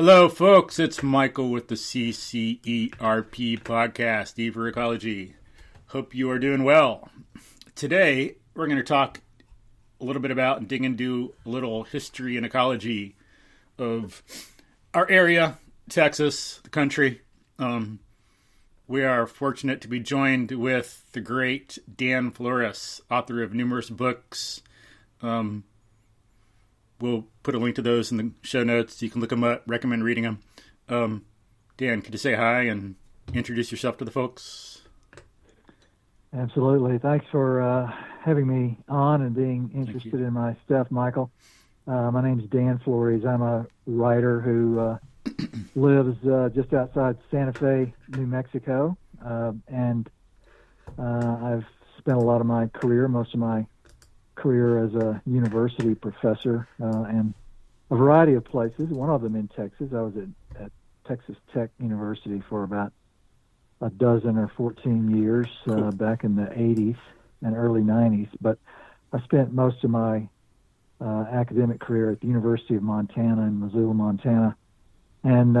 Hello, folks. It's Michael with the CCERP podcast, E for Ecology. Hope you are doing well. Today, we're going to talk a little bit about and dig into a little history and ecology of our area, Texas, the country. We are fortunate to be joined with the great Dan Flores, author of numerous books. We'll put a link to those in the show notes. You can look them up, recommend reading them. Dan, could you say hi and introduce yourself to the folks? Absolutely. Thanks for having me on and being interested in my stuff, Michael. My name's Dan Flores. I'm a writer who lives just outside Santa Fe, New Mexico. And I've spent a lot of my career, most of my career as a university professor and a variety of places, one of them in Texas. I was at Texas Tech University for about a dozen or 14 years back in the 80s and early 90s. But I spent most of my academic career at the University of Montana in Missoula, Montana. And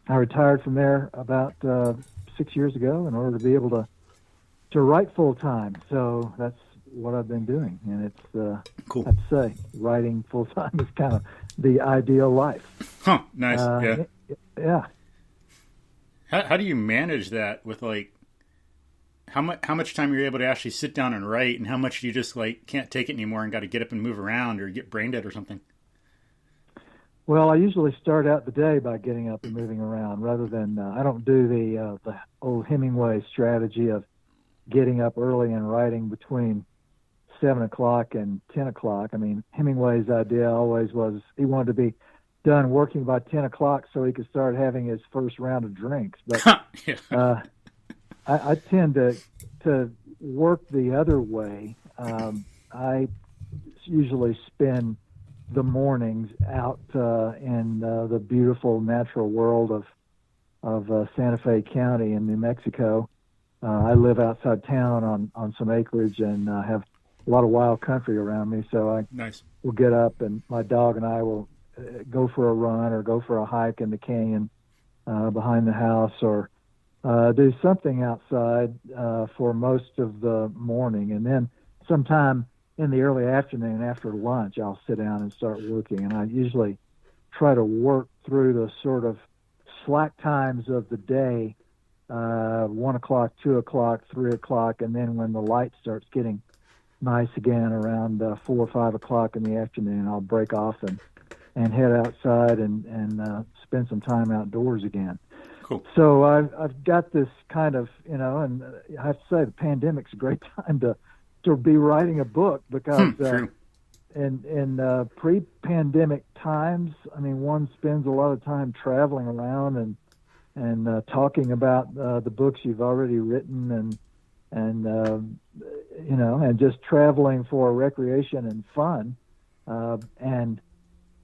I retired from there about 6 years ago in order to be able to write full time. So that's what I've been doing, and it's cool. I have to say, writing full time is kind of the ideal life. Huh? Nice. Yeah. How do you manage that with how much time you're able to actually sit down and write, and how much you just can't take it anymore and got to get up and move around or get brain dead or something? Well, I usually start out the day by getting up and moving around, rather than I don't do the old Hemingway strategy of getting up early and writing between 7 o'clock and 10 o'clock. I mean, Hemingway's idea always was he wanted to be done working by 10 o'clock so he could start having his first round of drinks. But yeah. I tend to work the other way. I usually spend the mornings out in the beautiful natural world of Santa Fe County in New Mexico. I live outside town on some acreage and have a lot of wild country around me. So I will get up, and my dog and I will go for a run or go for a hike in the canyon behind the house, or do something outside for most of the morning. And then sometime in the early afternoon after lunch, I'll sit down and start working. And I usually try to work through the sort of slack times of the day, 1 o'clock, 2 o'clock, 3 o'clock, and then when the light starts getting nice again around 4 or 5 o'clock in the afternoon, I'll break off and head outside and spend some time outdoors again. Cool. So I've got this kind of, and I have to say the pandemic's a great time to be writing a book, because in pre-pandemic times, I mean, one spends a lot of time traveling around and talking about the books you've already written and just traveling for recreation and fun. And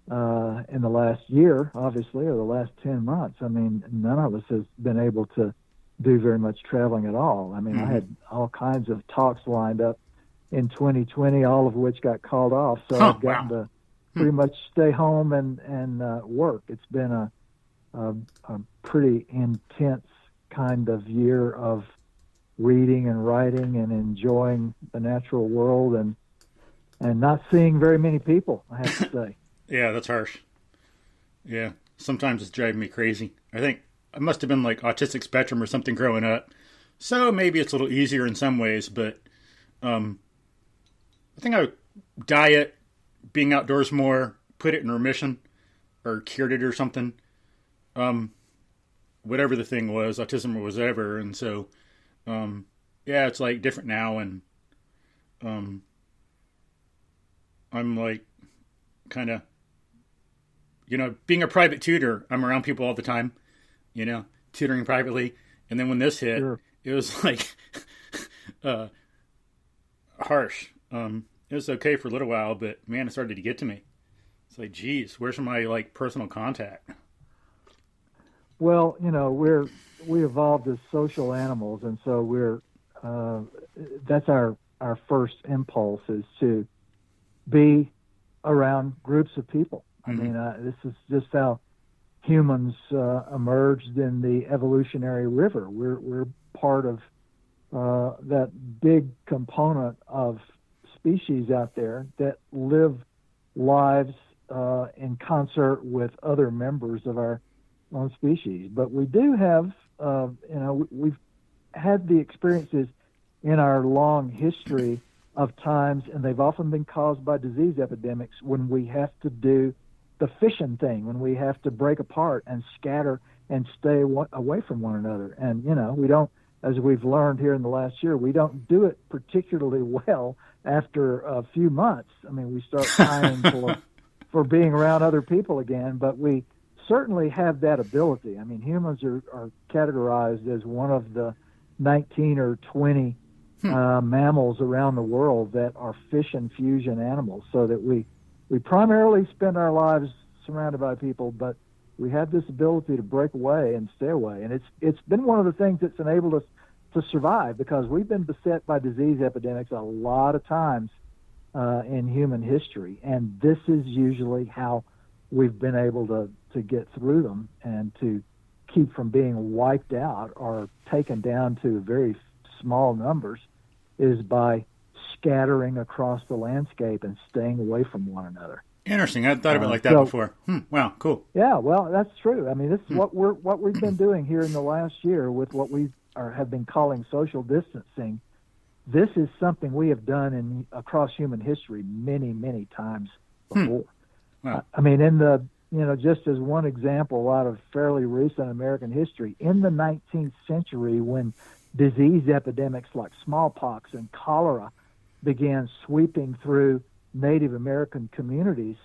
in the last year, obviously, or the last 10 months, I mean, none of us has been able to do very much traveling at all. I mean, I had all kinds of talks lined up in 2020, all of which got called off. So I've gotten to pretty much stay home and work. It's been a pretty intense kind of year of reading and writing and enjoying the natural world and not seeing very many people, I have to say. Yeah, that's harsh. Yeah, sometimes it's driving me crazy. I think I must have been autistic spectrum or something growing up, so maybe it's a little easier in some ways, but I think I would diet, being outdoors more, put it in remission or cured it or something. Whatever the thing was, autism or whatever. And so, it's different now. And, I'm kind of, being a private tutor, I'm around people all the time, tutoring privately. And then when this hit, Sure. It was harsh. It was okay for a little while, but man, it started to get to me. It's geez, where's my personal contact? Well, we evolved as social animals, and so that's our our first impulse is to be around groups of people. I mean, this is just how humans emerged in the evolutionary river. We're part of that big component of species out there that live lives in concert with other members of our own species. But we do have, we've had the experiences in our long history of times, and they've often been caused by disease epidemics, when we have to do the fission thing, when we have to break apart and scatter and stay away from one another. And, we don't, as we've learned here in the last year, we don't do it particularly well after a few months. I mean, we start pining for being around other people again, but we certainly have that ability. I mean, humans are categorized as one of the 19 or 20 mammals around the world that are fission-fusion animals, so that we primarily spend our lives surrounded by people, but we have this ability to break away and stay away. And it's been one of the things that's enabled us to survive, because we've been beset by disease epidemics a lot of times in human history. And this is usually how we've been able to get through them and to keep from being wiped out or taken down to very small numbers, is by scattering across the landscape and staying away from one another. Interesting. I hadn't thought of it like that before. Wow, cool. Yeah, well, that's true. I mean, this is what we've been doing here in the last year with what we have been calling social distancing. This is something we have done across human history many, many times before. Wow. I mean, just as one example out of fairly recent American history, in the 19th century, when disease epidemics like smallpox and cholera began sweeping through Native American communities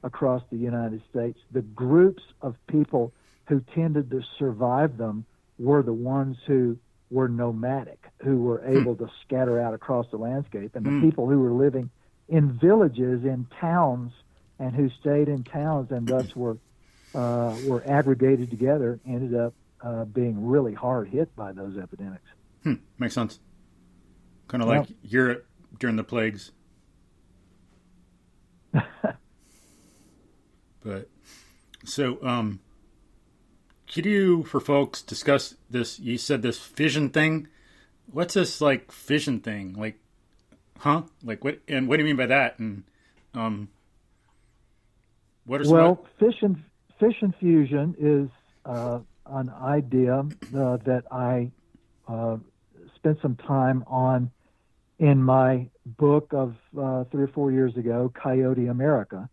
across the United States, the groups of people who tended to survive them were the ones who were nomadic, who were able to scatter out across the landscape. And the people who were living in villages, in towns, and who stayed in towns and thus were aggregated together, ended up being really hard hit by those epidemics. Makes sense. Kind of like Europe during the plagues. But so, could you, for folks, discuss this? You said this fission thing. What's this like fission thing? Like, Like what? And what do you mean by that? And what are fission-fusion is an idea that I spent some time on in my book of 3 or 4 years ago, Coyote America,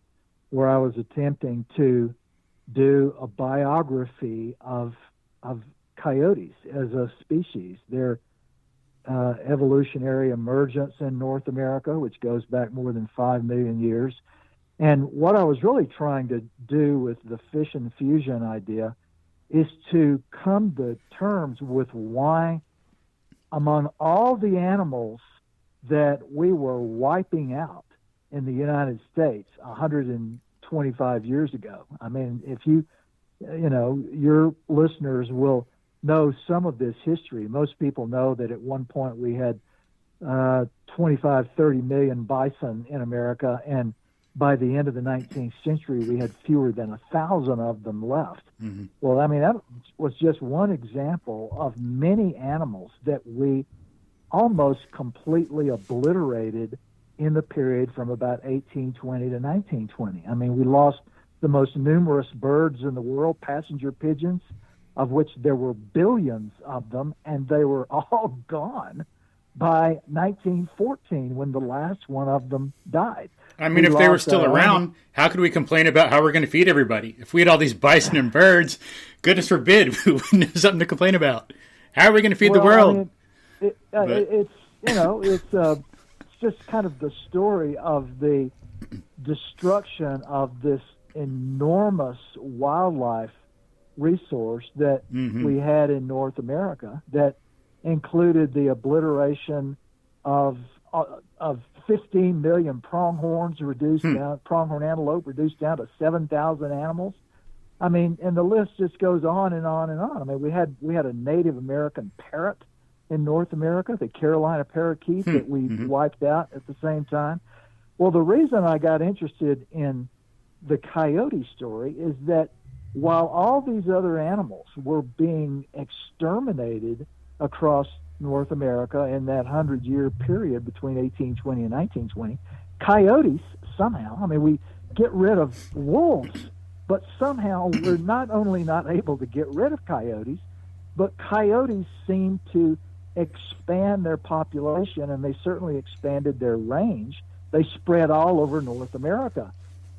where I was attempting to do a biography of coyotes as a species, their evolutionary emergence in North America, which goes back more than 5 million years. And what I was really trying to do with the fission-fusion idea is to come to terms with why, among all the animals that we were wiping out in the United States 125 years ago. I mean, if your listeners will know some of this history. Most people know that at one point we had 25, 30 million bison in America, and by the end of the 19th century, we had fewer than 1,000 of them left. Mm-hmm. Well, I mean, that was just one example of many animals that we almost completely obliterated in the period from about 1820 to 1920. I mean, we lost the most numerous birds in the world, passenger pigeons, of which there were billions of them, and they were all gone by 1914 when the last one of them died. I mean, if they were still around, how could we complain about how we're going to feed everybody? If we had all these bison and birds, goodness forbid, we wouldn't have something to complain about. How are we going to feed the world? I mean, it's just kind of the story of the destruction of this enormous wildlife resource that we had in North America that included the obliteration of 15 million pronghorns pronghorn antelope reduced down to 7,000 animals. I mean, and the list just goes on and on and on. I mean, we had a Native American parrot in North America, the Carolina parakeet that we wiped out at the same time. Well, the reason I got interested in the coyote story is that while all these other animals were being exterminated across North America in that 100-year period between 1820 and 1920, coyotes somehow, I mean, we get rid of wolves, but somehow we're not only not able to get rid of coyotes, but coyotes seem to expand their population, and they certainly expanded their range. They spread all over North America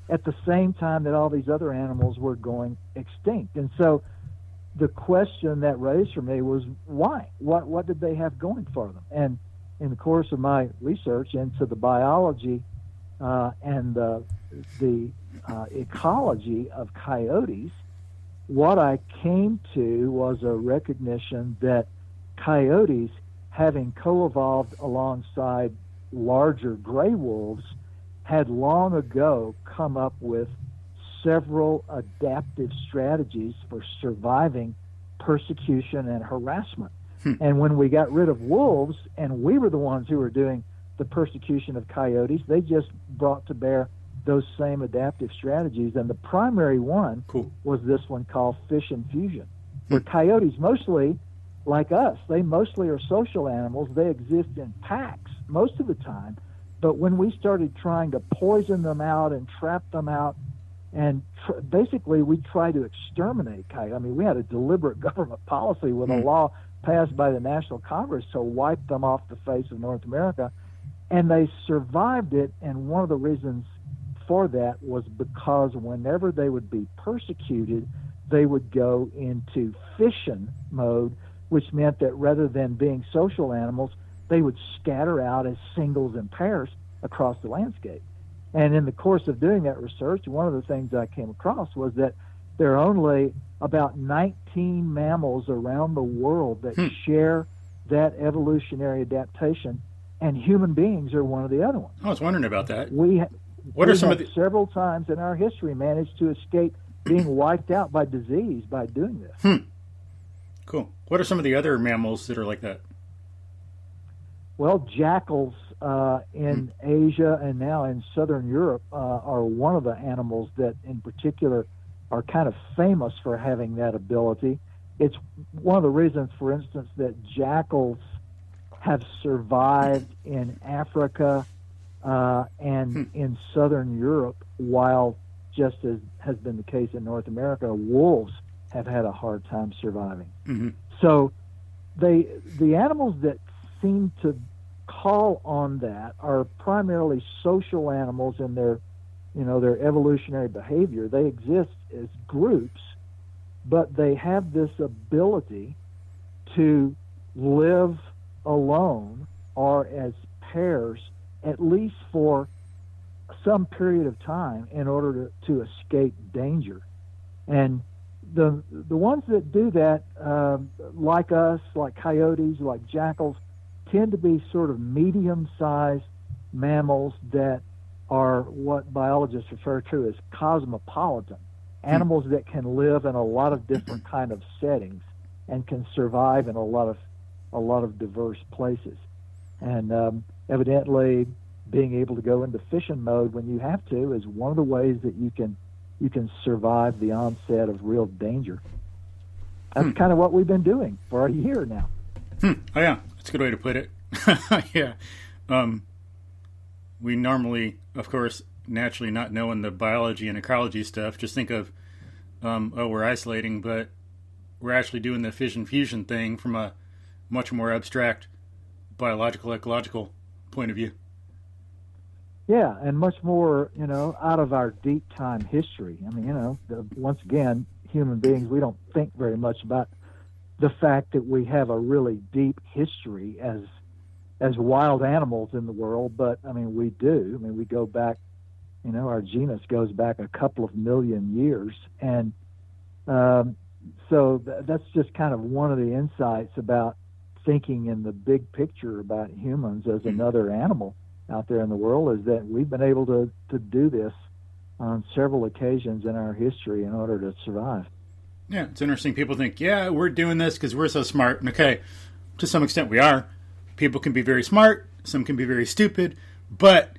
at the same time that all these other animals were going extinct. And so the question that raised for me was, why? What did they have going for them? And in the course of my research into the biology and the ecology of coyotes, what I came to was a recognition that coyotes, having co-evolved alongside larger gray wolves, had long ago come up with several adaptive strategies for surviving persecution and harassment. And when we got rid of wolves, and we were the ones who were doing the persecution of coyotes, they just brought to bear those same adaptive strategies. And the primary one was this one called fission-fusion, where coyotes, mostly like us, they mostly are social animals. They exist in packs most of the time. But when we started trying to poison them out and trap them out, and basically we tried to exterminate coyotes. I mean, we had a deliberate government policy with a law passed by the National Congress to wipe them off the face of North America, and they survived it. And one of the reasons for that was because whenever they would be persecuted, they would go into fission mode, which meant that rather than being social animals, they would scatter out as singles and pairs across the landscape. And in the course of doing that research, one of the things I came across was that there are only about 19 mammals around the world that share that evolutionary adaptation, and human beings are one of the other ones. I was wondering about that. What are some of the several times in our history managed to escape being wiped out by disease by doing this. Cool. What are some of the other mammals that are like that? Well, jackals in Asia and now in Southern Europe are one of the animals that in particular are kind of famous for having that ability. It's one of the reasons, for instance, that jackals have survived in Africa and in Southern Europe, while just as has been the case in North America, wolves have had a hard time surviving. So the animals that seem to call on that are primarily social animals in their evolutionary behavior. They exist as groups, but they have this ability to live alone or as pairs, at least for some period of time, in order to escape danger. And the ones that do that, like us, like coyotes, like jackals, tend to be sort of medium-sized mammals that are what biologists refer to as cosmopolitan, animals that can live in a lot of different kind of settings and can survive in a lot of diverse places. And evidently, being able to go into fission mode when you have to is one of the ways that you can survive the onset of real danger. That's kind of what we've been doing for a year now. Oh yeah, that's a good way to put it. Yeah. We normally, of course, naturally not knowing the biology and ecology stuff, just think of, we're isolating, but we're actually doing the fission-fusion thing from a much more abstract biological, ecological point of view. Yeah, and much more, out of our deep time history. I mean, once again, human beings, we don't think very much about the fact that we have a really deep history as wild animals in the world, but I mean, we do. I mean, we go back, our genus goes back a couple of million years. And so that's just kind of one of the insights about thinking in the big picture about humans as another animal out there in the world, is that we've been able to do this on several occasions in our history in order to survive. Yeah, it's interesting. People think, yeah, we're doing this because we're so smart. And okay, to some extent we are. People can be very smart, some can be very stupid, but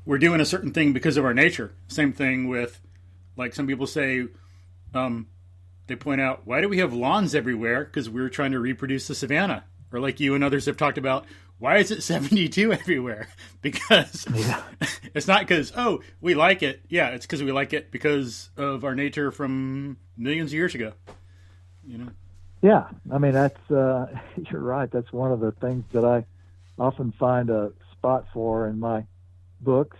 we're doing a certain thing because of our nature. Same thing with, like some people say, they point out, why do we have lawns everywhere? Because we're trying to reproduce the savanna. Or like you and others have talked about, why is it 72 everywhere? Because it's not because, oh, we like it. Yeah, it's because we like it because of our nature from millions of years ago. You know? Yeah, I mean, that's you're right. That's one of the things that I often find a spot for in my books.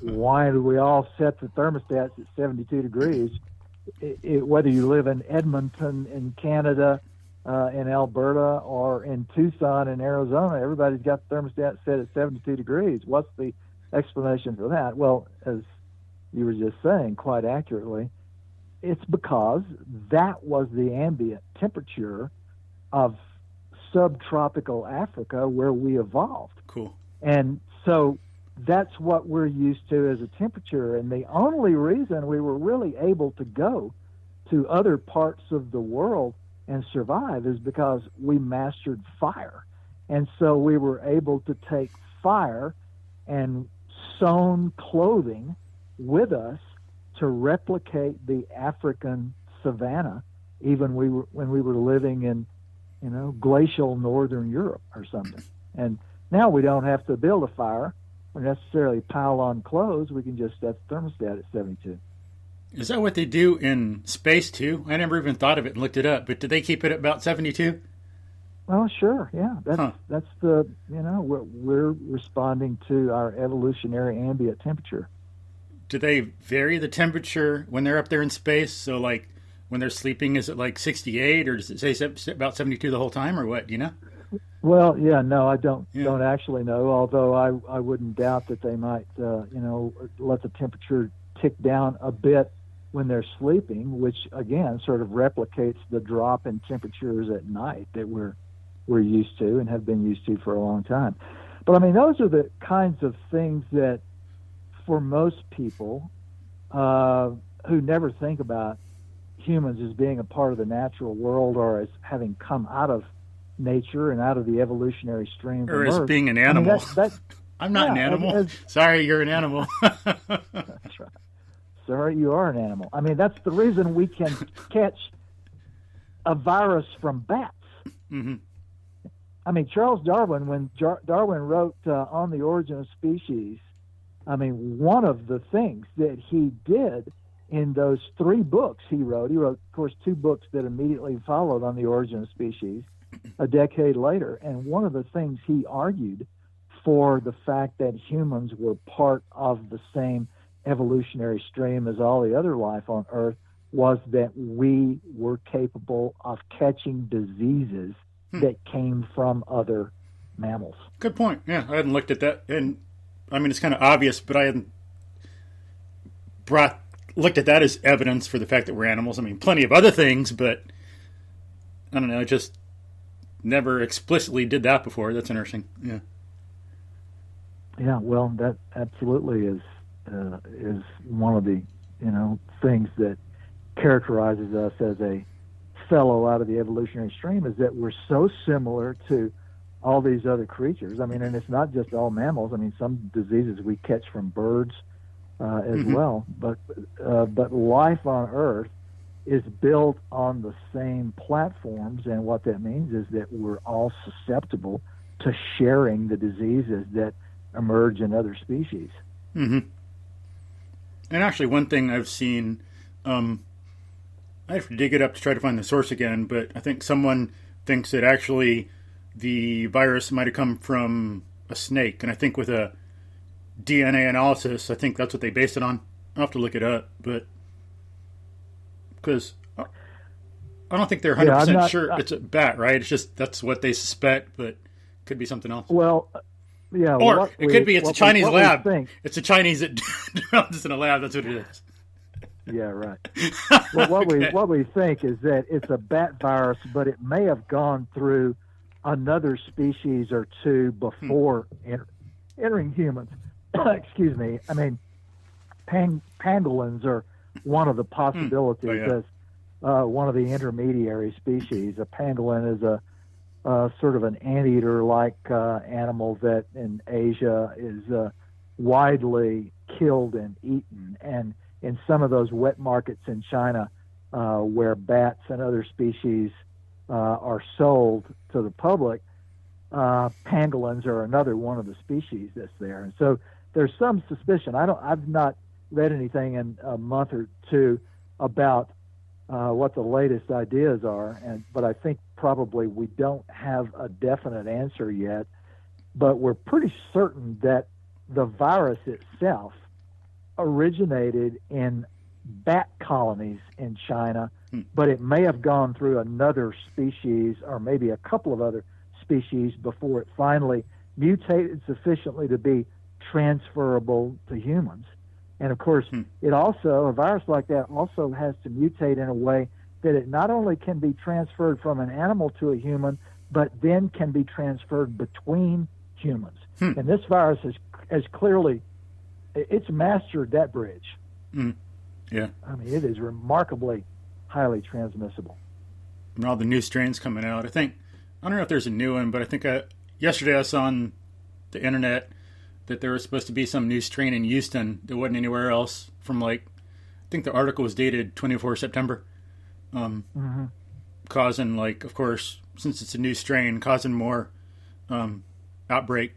Why do we all set the thermostats at 72 degrees? Whether you live in Edmonton in Canada, in Alberta, or in Tucson in Arizona, everybody's got the thermostat set at 72 degrees. What's the explanation for that? Well, as you were just saying quite accurately, it's because that was the ambient temperature of subtropical Africa where we evolved. Cool. And so that's what we're used to as a temperature. And the only reason we were really able to go to other parts of the world and survive is because we mastered fire. And so we were able to take fire and sewn clothing with us to replicate the African savanna, even when we were living in, glacial northern Europe or something. And now we don't have to build a fire or necessarily pile on clothes. We can just set the thermostat at 72. Is that what they do in space too? I never even thought of it and looked it up, but do they keep it at about 72? Well, sure, yeah. That's the, we're responding to our evolutionary ambient temperature. Do they vary the temperature when they're up there in space? So, like, when they're sleeping, is it like 68, or does it say about 72 the whole time, or what? Do you know? Well, yeah, no, I don't actually know, although I wouldn't doubt that they might, let the temperature tick down a bit when they're sleeping, which, again, sort of replicates the drop in temperatures at night that we're used to and have been used to for a long time. But, I mean, those are the kinds of things that, for most people who never think about humans as being a part of the natural world or as having come out of nature and out of the evolutionary stream or from as Earth, being an animal. I'm not an yeah, animal. Sorry, you're an animal. That's right. Sorry, you are an animal. I mean, that's the reason we can catch a virus from bats. Mm-hmm. I mean, Charles Darwin, when Darwin wrote On the Origin of Species, I mean, one of the things that he did in those 3 books he wrote, of course, 2 books that immediately followed On the Origin of Species a decade later, and one of the things he argued for the fact that humans were part of the same evolutionary stream as all the other life on Earth was that we were capable of catching diseases that came from other mammals. Good point. Yeah, I hadn't looked at that. And, I mean, it's kind of obvious, but I hadn't looked at that as evidence for the fact that we're animals. I mean, plenty of other things, but I don't know, I just never explicitly did that before. That's interesting. Yeah. Yeah, well, that absolutely is one of the things that characterizes us as a fellow out of the evolutionary stream, is that we're so similar to all these other creatures. I mean, and it's not just all mammals. I mean, some diseases we catch from birds as well, but life on Earth is built on the same platforms, and what that means is that we're all susceptible to sharing the diseases that emerge in other species. Mm-hmm. And actually, one thing I've seen, I have to dig it up to try to find the source again, but I think someone thinks that actually the virus might have come from a snake. And I think with a DNA analysis, I think that's what they based it on. I'll have to look it up, but because I don't think they're 100% sure it's a bat, right? It's just that's what they suspect, but it could be something else. Well, yeah. Or it could be it's a Chinese lab. It's a Chinese that develops in a lab. That's what it is. Yeah, right. Well, what we think is that it's a bat virus, but it may have gone through another species or two before entering humans. Excuse me. I mean, pangolins are one of the possibilities as one of the intermediary species. A pangolin is a sort of an anteater-like animal that in Asia is widely killed and eaten. And in some of those wet markets in China, where bats and other species are sold to the public. Pangolins are another one of the species that's there, and so there's some suspicion. I've not read anything in a month or two about what the latest ideas are, but I think probably we don't have a definite answer yet. But we're pretty certain that the virus itself originated in bat colonies in China, but it may have gone through another species or maybe a couple of other species before it finally mutated sufficiently to be transferable to humans. And of course, a virus like that also has to mutate in a way that it not only can be transferred from an animal to a human, but then can be transferred between humans. And this virus has clearly, it's mastered that bridge. Yeah. I mean, it is remarkably highly transmissible. And all the new strains coming out. I don't know if there's a new one, but I think yesterday I saw on the internet that there was supposed to be some new strain in Houston that wasn't anywhere else from I think the article was dated 24 September. Causing, of course, since it's a new strain, causing more outbreak.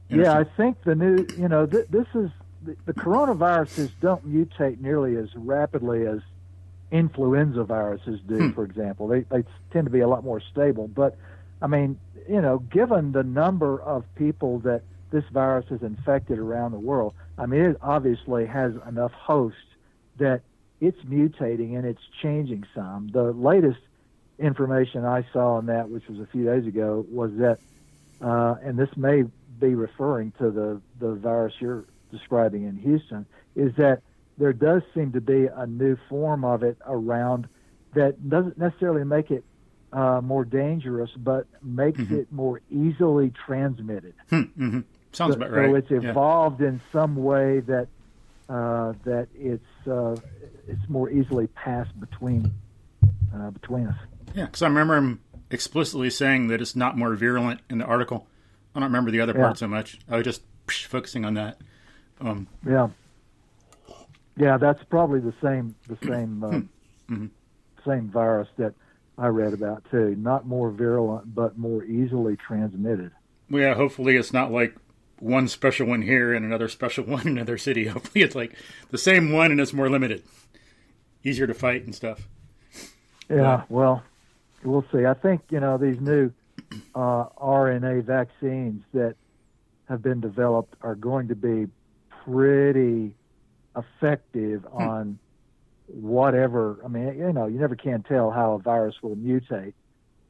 Yeah, I think the new, this is, the coronaviruses don't mutate nearly as rapidly as influenza viruses do, for example. They tend to be a lot more stable. But, I mean, given the number of people that this virus has infected around the world, I mean, it obviously has enough hosts that it's mutating and it's changing some. The latest information I saw on that, which was a few days ago, was that, and this may be referring to the virus you're describing in Houston, is that there does seem to be a new form of it around that doesn't necessarily make it more dangerous, but makes it more easily transmitted. Sounds about right. So it's evolved in some way that that it's more easily passed between us. Yeah, because I remember him explicitly saying that it's not more virulent in the article. I don't remember the other part so much. I was just focusing on that. Yeah, that's probably the same same virus that I read about too. Not more virulent, but more easily transmitted. Well, yeah, hopefully it's not like one special one here and another special one in another city. Hopefully it's like the same one and it's more limited, easier to fight and stuff. Yeah, well, we'll see. I think these new RNA vaccines that have been developed are going to be pretty effective on whatever. I mean, you never can tell how a virus will mutate,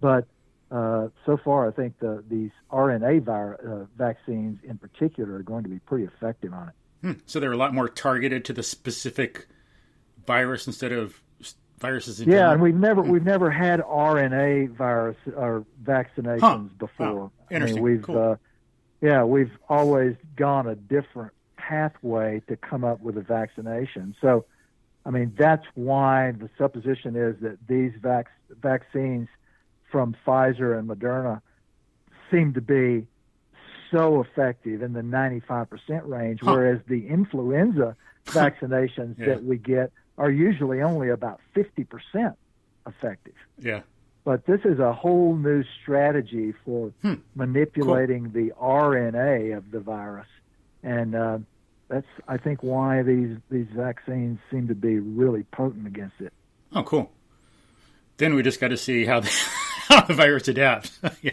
but so far I think these RNA vaccines in particular are going to be pretty effective on it. So they're a lot more targeted to the specific virus instead of viruses in general. And we've never had RNA virus or vaccinations before. Wow. Interesting. I mean, cool. We've always gone a different pathway to come up with a vaccination. So, I mean, that's why the supposition is that these vaccines from Pfizer and Moderna seem to be so effective in the 95% range, whereas the influenza vaccinations that we get are usually only about 50% effective. Yeah. But this is a whole new strategy for manipulating the RNA of the virus. And that's, I think, why these vaccines seem to be really potent against it. Oh, cool. Then we just got to see how the virus adapts. Yeah.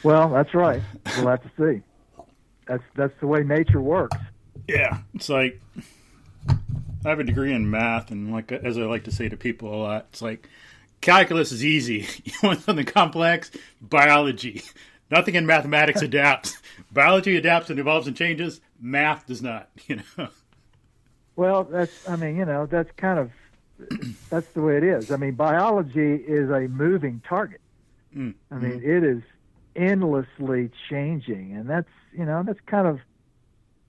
Well, that's right. We'll have to see. That's the way nature works. Yeah. It's like, I have a degree in math, and as I like to say to people a lot, it's like, calculus is easy. You want something complex? Biology. Nothing in mathematics adapts. Biology adapts and evolves and changes. Math does not, Well, that's the way it is. I mean, biology is a moving target. I mean, it is endlessly changing, and that's kind of,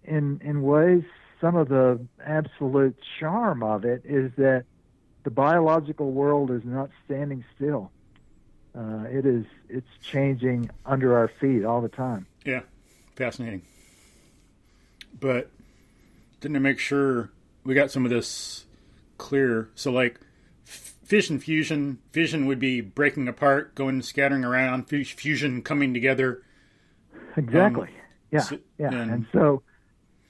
in ways, some of the absolute charm of it is that the biological world is not standing still. It's changing under our feet all the time. Yeah, fascinating. But didn't I make sure we got some of this clear. So like fission-fusion, fission would be breaking apart, going scattering around, fusion coming together. Exactly. So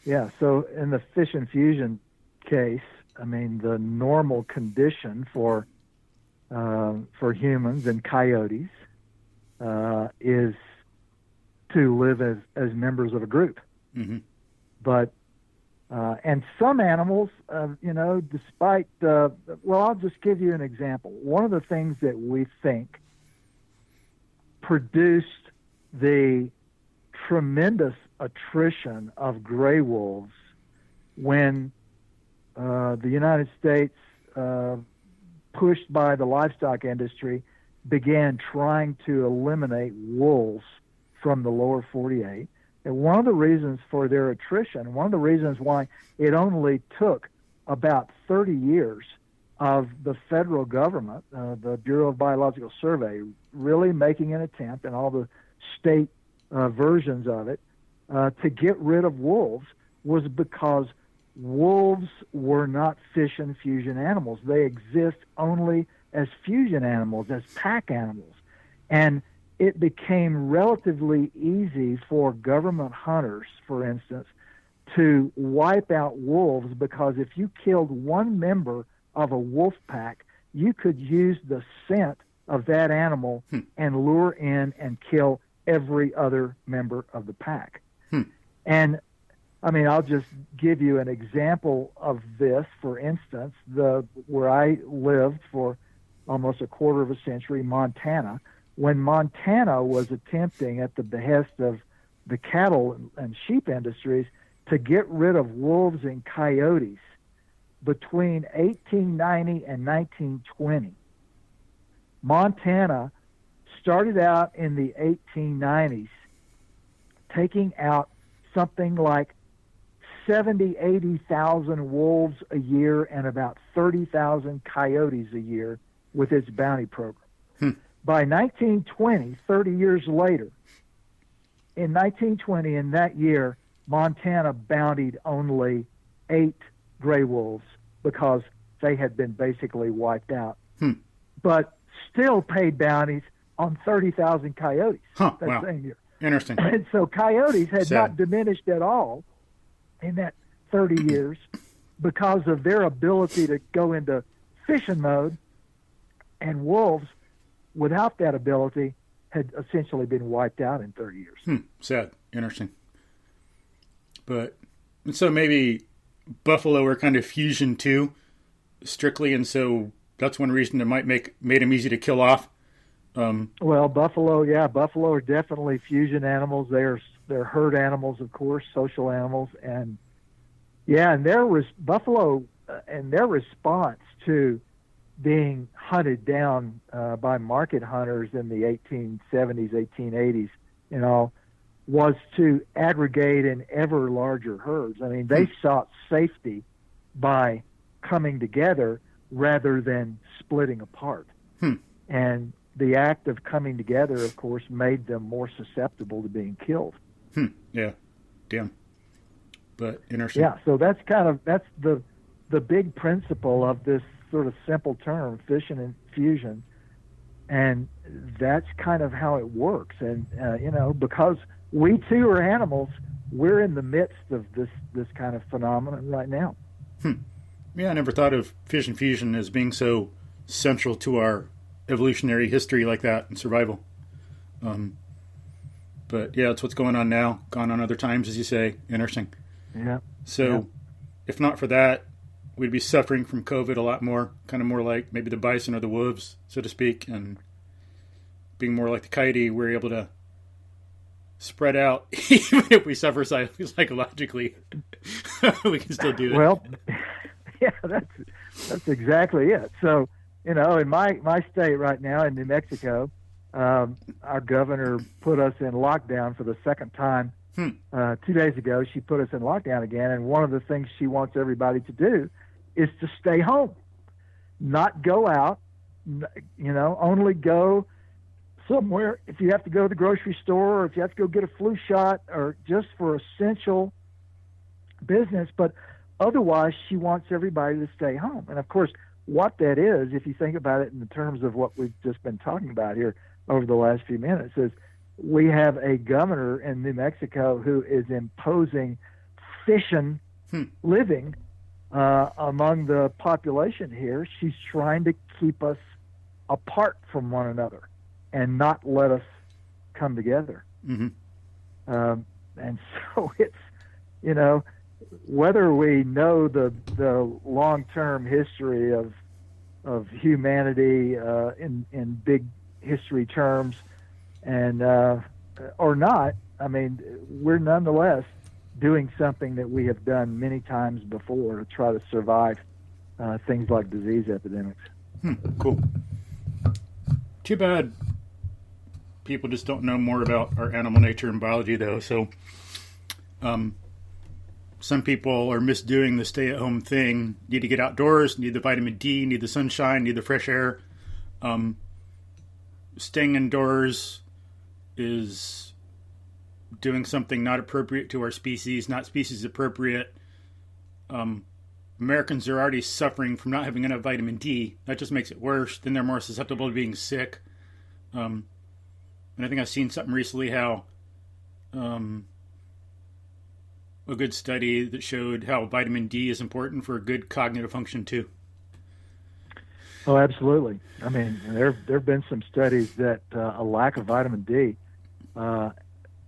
in the fission-fusion case, I mean, the normal condition for humans and coyotes is to live as members of a group. Mm-hmm. But and some animals, despite I'll just give you an example. One of the things that we think produced the tremendous attrition of gray wolves when the United States, pushed by the livestock industry, began trying to eliminate wolves from the lower 48. And one of the reasons for their attrition, one of the reasons why it only took about 30 years of the federal government, the Bureau of Biological Survey, really making an attempt, and all the state versions of it, to get rid of wolves, was because wolves were not fission-fusion animals. They exist only as fusion animals, as pack animals. And it became relatively easy for government hunters, for instance, to wipe out wolves, because if you killed one member of a wolf pack, you could use the scent of that animal and lure in and kill every other member of the pack. And I mean, I'll just give you an example of this. For instance, where I lived for almost a quarter of a century, Montana, when Montana was attempting, at the behest of the cattle and sheep industries, to get rid of wolves and coyotes between 1890 and 1920. Montana started out in the 1890s taking out something like 80,000 wolves a year and about 30,000 coyotes a year with its bounty program. By 1920, 30 years later, in 1920, in that year, Montana bountied only 8 gray wolves because they had been basically wiped out, but still paid bounties on 30,000 coyotes that same year. Interesting. And so coyotes had not diminished at all in that 30 years because of their ability to go into fishing mode, and wolves, without that ability, had essentially been wiped out in 30 years. Sad. Interesting. But, and so maybe buffalo are kind of fusion too, strictly, and so that's one reason it made them easy to kill off. Well, buffalo are definitely fusion animals. They're herd animals, of course, social animals, and buffalo and their response to being hunted down by market hunters in the 1870s, 1880s, was to aggregate in ever larger herds. I mean, they sought safety by coming together rather than splitting apart. And the act of coming together, of course, made them more susceptible to being killed. Yeah. Damn. But interesting. Yeah, so that's the big principle of this sort of simple term, fission and fusion, and that's kind of how it works. And because we too are animals, we're in the midst of this kind of phenomenon right now. Yeah, I never thought of fission-fusion as being so central to our evolutionary history like that and survival. But yeah, it's what's going on now, gone on other times, as you say. Interesting. Yeah. So if not for that, we'd be suffering from COVID a lot more, kind of more like maybe the bison or the wolves, so to speak, and being more like the coyote, we're able to spread out. Even if we suffer psychologically, we can still do it. Well, yeah, that's exactly it. So, in my state right now in New Mexico, our governor put us in lockdown for the second time. 2 days ago, she put us in lockdown again, and one of the things she wants everybody to do is to stay home, not go out, only go somewhere if you have to go to the grocery store, or if you have to go get a flu shot, or just for essential business. But otherwise she wants everybody to stay home. And of course, what that is, if you think about it in the terms of what we've just been talking about here over the last few minutes, is we have a governor in New Mexico who is imposing fission living among the population here. She's trying to keep us apart from one another and not let us come together. Mm-hmm. And so it's, you know, whether we know the long-term history of humanity in big history terms and or not, I mean, we're nonetheless doing something that we have done many times before to try to survive things like disease epidemics. Cool. Too bad people just don't know more about our animal nature and biology, though. So some people are misdoing the stay-at-home thing. Need to get outdoors, need the vitamin D, need the sunshine, need the fresh air. Staying indoors is doing something not appropriate to our species, not species appropriate. Americans are already suffering from not having enough vitamin D. That just makes it worse. Then they're more susceptible to being sick. And I think I've seen something recently how a good study that showed how vitamin D is important for good cognitive function too. Oh, absolutely. I mean, there have been some studies that a lack of vitamin D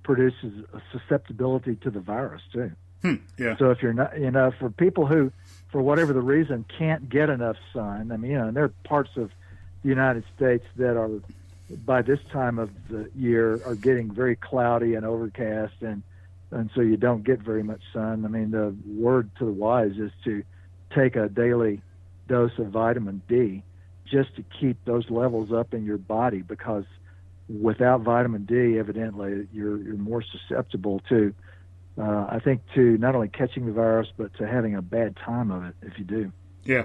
produces a susceptibility to the virus too. Yeah. So if you're not, you know, for people who, for whatever the reason, can't get enough sun, I mean, you know, and there are parts of the United States that are, by this time of the year, are getting very cloudy and overcast, and so you don't get very much sun. I mean, the word to the wise is to take a daily dose of vitamin D just to keep those levels up in your body, because without vitamin D, evidently, you're more susceptible to, I think, to not only catching the virus, but to having a bad time of it if you do. Yeah.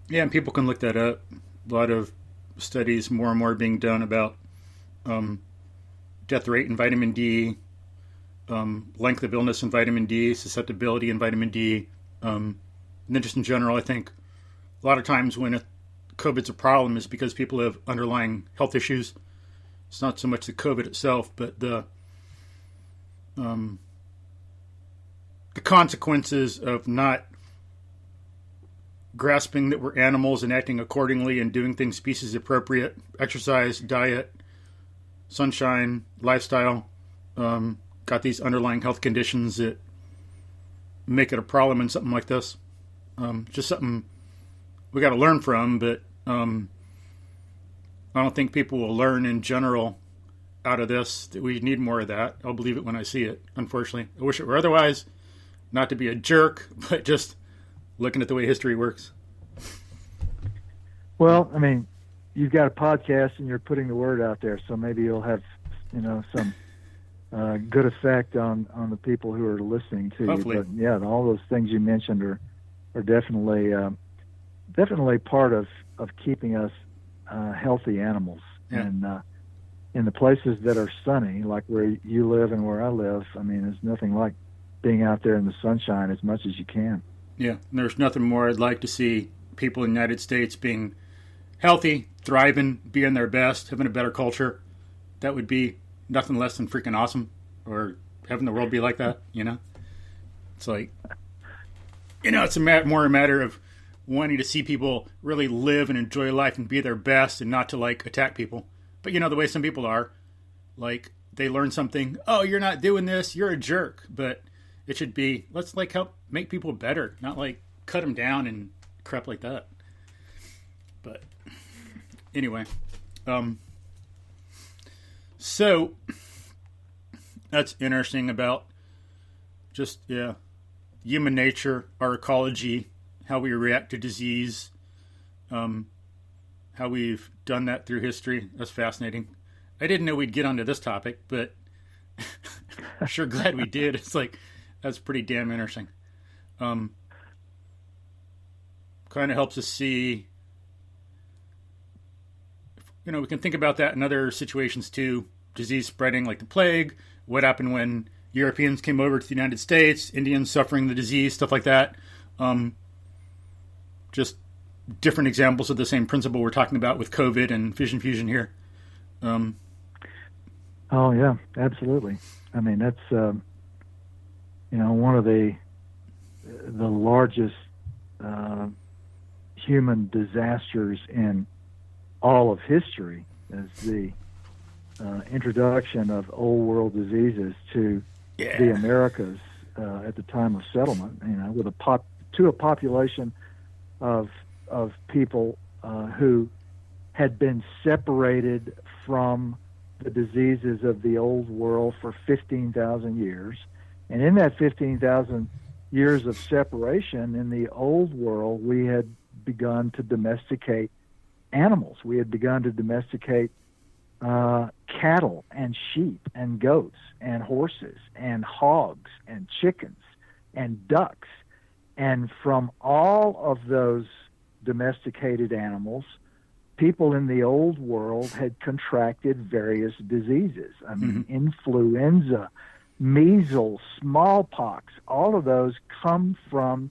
Yeah, and people can look that up. A lot of studies more and more being done about death rate in vitamin D, length of illness in vitamin D, susceptibility in vitamin D, and then just in general, I think a lot of times when COVID's a problem is because people have underlying health issues. It's not so much the COVID itself, but the consequences of not grasping that we're animals and acting accordingly and doing things species appropriate, exercise, diet, sunshine, lifestyle, got these underlying health conditions that make it a problem in something like this. Just something we got to learn from, but I don't think people will learn in general out of this that we need more of that. I'll believe it when I see it, unfortunately. I wish it were otherwise, not to be a jerk, but just looking at the way history works. Well, I mean, you've got a podcast and you're putting the word out there, so maybe you'll have, you know, some good effect on the people who are listening to Hopefully. you. But yeah, all those things you mentioned are definitely part of keeping us healthy animals. Yeah. And in the places that are sunny, like where you live and where I live, I mean, there's nothing like being out there in the sunshine as much as you can. Yeah, and there's nothing more I'd like to see people in the United States being healthy, thriving, being their best, having a better culture. That would be nothing less than freaking awesome, or having the world be like that, you know? It's like, you know, it's more a matter of wanting to see people really live and enjoy life and be their best and not to, like, attack people. But, you know, the way some people are, like, they learn something, oh, you're not doing this, you're a jerk. But it should be, let's, like, help make people better, not, like, cut them down and crap like that. But anyway, so that's interesting about just, yeah, human nature, our ecology, how we react to disease, how we've done that through history. That's fascinating. I didn't know we'd get onto this topic, but I'm sure glad we did. It's like, that's pretty damn interesting. Kind of helps us see, we can think about that in other situations too. Disease spreading like the plague. What happened when Europeans came over to the United States, Indians suffering the disease, stuff like that. Just different examples of the same principle we're talking about with COVID and fission-fusion here. Oh yeah, absolutely. I mean, that's one of the largest human disasters in all of history is the introduction of old world diseases to the Americas at the time of settlement. With a population of people who had been separated from the diseases of the old world for 15,000 years. And in that 15,000 years of separation in the old world, we had begun to domesticate animals. We had begun to domesticate cattle and sheep and goats and horses and hogs and chickens and ducks. And from all of those domesticated animals, people in the old world had contracted various diseases. I mean, influenza, measles, smallpox, all of those come from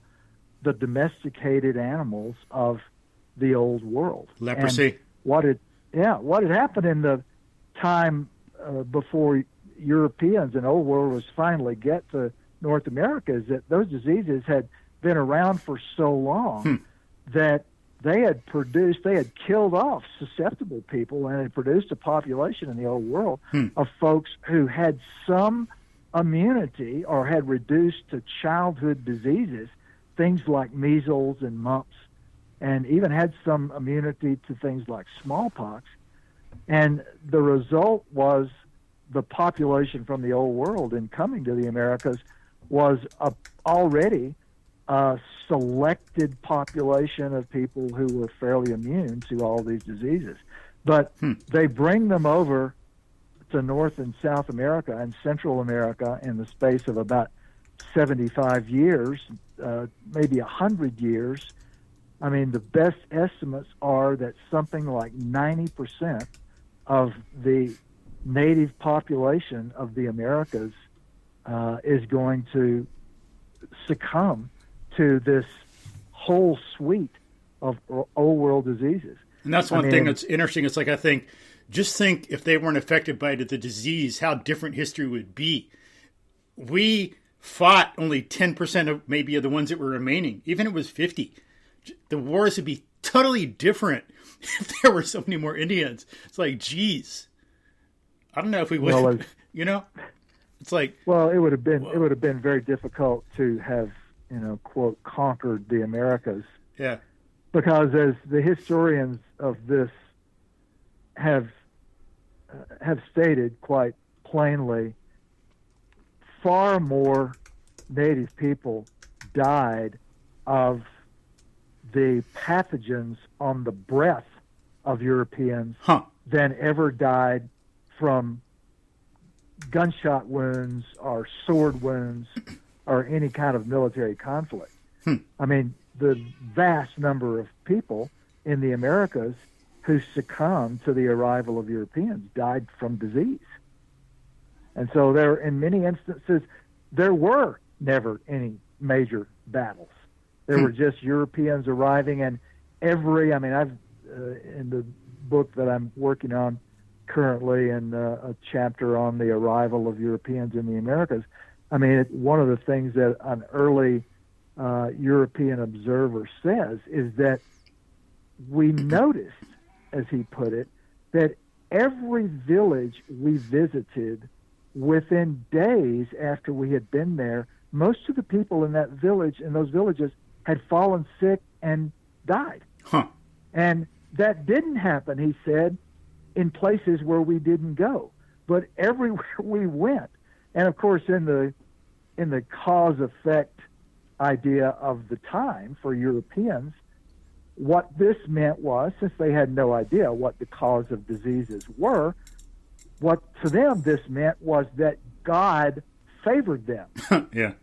the domesticated animals of the old world. Leprosy. And what had happened in the time before Europeans and old world was finally get to North America is that those diseases had been around for so long that they had killed off susceptible people and had produced a population in the old world of folks who had some immunity or had reduced to childhood diseases, things like measles and mumps, and even had some immunity to things like smallpox. And the result was the population from the old world in coming to the Americas was already a selected population of people who were fairly immune to all these diseases. But they bring them over to North and South America and Central America in the space of about 75 years, maybe 100 years. I mean, the best estimates are that something like 90% of the native population of the Americas is going to succumb to this whole suite of old world diseases. And that's one thing that's interesting. It's like, just think if they weren't affected by the disease, how different history would be. We fought only 10% of maybe of the ones that were remaining. Even if it was 50. The wars would be totally different if there were so many more Indians. It's like, geez, I don't know if we would, it's like, well, it would have been very difficult to have, quote, conquered the Americas. Yeah. Because as the historians of this have stated quite plainly, far more native people died of the pathogens on the breath of Europeans than ever died from gunshot wounds or sword wounds or any kind of military conflict. I mean, the vast number of people in the Americas who succumbed to the arrival of Europeans died from disease. And so there, in many instances, there were never any major battles. There were just Europeans arriving, and I've in the book that I'm working on currently, in a chapter on the arrival of Europeans in the Americas, one of the things that an early European observer says is that we noticed, as he put it, that every village we visited, within days after we had been there, most of the people in those villages, had fallen sick and died. And that didn't happen, he said, in places where we didn't go, but everywhere we went. And of course, in the cause-effect idea of the time for Europeans, what this meant was, since they had no idea what the cause of diseases were, what to them this meant was that God favored them. Yeah.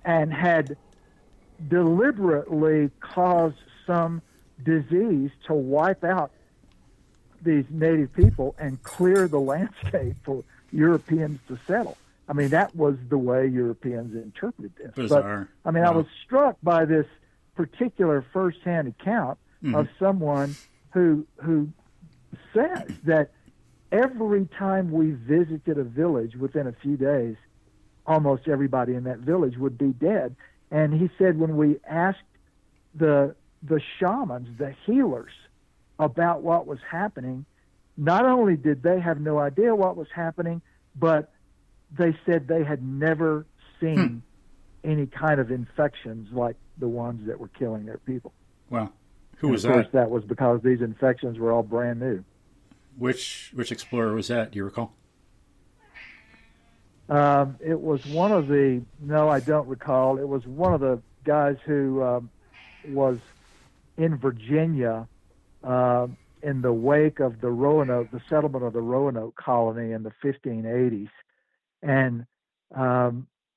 And had deliberately caused some disease to wipe out these native people and clear the landscape for Europeans to settle. I mean, that was the way Europeans interpreted this. Bizarre. But, I mean, I was struck by this particular firsthand account of someone who says that every time we visited a village within a few days, almost everybody in that village would be dead. And he said when we asked the shamans, the healers, about what was happening, not only did they have no idea what was happening, but they said they had never seen any kind of infections like the ones that were killing their people. Wow. Who was that? Of course, that was because these infections were all brand new. Which explorer was that? Do you recall? It was one of the, no, I don't recall. It was one of the guys who was in Virginia in the wake of the Roanoke, the settlement of the Roanoke colony in the 1580s. And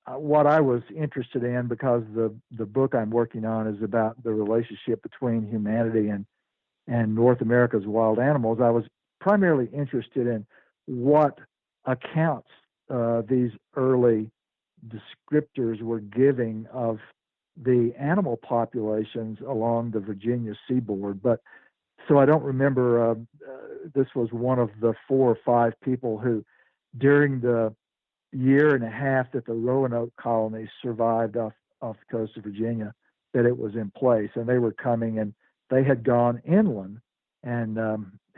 what I was interested in, because the book I'm working on is about the relationship between humanity and North America's wild animals, I was primarily interested in what accounts these early descriptors were giving of the animal populations along the Virginia seaboard. But so I don't remember, this was one of the 4 or 5 people who, during the year and a half that the Roanoke colony survived off the coast of Virginia, that it was in place. And they were coming, and they had gone inland, and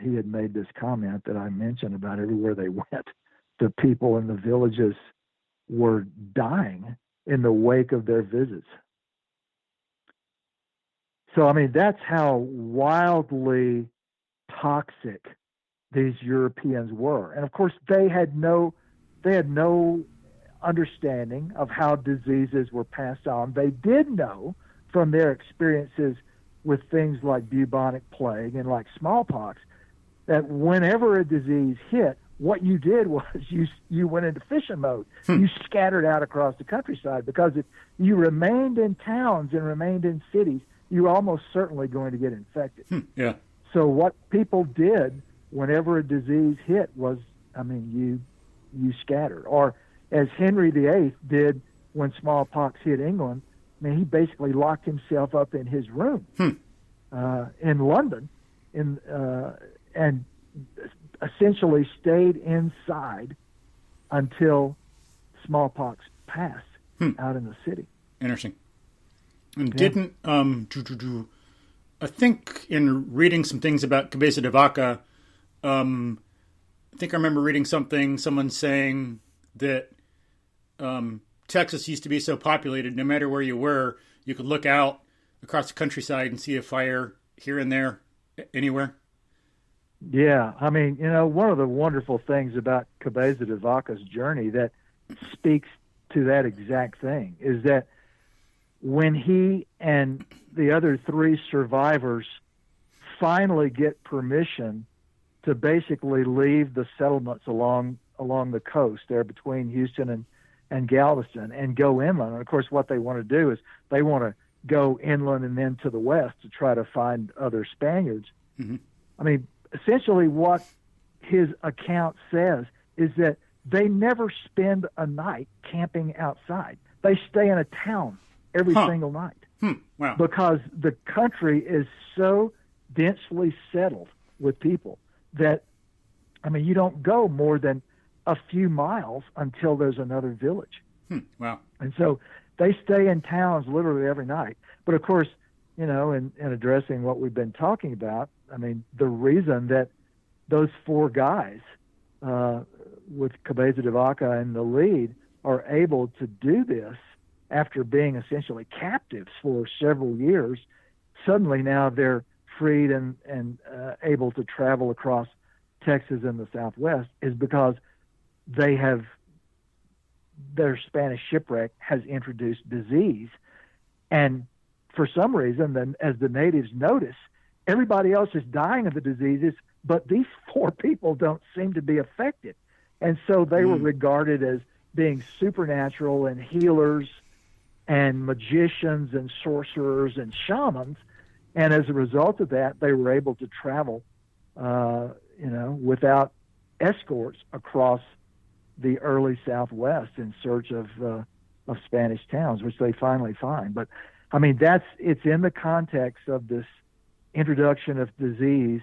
he had made this comment that I mentioned about everywhere they went, the people in the villages were dying in the wake of their visits. So, I mean, that's how wildly toxic these Europeans were. And of course, they had no understanding of how diseases were passed on. They did know from their experiences with things like bubonic plague and like smallpox that whenever a disease hit, what you did was you went into fishing mode. You scattered out across the countryside, because if you remained in towns and remained in cities, you were almost certainly going to get infected. Yeah. So what people did whenever a disease hit was, I mean, you scattered. Or as Henry VIII did when smallpox hit England, I mean, he basically locked himself up in his room in London and essentially stayed inside until smallpox passed out in the city. Interesting. And didn't, I think in reading some things about Cabeza de Vaca, I think I remember reading someone saying that Texas used to be so populated, no matter where you were, you could look out across the countryside and see a fire here and there, anywhere. Yeah, I mean, you know, one of the wonderful things about Cabeza de Vaca's journey that speaks to that exact thing is that when he and the other 3 survivors finally get permission to basically leave the settlements along the coast there between Houston and Galveston and go inland. And of course, what they want to do is they want to go inland and then to the west to try to find other Spaniards. Mm-hmm. I mean, essentially what his account says is that they never spend a night camping outside. They stay in a town every single night. Wow. Because the country is so densely settled with people that, I mean, you don't go more than a few miles until there's another village. Wow. And so they stay in towns literally every night. But of course, you know, in addressing what we've been talking about, I mean, the reason that those 4 guys with Cabeza de Vaca in the lead are able to do this after being essentially captives for several years, suddenly now they're freed and able to travel across Texas and the Southwest, is because their Spanish shipwreck has introduced disease. And for some reason, then, as the natives notice, everybody else is dying of the diseases, but these 4 people don't seem to be affected. And so they were regarded as being supernatural and healers and magicians and sorcerers and shamans. And as a result of that, they were able to travel, without escorts across the early Southwest in search of Spanish towns, which they finally find. But I mean, it's in the context of this introduction of disease,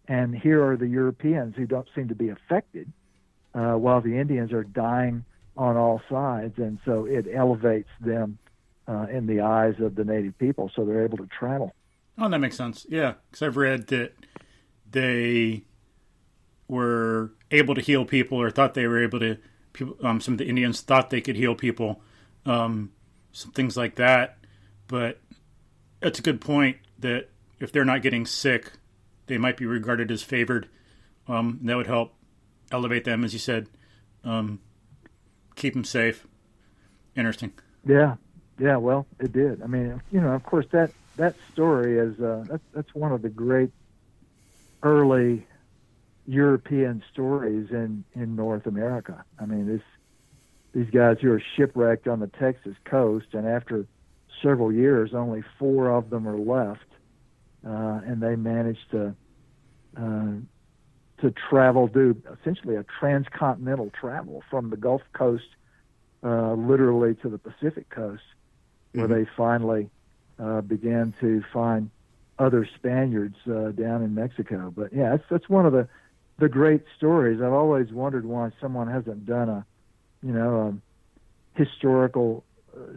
and here are the Europeans who don't seem to be affected, while the Indians are dying on all sides, and so it elevates them in the eyes of the native people, so they're able to travel. Oh, that makes sense. Yeah, because I've read that they were able to heal people, or thought they were able to. Some of the Indians thought they could heal people, some things like that. But that's a good point that if they're not getting sick, they might be regarded as favored. That would help elevate them, as you said, keep them safe. Interesting. Yeah. Well, it did. I mean, of course, that story is that's one of the great early European stories in North America. I mean, these guys who are shipwrecked on the Texas coast, and after several years, only 4 of them are left, and they managed to travel, do essentially a transcontinental travel from the Gulf Coast, literally to the Pacific Coast, where they finally began to find other Spaniards down in Mexico. But yeah, that's one of the great stories. I've always wondered why someone hasn't done a historical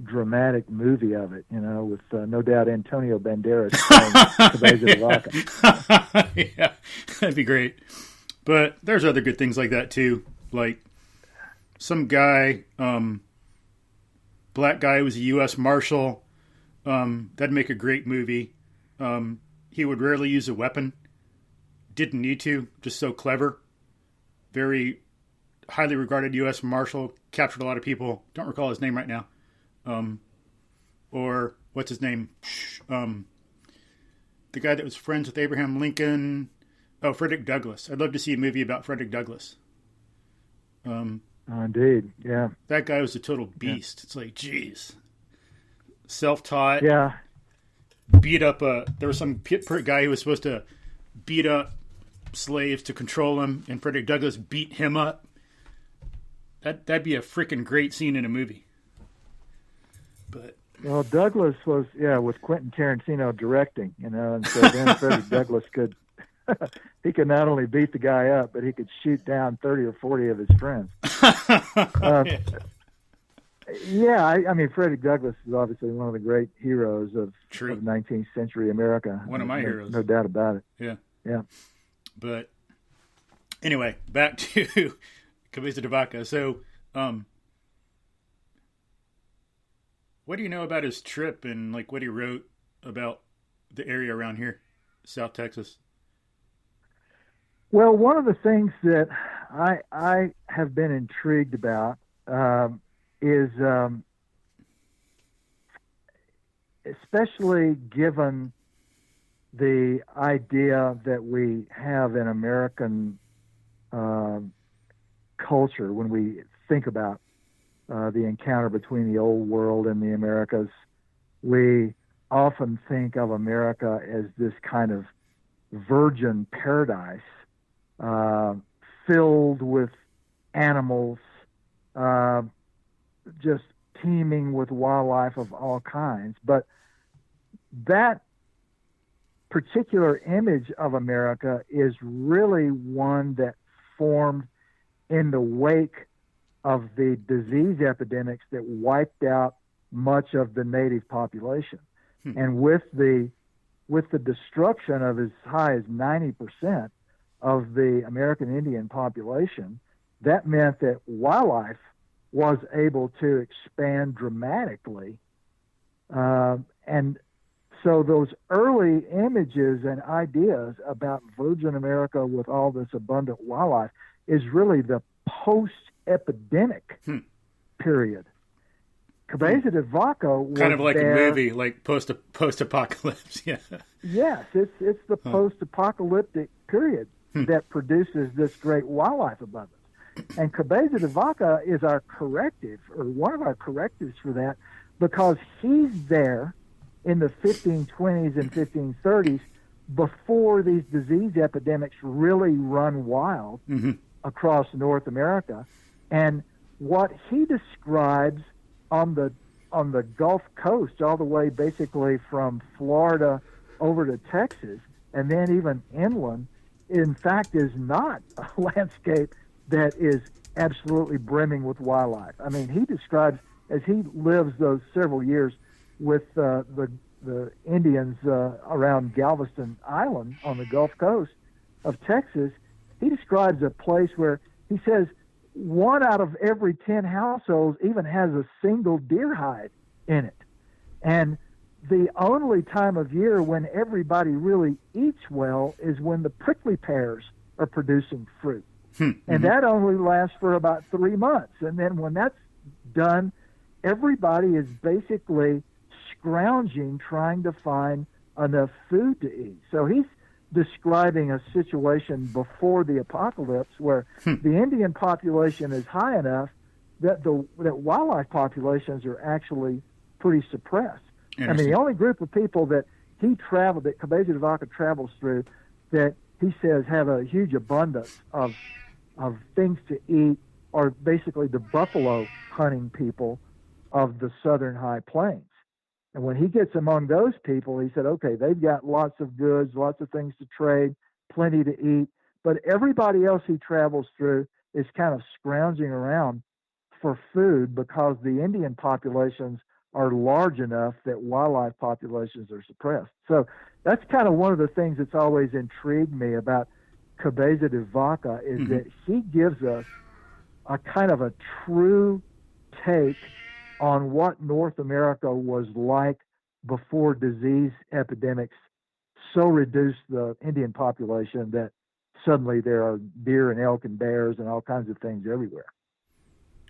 dramatic movie of it, with no doubt Antonio Banderas playing Cabeza de Vaca. Yeah, that'd be great. But there's other good things like that too. Like some guy, black guy, was a U.S. Marshal. That'd make a great movie. He would rarely use a weapon. Didn't need to. Just so clever. Very highly regarded U.S. Marshal. Captured a lot of people. Don't recall his name right now. Or what's his name? The guy that was friends with Abraham Lincoln. Oh, Frederick Douglass. I'd love to see a movie about Frederick Douglass. Indeed, yeah. That guy was a total beast. Yeah. It's like, geez. Self-taught. Yeah. Beat up there was some guy who was supposed to beat up slaves to control him, and Frederick Douglass beat him up. That'd be a freaking great scene in a movie. But well, Douglass was with Quentin Tarantino directing, and so then Frederick Douglass could not only beat the guy up, but he could shoot down 30 or 40 of his friends. I mean, Frederick Douglass is obviously one of the great heroes of 19th century America. One of my heroes. No doubt about it. Yeah. But anyway, back to Cabeza de Vaca. So, what do you know about his trip and like what he wrote about the area around here, South Texas? Well, one of the things that I have been intrigued about is, especially given the idea that we have in American culture when we think about the encounter between the old world and the Americas, we often think of America as this kind of virgin paradise, filled with animals, just teeming with wildlife of all kinds. But that particular image of America is really one that formed in the wake of the disease epidemics that wiped out much of the native population. And with the destruction of as high as 90% of the American Indian population, that meant that wildlife was able to expand dramatically. And so those early images and ideas about virgin America with all this abundant wildlife is really the post-epidemic period. Cabeza de Vaca was kind of like there. A movie, like post-apocalypse. Yeah. Yes, it's the post-apocalyptic period that produces this great wildlife abundance. And Cabeza de Vaca is our corrective, or one of our correctives for that, because he's there in the 1520s and 1530s before these disease epidemics really run wild across North America. And what he describes on the Gulf Coast, all the way basically from Florida over to Texas, and then even inland, in fact, is not a landscape that is absolutely brimming with wildlife. I mean, he describes, as he lives those several years with the Indians around Galveston Island on the Gulf Coast of Texas, he describes a place where he says 1 out of every 10 households even has a single deer hide in it. And the only time of year when everybody really eats well is when the prickly pears are producing fruit. And that only lasts for about 3 months. And then when that's done, everybody is basically scrounging, trying to find enough food to eat. So he's describing a situation before the apocalypse where the Indian population is high enough that that wildlife populations are actually pretty suppressed. I mean, the only group of people that Cabeza de Vaca travels through, that he says have a huge abundance of things to eat, are basically the buffalo hunting people of the southern high plains. And when he gets among those people, he said, okay, they've got lots of goods, lots of things to trade, plenty to eat. But everybody else he travels through is kind of scrounging around for food because the Indian populations are large enough that wildlife populations are suppressed. So that's kind of one of the things that's always intrigued me about Cabeza de Vaca is that he gives us a kind of a true take on what North America was like before disease epidemics so reduced the Indian population that suddenly there are deer and elk and bears and all kinds of things everywhere.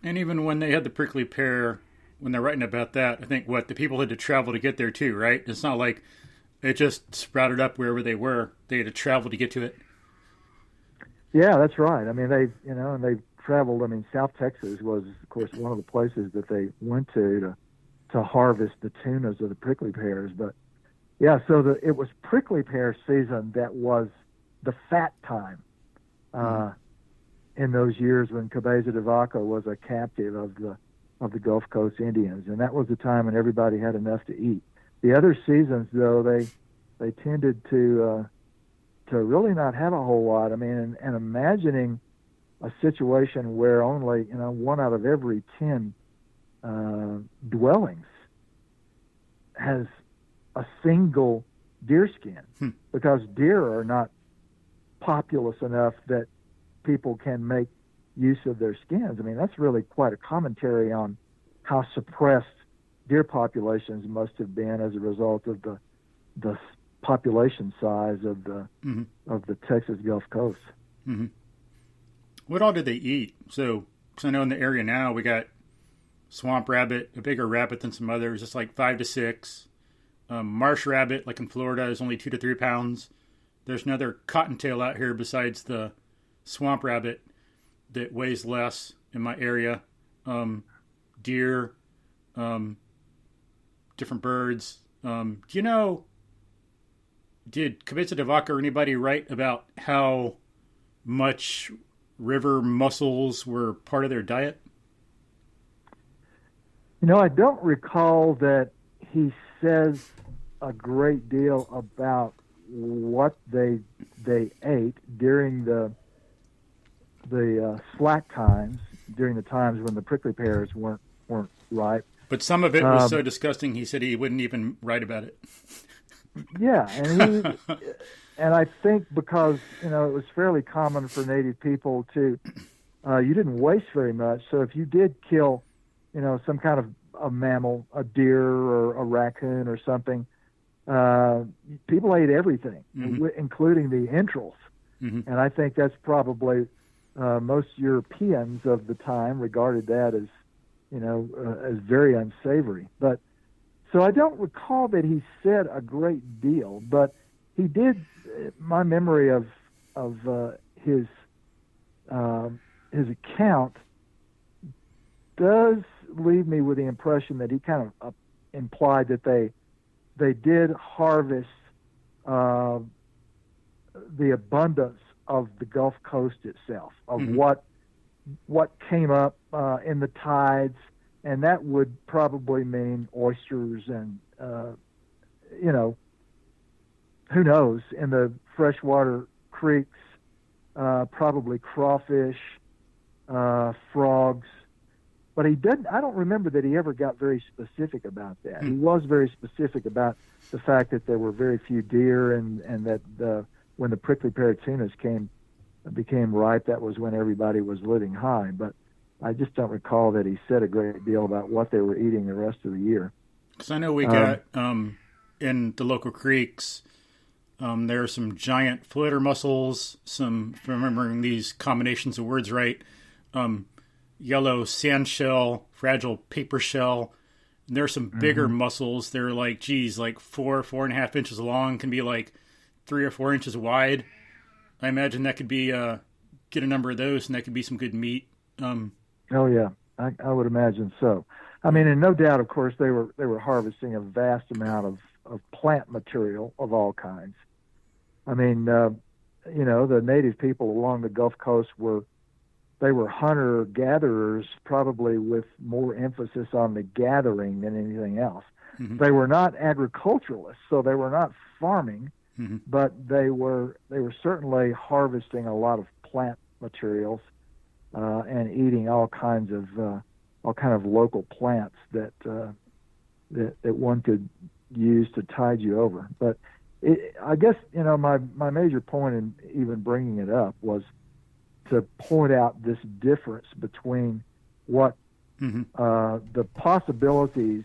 And even when they had the prickly pear, when they're writing about that, I think the people had to travel to get there too, right? It's not like it just sprouted up wherever they were. They had to travel to get to it. Yeah, that's right. I mean, they traveled. I mean, South Texas was, of course, one of the places that they went to harvest the tunas or the prickly pears. But yeah, so it was prickly pear season that was the fat time in those years when Cabeza de Vaca was a captive of the Gulf Coast Indians, and that was the time when everybody had enough to eat. The other seasons, though, they tended to really not have a whole lot. I mean, and imagining a situation where only 1 out of every 10 dwellings has a single deer skin, because deer are not populous enough that people can make use of their skins. I mean, that's really quite a commentary on how suppressed deer populations must have been as a result of the population size of the Texas Gulf Coast. What all did they eat? So, because I know in the area now we got swamp rabbit, a bigger rabbit than some others. It's like 5 to 6. Marsh rabbit, like in Florida, is only 2 to 3 pounds. There's another cottontail out here besides the swamp rabbit that weighs less in my area. Deer, different birds. Did Cabeza de Vaca or anybody write about how much river mussels were part of their diet? I don't recall that he says a great deal about what they ate during the slack times, during the times when the prickly pears weren't ripe. But some of it was so disgusting, he said he wouldn't even write about it. Yeah, and I think because it was fairly common for Native people to you didn't waste very much. So if you did kill some kind of a mammal, a deer or a raccoon or something, people ate everything, including the entrails. And I think that's probably most Europeans of the time regarded that as as very unsavory. But so I don't recall that he said a great deal, but he did. My memory of his account does leave me with the impression that he kind of implied that they did harvest the abundance of the Gulf Coast itself, of what what came up in the tides, and that would probably mean oysters and, who knows, in the freshwater creeks, probably crawfish, frogs. But he didn't. I don't remember that he ever got very specific about that. He was very specific about the fact that there were very few deer, and that when the prickly pear tunas became ripe, that was when everybody was living high. But I just don't recall that he said a great deal about what they were eating the rest of the year. Because I know we got in the local creeks, there are some giant flitter mussels, some, if I'm remembering these combinations of words right, yellow sand shell, fragile paper shell. And there are some bigger mussels. They're like 4.5 inches long, can be like 3 or 4 inches wide. I imagine that could be get a number of those, and that could be some good meat. Oh yeah, I would imagine so. I mean, and no doubt, of course, they were harvesting a vast amount of plant material of all kinds. I mean, the native people along the Gulf Coast were hunter-gatherers, probably with more emphasis on the gathering than anything else. Mm-hmm. They were not agriculturalists, so they were not farming, but they were certainly harvesting a lot of plant materials and eating all kinds of local plants that one could use to tide you over. But I guess my major point in even bringing it up was to point out this difference between what the possibilities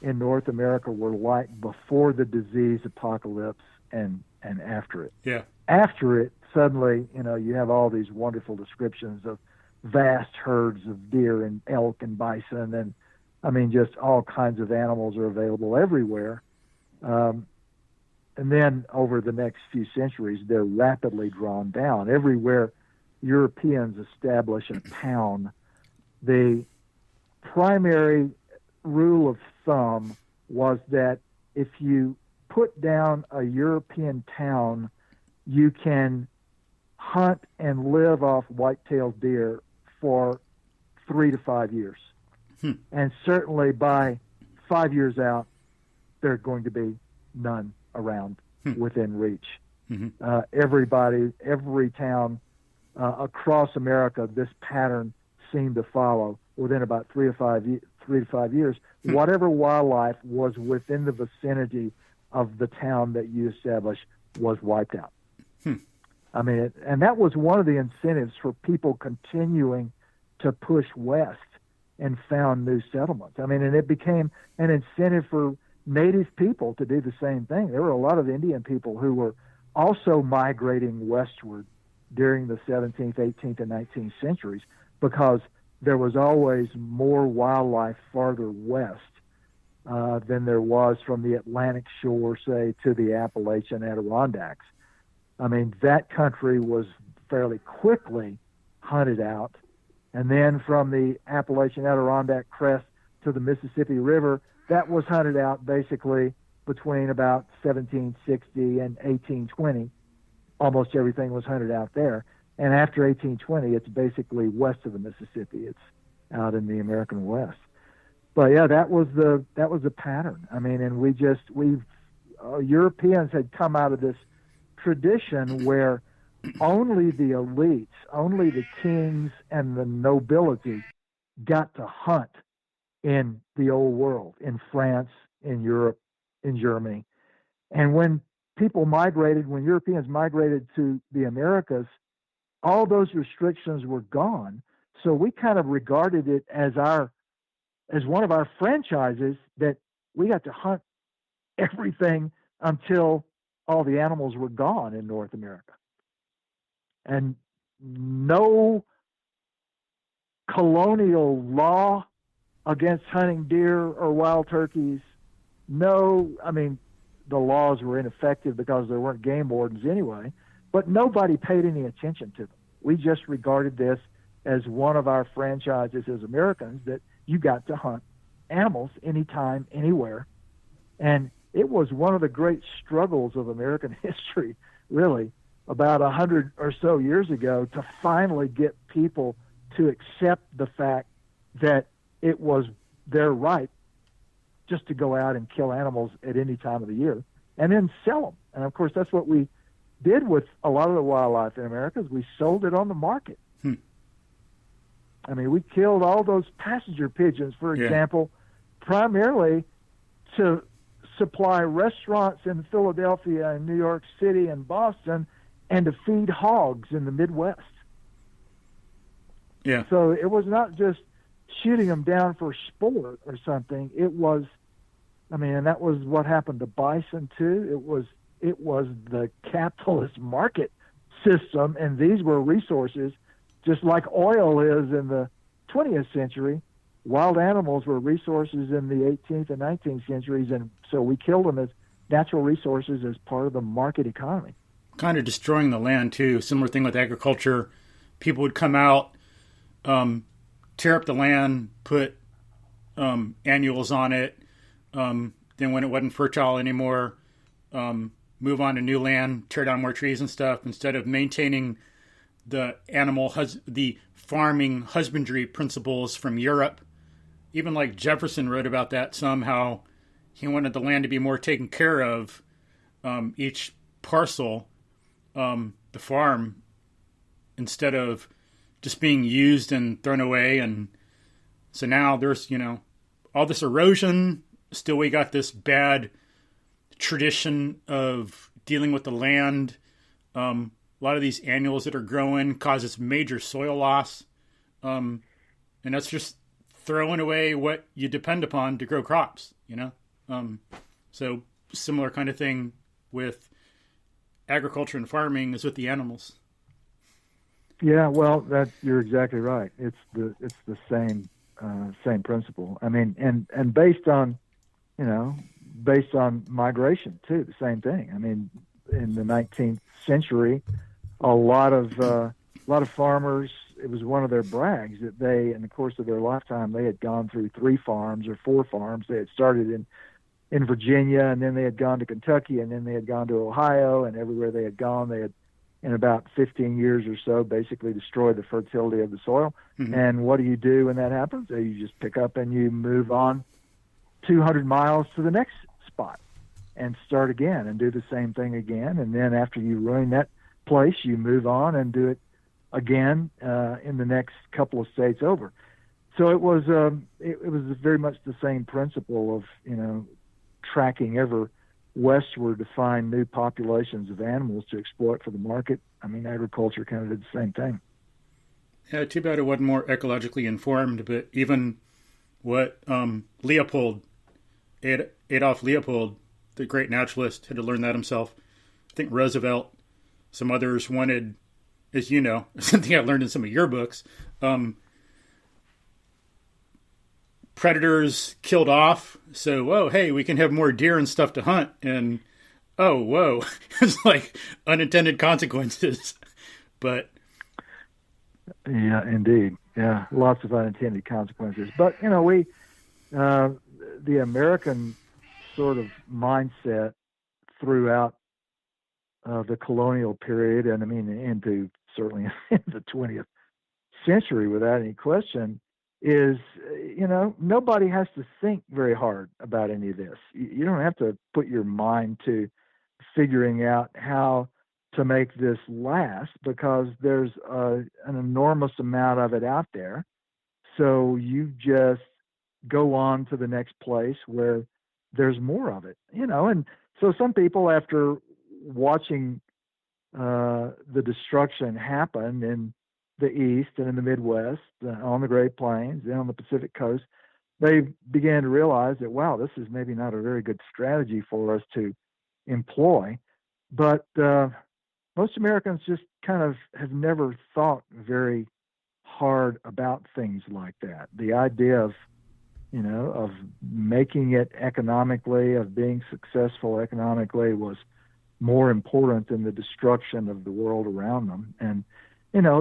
in North America were like before the disease apocalypse and after it. Yeah. After it, suddenly, you have all these wonderful descriptions of vast herds of deer and elk and bison, and I mean, just all kinds of animals are available everywhere. And then over the next few centuries, they're rapidly drawn down. Everywhere Europeans establish a town, the primary rule of thumb was that if you put down a European town, you can hunt and live off white-tailed deer for 3 to 5 years. And certainly by 5 years out, there are going to be none around within reach. Every town across America, this pattern seemed to follow. Within about 3 to 5 years, whatever wildlife was within the vicinity of the town that you established was wiped out. I mean, and that was one of the incentives for people continuing to push west and found new settlements. I mean, and it became an incentive for native people to do the same thing. There were a lot of Indian people who were also migrating westward during the 17th, 18th, and 19th centuries because there was always more wildlife farther west than there was from the Atlantic shore, say, to the Appalachian Adirondacks. I mean, that country was fairly quickly hunted out. And then from the Appalachian Adirondack crest to the Mississippi River, that was hunted out basically between about 1760 and 1820. Almost everything was hunted out there. And after 1820, it's basically west of the Mississippi. It's out in the American West. But yeah, that was the pattern. I mean, and Europeans had come out of this tradition where only the elites, only the kings and the nobility got to hunt in the old world, in France, in Europe, in Germany. And when Europeans migrated to the Americas, all those restrictions were gone. So we kind of regarded it as one of our franchises that we got to hunt everything until all the animals were gone in North America. And no colonial law against hunting deer or wild turkeys. The laws were ineffective because there weren't game wardens anyway, but nobody paid any attention to them. We just regarded this as one of our franchises as Americans, that you got to hunt animals anytime, anywhere. And it was one of the great struggles of American history, really, about 100 or so years ago, to finally get people to accept the fact that it was their right just to go out and kill animals at any time of the year and then sell them. And of course, that's what we did with a lot of the wildlife in America, is we sold it on the market. I mean, we killed all those passenger pigeons, for example, primarily to supply restaurants in Philadelphia and New York City and Boston, and to feed hogs in the Midwest. Yeah. So it was not just shooting them down for sport or something. It was, I mean, and that was what happened to bison too. It was the capitalist market system, and these were resources, just like oil is in the 20th century. Wild animals were resources in the 18th and 19th centuries, and so we killed them as natural resources as part of the market economy. Kind of destroying the land too. Similar thing with agriculture. People would come out, tear up the land, put annuals on it. Then when it wasn't fertile anymore, move on to new land, tear down more trees and stuff, instead of maintaining the the farming husbandry principles from Europe. Even like Jefferson wrote about that somehow. He wanted the land to be more taken care of, each parcel, the farm, instead of just being used and thrown away. And so now there's, all this erosion. Still, we got this bad tradition of dealing with the land. A lot of these annuals that are growing causes major soil loss. And that's just throwing away what you depend upon to grow crops, So similar kind of thing with agriculture and farming as with the animals. Yeah, well, you're exactly right. It's the same principle. I mean, and based on migration too, the same thing. I mean, in the 19th century, a lot of farmers, it was one of their brags that they, in the course of their lifetime, they had gone through 3 farms or 4 farms. They had started in Virginia, and then they had gone to Kentucky, and then they had gone to Ohio, and everywhere they had gone, they had, in about 15 years or so, basically destroyed the fertility of the soil. Mm-hmm. And what do you do when that happens? You just pick up and you move on 200 miles to the next spot and start again and do the same thing again. And then after you ruin that place, you move on and do it again in the next couple of states over. So it was very much the same principle of tracking ever westward to find new populations of animals to exploit for the market. I mean, agriculture kind of did the same thing. Yeah, too bad it wasn't more ecologically informed. But even what Adolf Leopold, the great naturalist, had to learn that himself. I think Roosevelt, some others wanted, as you know, something I learned in some of your books, predators killed off. So, whoa, hey, we can have more deer and stuff to hunt. And, oh, whoa, it's like unintended consequences. But yeah, indeed. Yeah, lots of unintended consequences. But, the American sort of mindset throughout the colonial period, and I mean into certainly in the 20th century without any question, is, nobody has to think very hard about any of this. You don't have to put your mind to figuring out how to make this last, because there's an enormous amount of it out there. So you just go on to the next place where there's more of it, and so some people, after watching the destruction happen in the East and in the Midwest, on the Great Plains, and on the Pacific Coast, they began to realize that, wow, this is maybe not a very good strategy for us to employ. But most Americans just kind of have never thought very hard about things like that. The idea of making it economically, of being successful economically, was more important than the destruction of the world around them. And,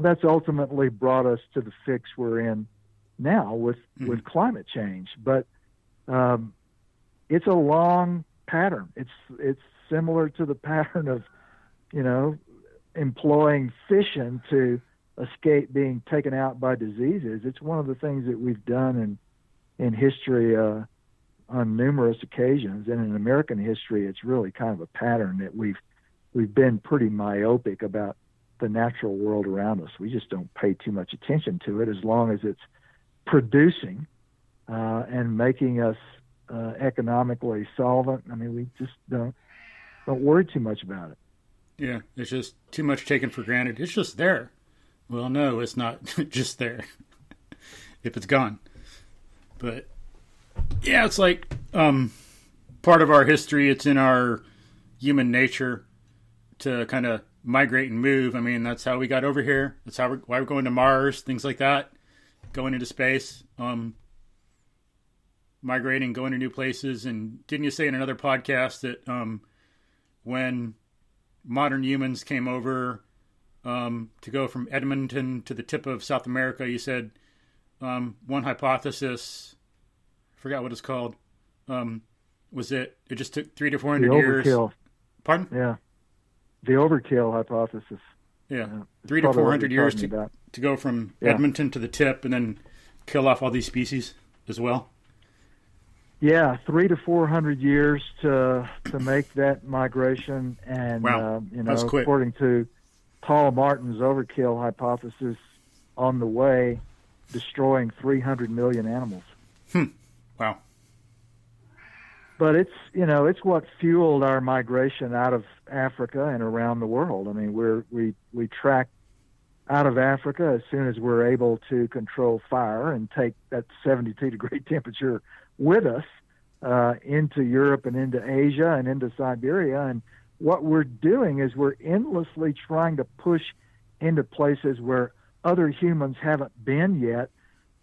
that's ultimately brought us to the fix we're in now with climate change. But it's a long pattern. It's similar to the pattern of, employing fission to escape being taken out by diseases. It's one of the things that we've done in history on numerous occasions, and in American history, it's really kind of a pattern that we've been pretty myopic about the natural world around us. We just don't pay too much attention to it as long as it's producing and making us economically solvent. I mean, we just don't worry too much about it. Yeah, it's just too much taken for granted. It's just there. Well, no, it's not just there if it's gone. But yeah, it's like part of our history. It's in our human nature to kind of migrate and move. I mean, that's how we got over here. That's why we're going to Mars, things like that, going into space, migrating, going to new places. And didn't you say in another podcast that when modern humans came over to go from Edmonton to the tip of South America, you said one hypothesis, I forgot what it's called, was it just took 300 to 400 years. Overkill. Pardon? Yeah. The overkill hypothesis. Yeah. 300 to 400 years to go from Edmonton to the tip and then kill off all these species as well. Yeah, 300 to 400 years to make that migration, and wow. That's quick. According to Paul Martin's overkill hypothesis, on the way, destroying 300 million animals. Wow. But it's what fueled our migration out of Africa and around the world. I mean, we track out of Africa as soon as we're able to control fire and take that 72-degree temperature with us into Europe and into Asia and into Siberia. And what we're doing is we're endlessly trying to push into places where other humans haven't been yet,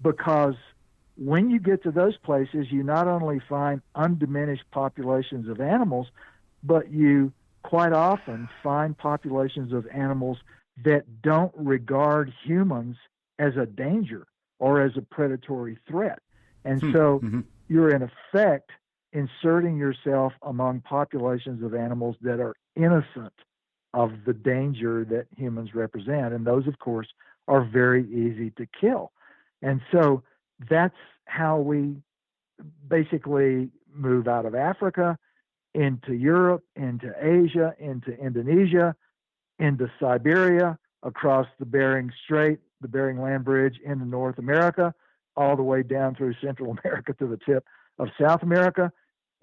because when you get to those places, you not only find undiminished populations of animals, but you quite often find populations of animals that don't regard humans as a danger or as a predatory threat. And so you're in effect inserting yourself among populations of animals that are innocent of the danger that humans represent. And those, of course, are very easy to kill. And so that's how we basically move out of Africa into Europe, into Asia, into Indonesia, into Siberia, across the Bering Strait, the Bering Land Bridge, into North America, all the way down through Central America to the tip of South America.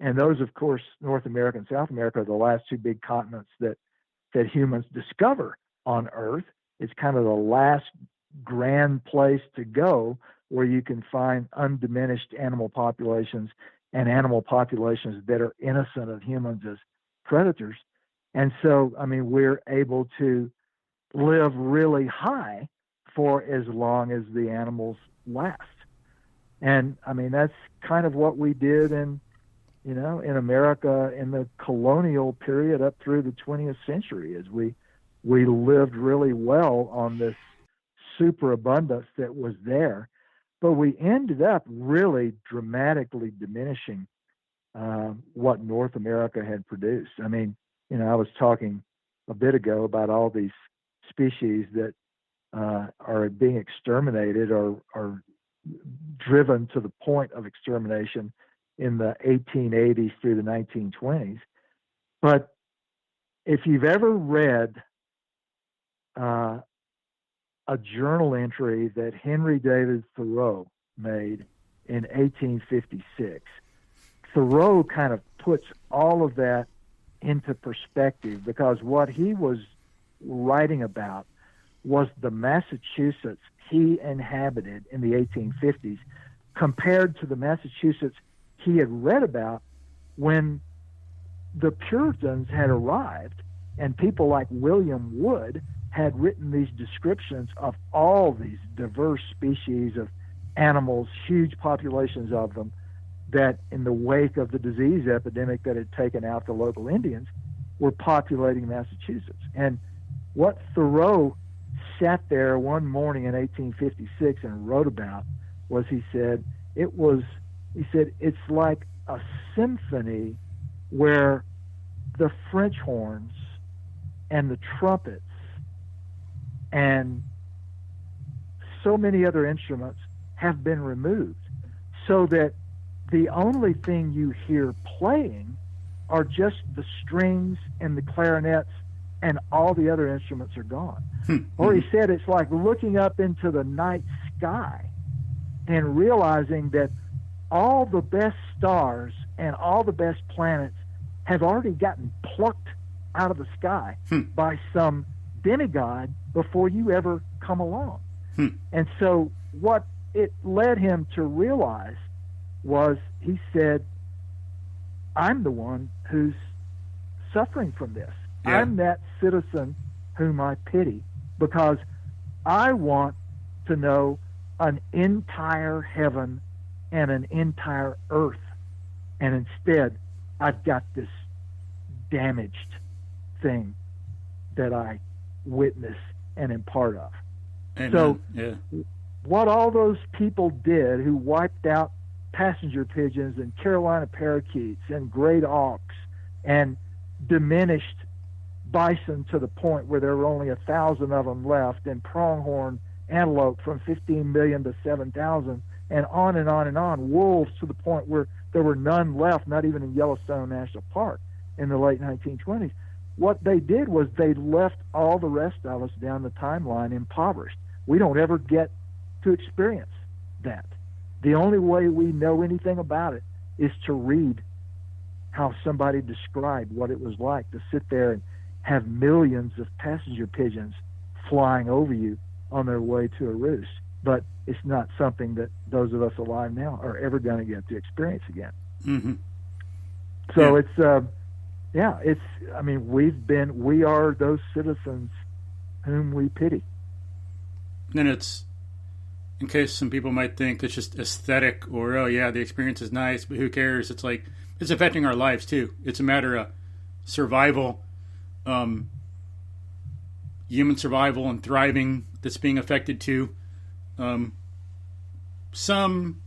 And those, of course, North America and South America, are the last two big continents that humans discover on Earth. It's kind of the last grand place to go where you can find undiminished animal populations and animal populations that are innocent of humans as predators. And so, I mean, we're able to live really high for as long as the animals last. And I mean, that's kind of what we did in America in the colonial period up through the 20th century, is we lived really well on this superabundance that was there. But we ended up really dramatically diminishing what North America had produced. I mean, I was talking a bit ago about all these species that are being exterminated or are driven to the point of extermination in the 1880s through the 1920s. But if you've ever read a journal entry that Henry David Thoreau made in 1856, Thoreau kind of puts all of that into perspective, because what he was writing about was the Massachusetts he inhabited in the 1850s compared to the Massachusetts he had read about when the Puritans had arrived, and people like William Wood had written these descriptions of all these diverse species of animals, huge populations of them, that in the wake of the disease epidemic that had taken out the local Indians, were populating Massachusetts. And what Thoreau sat there one morning in 1856 and wrote about was, he said, it's like a symphony where the French horns and the trumpets and so many other instruments have been removed, so that the only thing you hear playing are just the strings and the clarinets, and all the other instruments are gone. Or he said it's like looking up into the night sky and realizing that all the best stars and all the best planets have already gotten plucked out of the sky by some demigod before you ever come along. And so what it led him to realize was, he said, I'm the one who's suffering from this. Yeah. I'm that citizen whom I pity, because I want to know an entire heaven and an entire earth, and instead I've got this damaged thing that I witness and am part of. Amen. So what all those people did who wiped out passenger pigeons and Carolina parakeets and great auks and diminished bison to the point where there were only 1,000 of them left, and pronghorn antelope from 15 million to 7,000, and on and on and on, wolves to the point where there were none left, not even in Yellowstone National Park in the late 1920s. What they did was they left all the rest of us down the timeline impoverished. We don't ever get to experience that. The only way we know anything about it is to read how somebody described what it was like to sit there and have millions of passenger pigeons flying over you on their way to a roost. But it's not something that those of us alive now are ever going to get to experience again. So we are those citizens whom we pity. And it's, in case some people might think it's just aesthetic, or, oh yeah, the experience is nice, but who cares? It's like, it's affecting our lives too. It's a matter of survival, human survival and thriving that's being affected too. Some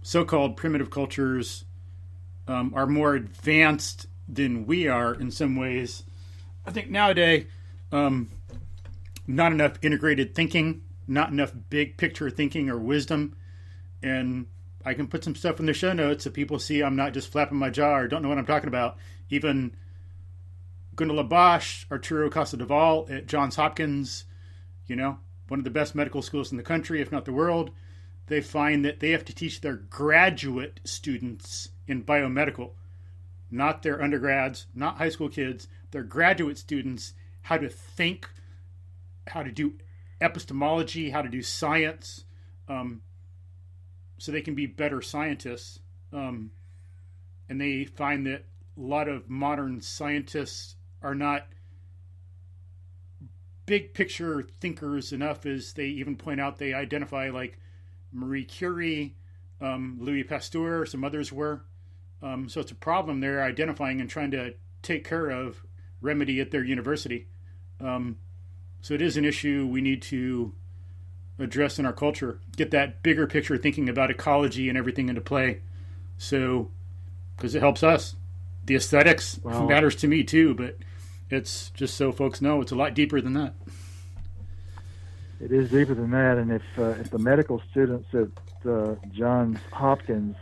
so-called primitive cultures are more advanced than we are in some ways. I think nowadays, not enough integrated thinking, not enough big picture thinking or wisdom. And I can put some stuff in the show notes so people see I'm not just flapping my jaw or don't know what I'm talking about. Even Gundula Bosch, Arturo Casadevall at Johns Hopkins, one of the best medical schools in the country, if not the world, they find that they have to teach their graduate students in biomedical, not their undergrads, not high school kids, their graduate students, how to think, how to do epistemology, how to do science, so they can be better scientists. And they find that a lot of modern scientists are not big picture thinkers enough, as they even point out. They identify like Marie Curie, Louis Pasteur, some others were. So it's a problem they're identifying and trying to take care of, remedy at their university. So it is an issue we need to address in our culture, get that bigger picture thinking about ecology and everything into play. So, because it helps us. The aesthetics matters to me too, but it's just so folks know it's a lot deeper than that. It is deeper than that, and if the medical students at Johns Hopkins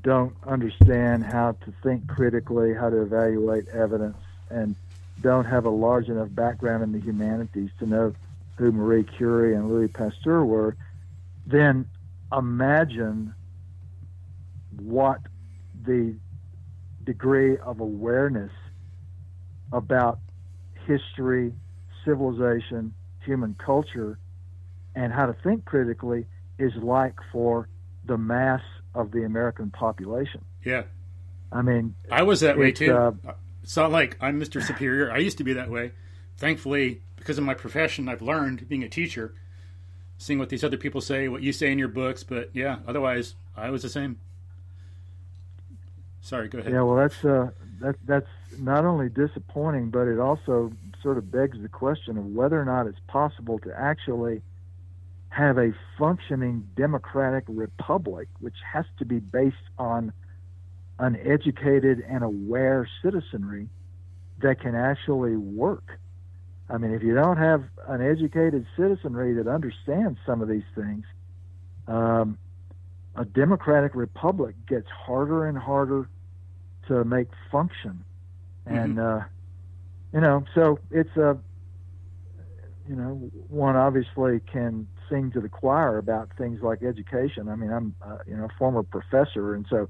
don't understand how to think critically, how to evaluate evidence, and don't have a large enough background in the humanities to know who Marie Curie and Louis Pasteur were, then imagine what the degree of awareness about history, civilization, human culture, and how to think critically is like for the mass of the American population. Yeah. I mean, I was that way too. It's not like I'm Mr. Superior. I used to be that way. Thankfully, because of my profession, I've learned, being a teacher, seeing what these other people say, what you say in your books. But yeah, otherwise, I was the same. Sorry, go ahead. Yeah, well, that's not only disappointing, but it also sort of begs the question of whether or not it's possible to actually have a functioning democratic republic, which has to be based on an educated and aware citizenry that can actually work. I mean, if you don't have an educated citizenry that understands some of these things, a democratic republic gets harder and harder to make function. And, so it's one obviously can sing to the choir about things like education. I mean, I'm, a former professor, and so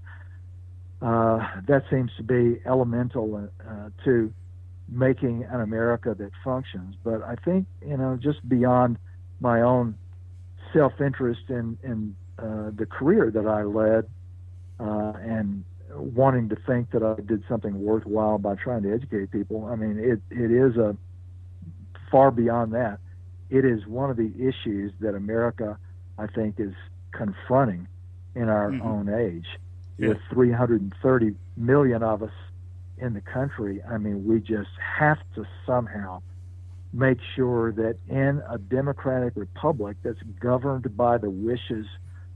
that seems to be elemental to making an America that functions. But I think, just beyond my own self-interest in the career that I led and wanting to think that I did something worthwhile by trying to educate people, I mean, it is a far beyond that. It is one of the issues that America, I think, is confronting in our own age. Yeah. With 330 million of us in the country, I mean, we just have to somehow make sure that in a democratic republic that's governed by the wishes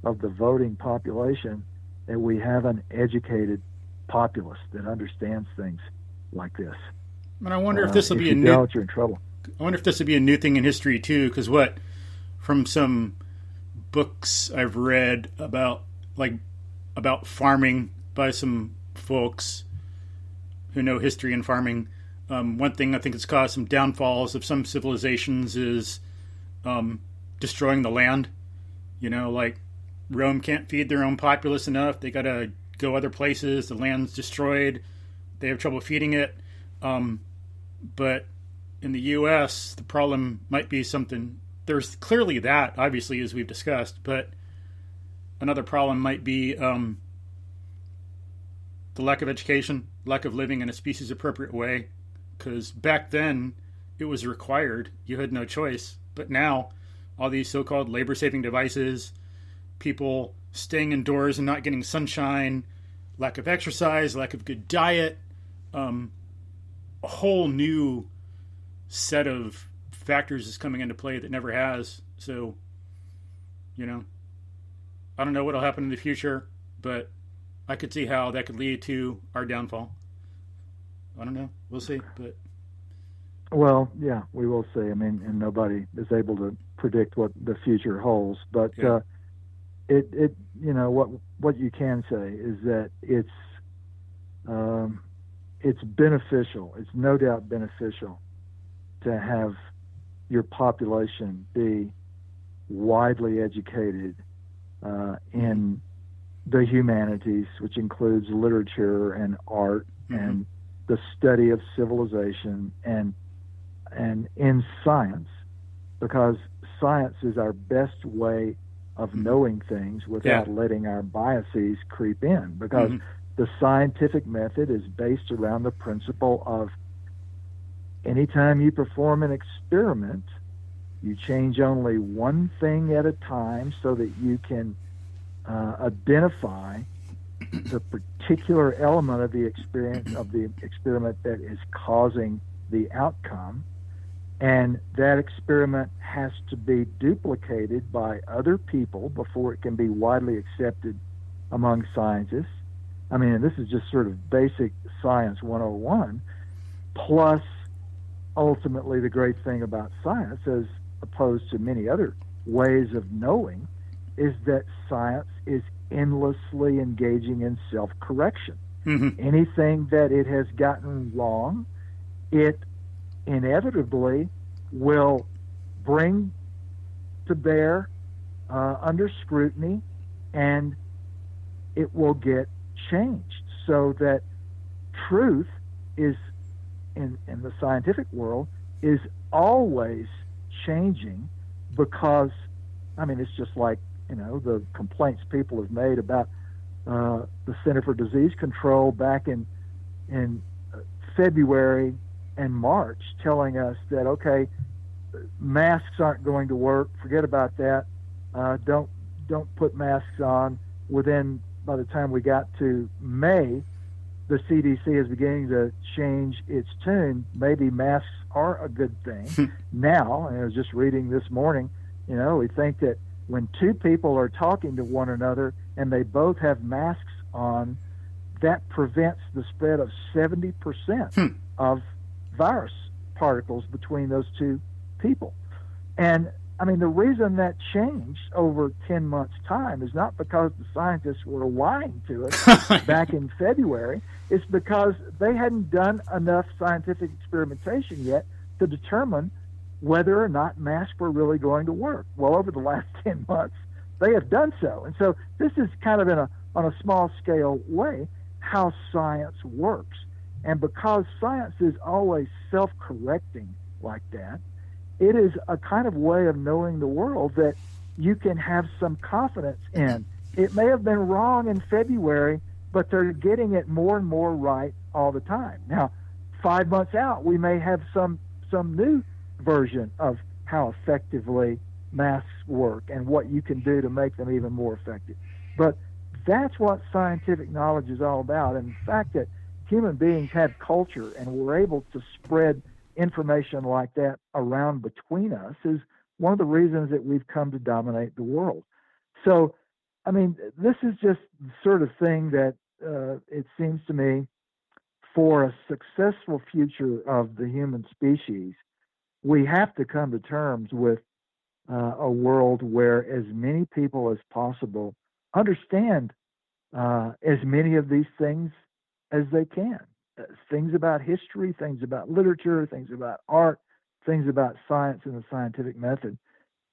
of the voting population, that we have an educated populace that understands things like this. And I wonder if this will be you're in trouble. I wonder if this would be a new thing in history too, because from some books I've read about farming by some folks who know history and farming, one thing I think has caused some downfalls of some civilizations is destroying the land. Like Rome can't feed their own populace enough. They got to go other places. The land's destroyed. They have trouble feeding it. But in the U.S., the problem might be something. There's clearly that, obviously, as we've discussed. But another problem might be the lack of education, lack of living in a species-appropriate way. Because back then, it was required. You had no choice. But now, all these so-called labor-saving devices, people staying indoors and not getting sunshine, lack of exercise, lack of good diet, a whole new set of factors is coming into play that never has. So, I don't know what will happen in the future, but I could see how that could lead to our downfall. I don't know. We'll see. But well, yeah, we will see. I mean, and nobody is able to predict what the future holds. But yeah. What you can say is that it's beneficial. It's no doubt beneficial to have your population be widely educated in the humanities, which includes literature and art and the study of civilization and in science, because science is our best way of knowing things without letting our biases creep in, because the scientific method is based around the principle of anytime you perform an experiment, you change only one thing at a time so that you can identify the particular element of the experiment that is causing the outcome, and that experiment has to be duplicated by other people before it can be widely accepted among scientists. I mean, this is just sort of basic science 101, plus ultimately the great thing about science, as opposed to many other ways of knowing, is that science is endlessly engaging in self-correction. Anything that it has gotten wrong, it inevitably will bring to bear under scrutiny, and it will get changed, so that truth is in the scientific world is always changing, because I mean, it's just like the complaints people have made about the Center for Disease Control back in February and March, telling us that, okay, masks aren't going to work, forget about that, don't put masks on. By the time we got to May, the CDC is beginning to change its tune. Maybe masks are a good thing. Now, and I was just reading this morning, we think that when two people are talking to one another and they both have masks on, that prevents the spread of 70% of virus particles between those two people. And I mean, the reason that changed over 10 months' time is not because the scientists were lying to us back in February. It's because they hadn't done enough scientific experimentation yet to determine whether or not masks were really going to work. Well, over the last 10 months, they have done so. And so this is kind of on a small scale way how science works. And because science is always self-correcting like that, it is a kind of way of knowing the world that you can have some confidence in. It may have been wrong in February, but they're getting it more and more right all the time. Now, 5 months out, we may have some new version of how effectively masks work and what you can do to make them even more effective. But that's what scientific knowledge is all about. And the fact that human beings have culture and we're able to spread information like that around between us is one of the reasons that we've come to dominate the world. So, I mean, this is just the sort of thing that it seems to me for a successful future of the human species, we have to come to terms with a world where as many people as possible understand as many of these things as they can. Things about history, things about literature, things about art, things about science and the scientific method.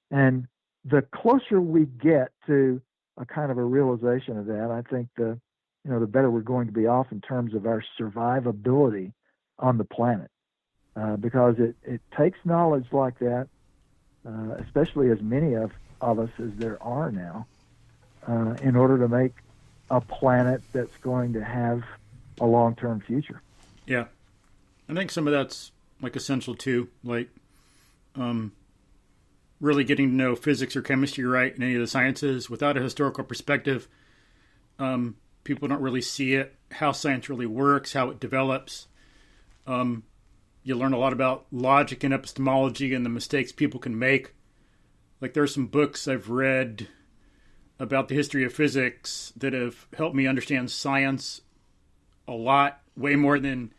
And the closer we get to a kind of a realization of that, I think the better we're going to be off in terms of our survivability on the planet. Because it takes knowledge like that, especially as many of us as there are now, in order to make a planet that's going to have a long-term future. Yeah. I think some of that's like essential too, like really getting to know physics or chemistry right in any of the sciences without a historical perspective. People don't really see it, how science really works, how it develops. You learn a lot about logic and epistemology and the mistakes people can make. Like there's some books I've read about the history of physics that have helped me understand science a lot, way more than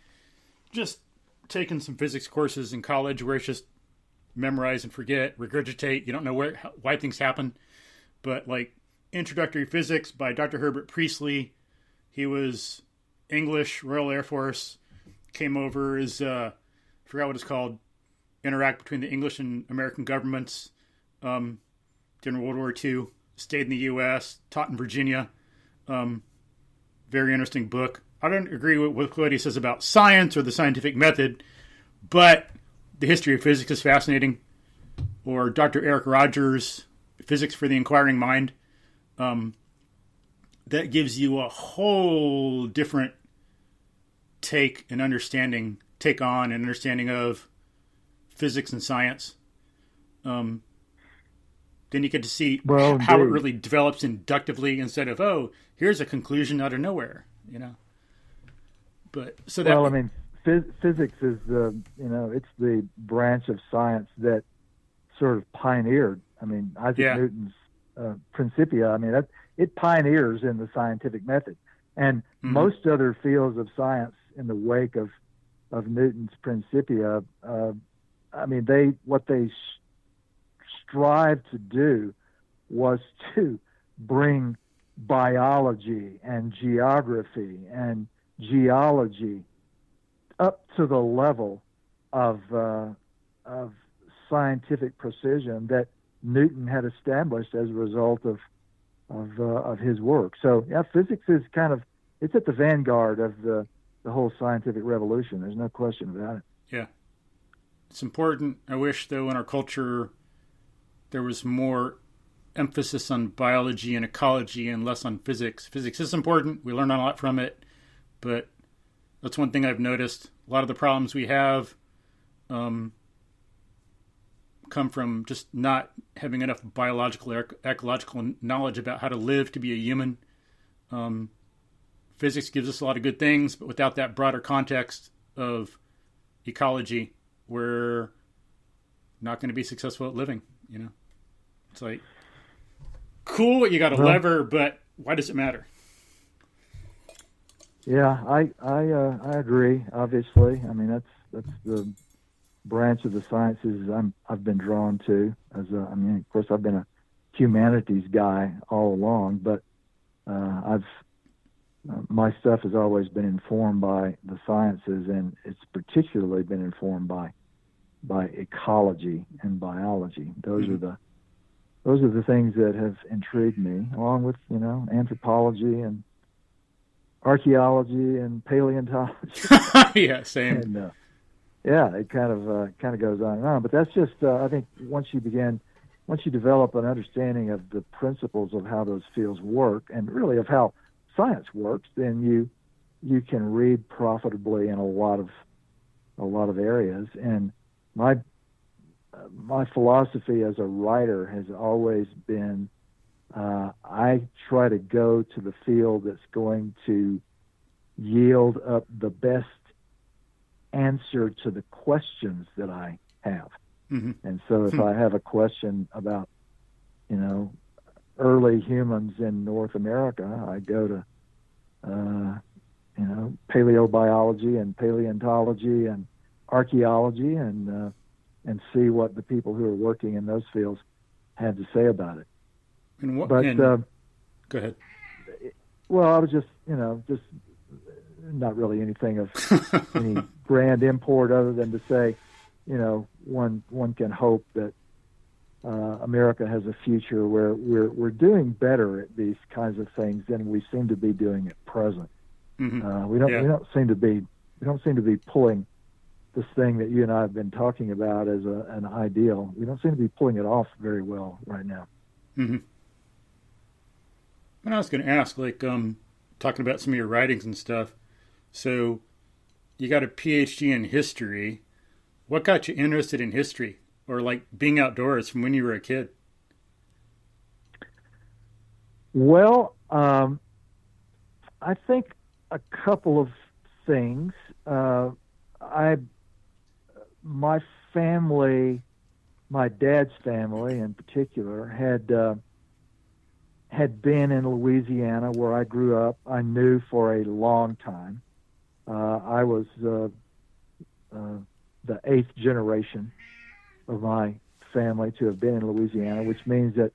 just taking some physics courses in college where it's just memorize and forget, regurgitate. You don't know why things happen. But like Introductory Physics by Dr. Herbert Priestley. He was English, Royal Air Force, came over as, forgot what it's called, interact between the English and American governments during World War II, stayed in the U.S., taught in Virginia. Very interesting book. I don't agree with what he says about science or the scientific method, but the history of physics is fascinating. Or Dr. Eric Rogers, Physics for the Inquiring Mind. That gives you a whole different take on and understanding of physics and science. Then you get to see how it really develops inductively instead of, oh, here's a conclusion out of nowhere, But so that. Well, I mean, physics is it's the branch of science that sort of pioneered. I mean, Isaac Newton's Principia. I mean, it pioneers in the scientific method, and most other fields of science in the wake of Newton's Principia. I mean, what they strive to do was to bring biology and geography and geology up to the level of scientific precision that Newton had established as a result of his work. So yeah, physics is it's at the vanguard of the whole scientific revolution. There's no question about it. Yeah. It's important. I wish, though, in our culture there was more emphasis on biology and ecology and less on physics. Physics is important. We learn a lot from it. But that's one thing I've noticed. A lot of the problems we have come from just not having enough biological or ecological knowledge about how to live to be a human. Physics gives us a lot of good things, but without that broader context of ecology, we're not going to be successful at living. It's like, cool, you got a lever, but why does it matter? Yeah, I agree. Obviously, I mean that's branch of the sciences I've been drawn to. Of course, I've been a humanities guy all along, but my stuff has always been informed by the sciences, and it's particularly been informed by ecology and biology. Those are the things that have intrigued me, along with anthropology and archaeology and paleontology. Yeah, same. And, it kind of goes on and on. But that's just I think once you develop an understanding of the principles of how those fields work, and really of how science works, then you can read profitably in a lot of areas. And my philosophy as a writer has always been, I try to go to the field that's going to yield up the best answer to the questions that I have. Mm-hmm. And so if I have a question about, early humans in North America, I go to, paleobiology and paleontology and archaeology and see what the people who are working in those fields have to say about it. Go ahead. Well, I was just not really anything of any grand import other than to say, one can hope that America has a future where we're doing better at these kinds of things than we seem to be doing at present. Mm-hmm. We don't seem to be pulling this thing that you and I have been talking about as an ideal. We don't seem to be pulling it off very well right now. Mm-hmm. And I was going to ask, talking about some of your writings and stuff. So, you got a PhD in history. What got you interested in history, or being outdoors from when you were a kid? Well, I think a couple of things. My family, my dad's family in particular, had been in Louisiana where I grew up. I knew for a long time. I was the 8th generation of my family to have been in Louisiana, which means that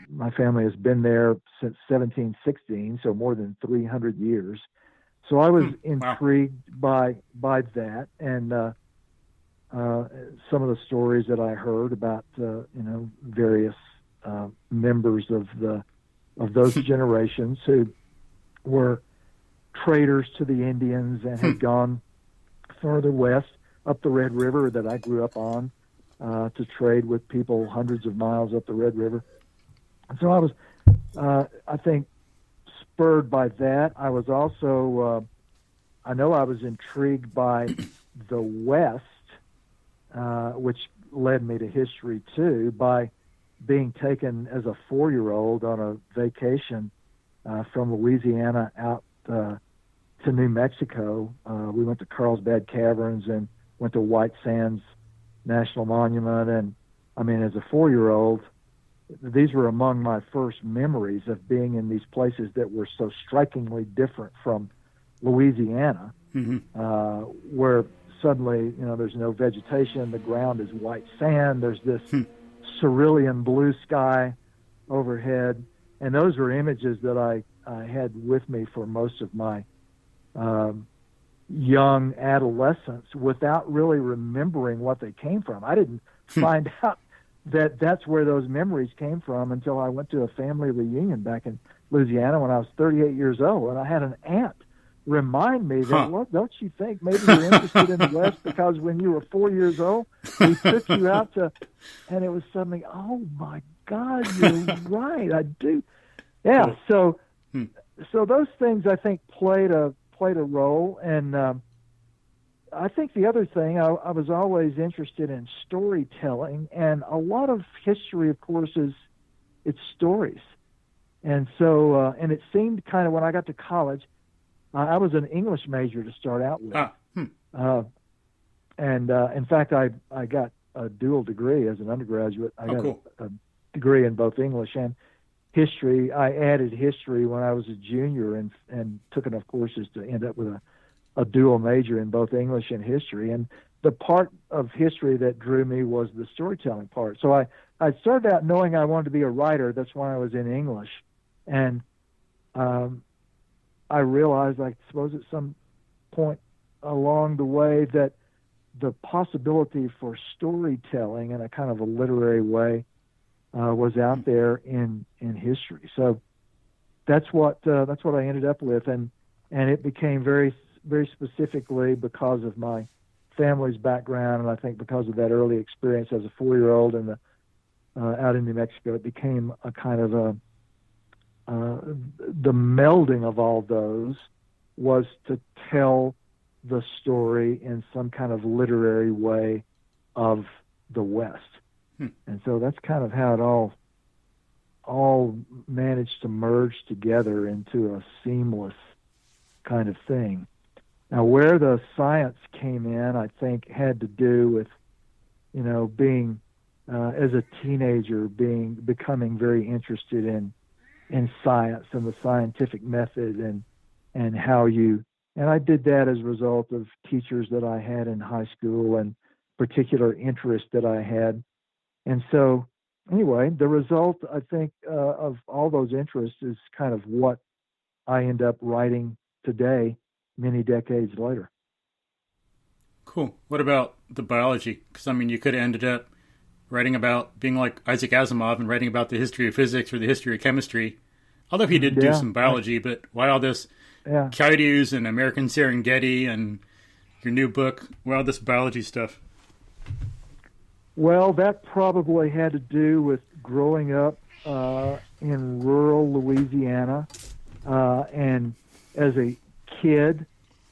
my family has been there since 1716, so more than 300 years. So I was intrigued by that, and some of the stories that I heard about various members of those generations who were traders to the Indians and had gone further west up the Red River that I grew up on to trade with people hundreds of miles up the Red River. And so I was, I think, spurred by that. I was also, I was intrigued by the West, which led me to history too, by being taken as a 4-year-old on a vacation from Louisiana out to New Mexico. We went to Carlsbad Caverns and went to White Sands National Monument. And as a 4-year-old, these were among my first memories of being in these places that were so strikingly different from Louisiana, where suddenly, there's no vegetation, the ground is white sand, there's this cerulean blue sky overhead. And those were images that I had with me for most of my young adolescence without really remembering what they came from. I didn't find out that that's where those memories came from until I went to a family reunion back in Louisiana when I was 38 years old, and I had an aunt remind me that, well, don't you think maybe you're interested in the West because when you were 4 years old, we took you out to, and it was something, oh my God, you're right, I do. Yeah, so those things I think played a role, and I think the other thing, I was always interested in storytelling, and a lot of history, of course, it's stories. And so, and it seemed kind of when I got to college, I was an English major to start out with. And in fact, I got a dual degree as an undergraduate. I got a degree in both English and history. I added history when I was a junior and took enough courses to end up with a dual major in both English and history. And the part of history that drew me was the storytelling part. So I started out knowing I wanted to be a writer. That's why I was in English. And I realized, I suppose at some point along the way, that the possibility for storytelling in a kind of a literary way was out there in history. So that's what I ended up with, and it became very, very specifically because of my family's background, and I think because of that early experience as a 4-year-old in out in New Mexico, it became a kind of the melding of all those was to tell the story in some kind of literary way of the West. And so that's kind of how it all managed to merge together into a seamless kind of thing. Now, where the science came in, I think, had to do with, being as a teenager, becoming very interested in science and the scientific method and how and I did that as a result of teachers that I had in high school and particular interests that I had. And so, anyway, the result, I think, of all those interests is kind of what I end up writing today, many decades later. Cool. What about the biology? Because, you could have ended up writing about being like Isaac Asimov and writing about the history of physics or the history of chemistry. Although he did do some biology, but why all this coyotes and American Serengeti and your new book? Why all this biology stuff? Well, that probably had to do with growing up in rural Louisiana, and as a kid,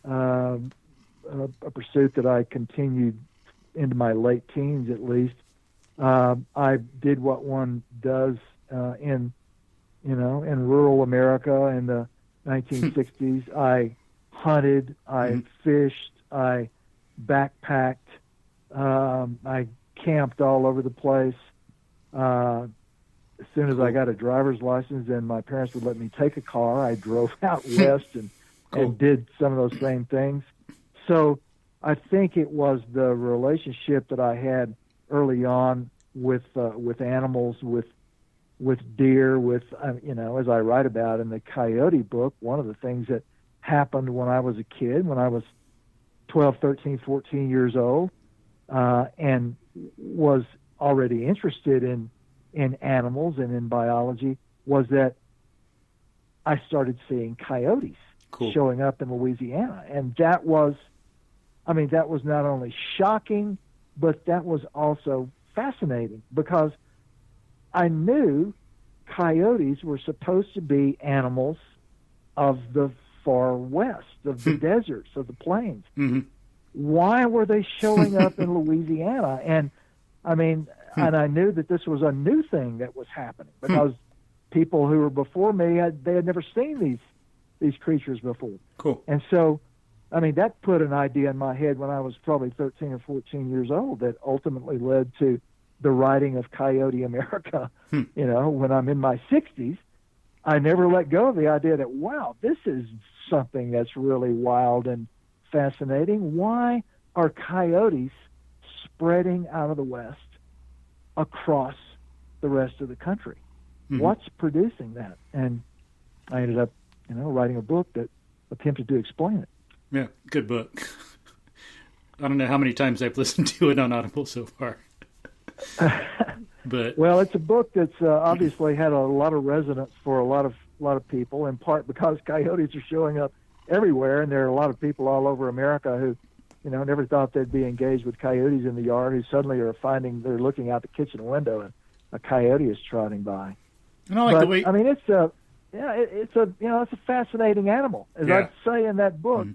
a pursuit that I continued into my late teens at least. I did what one does in rural America in the 1960s. I hunted, I fished, I backpacked, I camped all over the place. As soon as I got a driver's license and my parents would let me take a car, I drove out west and did some of those same things. So I think it was the relationship that I had early on with animals, with deer, as I write about in the Coyote book. One of the things that happened when I was a kid, when I was 12, 13, 14 years old, and was already interested in animals and in biology, was that I started seeing coyotes showing up in Louisiana. And that was not only shocking, but that was also fascinating, because I knew coyotes were supposed to be animals of the far west, of the deserts, of the plains. Mm-hmm. Why were they showing up in Louisiana? And and I knew that this was a new thing that was happening, because people who were before me, they had never seen these creatures before. Cool. And so, that put an idea in my head when I was probably 13 or 14 years old that ultimately led to the writing of Coyote America. When I'm in my 60s, I never let go of the idea that, wow, this is something that's really wild and fascinating. Why are coyotes spreading out of the West across the rest of the country? Mm-hmm. What's producing that? And I ended up, writing a book that attempted to explain it. Yeah, good book. I don't know how many times I've listened to it on Audible so far. But well, it's a book that's obviously had a lot of resonance for a lot of people, in part because coyotes are showing up everywhere, and there are a lot of people all over America who, never thought they'd be engaged with coyotes in the yard, who suddenly they're looking out the kitchen window and a coyote is trotting by. And I like the way it's a fascinating animal, as I'd say in that book.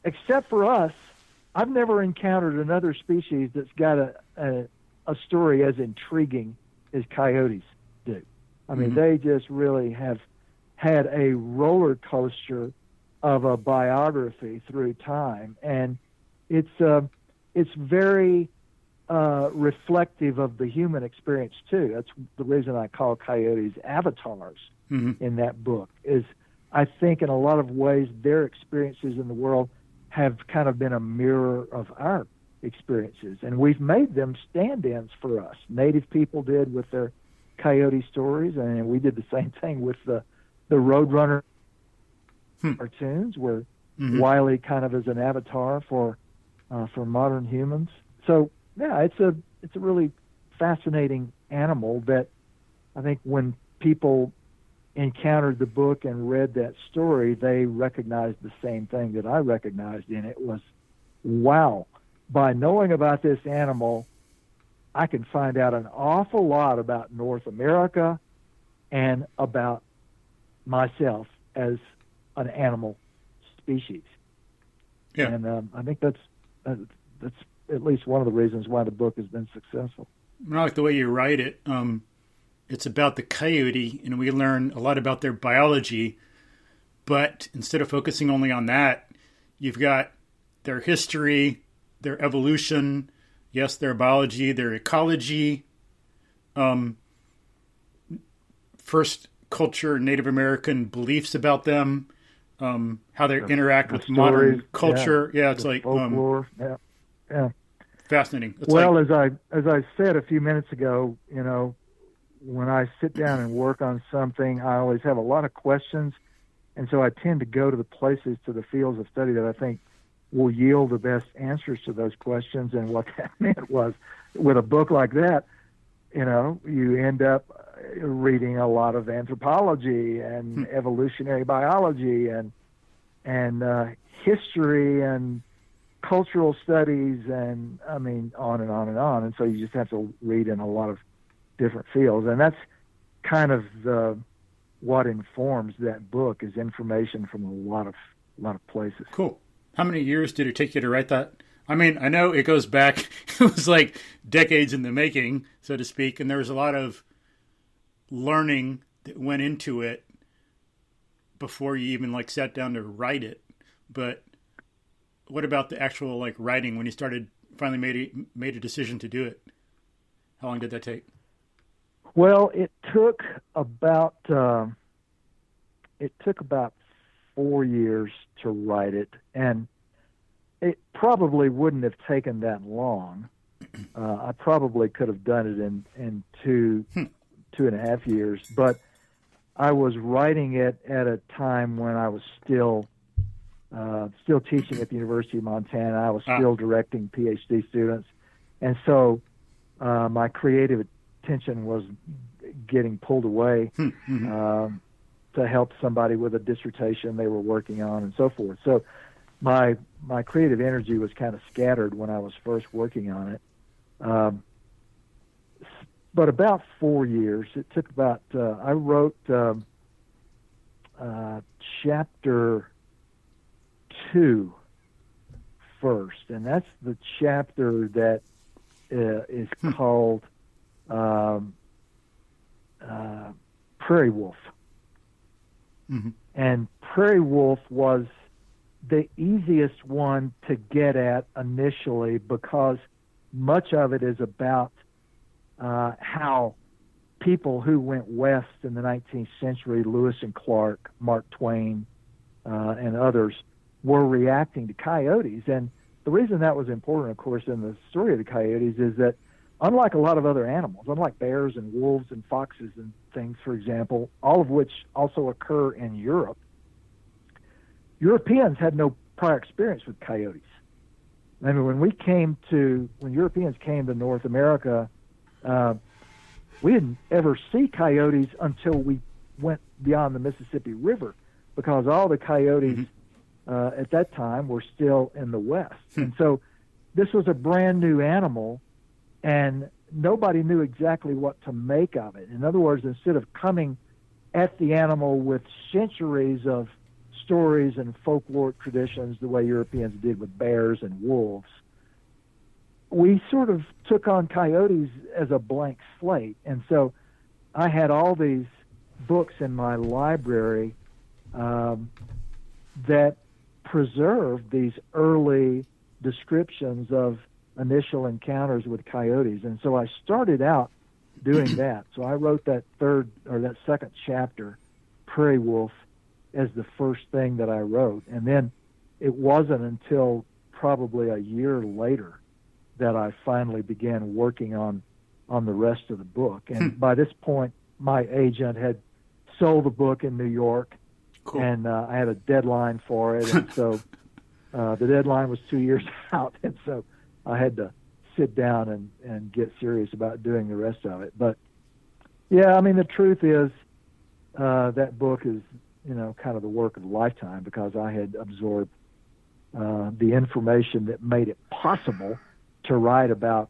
Except for us, I've never encountered another species that's got a story as intriguing as coyotes do. They just really have had a roller coaster of a biography through time, and it's very reflective of the human experience too. That's the reason I call coyotes avatars in that book. Is I think in a lot of ways their experiences in the world have kind of been a mirror of our experiences, and we've made them stand-ins for us. Native people did with their coyote stories, and we did the same thing with the Roadrunner cartoons, where Wiley kind of is an avatar for modern humans. So yeah, it's a really fascinating animal that I think when people encountered the book and read that story, they recognized the same thing that I recognized in it was, wow, by knowing about this animal, I can find out an awful lot about North America and about myself as an animal species. Yeah. And I think that's at least one of the reasons why the book has been successful. I like the way you write it. It's about the coyote, and we learn a lot about their biology. But instead of focusing only on that, you've got their history, their evolution, yes, their biology, their ecology, first culture, Native American beliefs about them, how they interact with modern culture. Yeah, it's like folklore. Yeah. Fascinating. It's as I said a few minutes ago, when I sit down and work on something, I always have a lot of questions, and so I tend to go to the fields of study that I think will yield the best answers to those questions. And what that meant was, with a book like that, you end up reading a lot of anthropology and evolutionary biology and history and cultural studies, and on and on and on. And so you just have to read in a lot of different fields, and that's kind of what informs that book, is information from a lot of places. Cool. How many years did it take you to write that? I know it goes back, it was like decades in the making, so to speak, and there was a lot of learning that went into it before you even sat down to write it. But what about the actual writing, when you finally made a decision to do it? How long did that take? Well, it took about 4 years to write it, and it probably wouldn't have taken that long. I probably could have done it in 2.5 years, but I was writing it at a time when I was still teaching at the University of Montana. I was still directing PhD students, and so my creative attention was getting pulled away to help somebody with a dissertation they were working on and so forth. So my creative energy was kind of scattered when I was first working on it. But about 4 years. It took about, I wrote chapter 2 first, and that's the chapter that is called Prairie Wolf. Mm-hmm. And Prairie Wolf was the easiest one to get at initially, because much of it is about how people who went west in the 19th century, Lewis and Clark, Mark Twain, and others, were reacting to coyotes. And the reason that was important, of course, in the story of the coyotes is that, unlike a lot of other animals, unlike bears and wolves and foxes and things, for example, all of which also occur in Europe, Europeans had no prior experience with coyotes. I mean, when Europeans came to North America, we didn't ever see coyotes until we went beyond the Mississippi River, because all the coyotes at that time were still in the West. And so this was a brand new animal, and nobody knew exactly what to make of it. In other words, instead of coming at the animal with centuries of stories and folklore traditions the way Europeans did with bears and wolves, we sort of took on coyotes as a blank slate. And so I had all these books in my library that preserved these early descriptions of initial encounters with coyotes. And so I started out doing that. So I wrote that second chapter, Prairie Wolf, as the first thing that I wrote. And then it wasn't until probably a year later that I finally began working on the rest of the book. And by this point, my agent had sold the book in New York, Cool. and I had a deadline for it. And so the deadline was 2 years out, and so I had to sit down and get serious about doing the rest of it. But yeah, I mean, the truth is that book is, kind of the work of a lifetime, because I had absorbed the information that made it possible to write about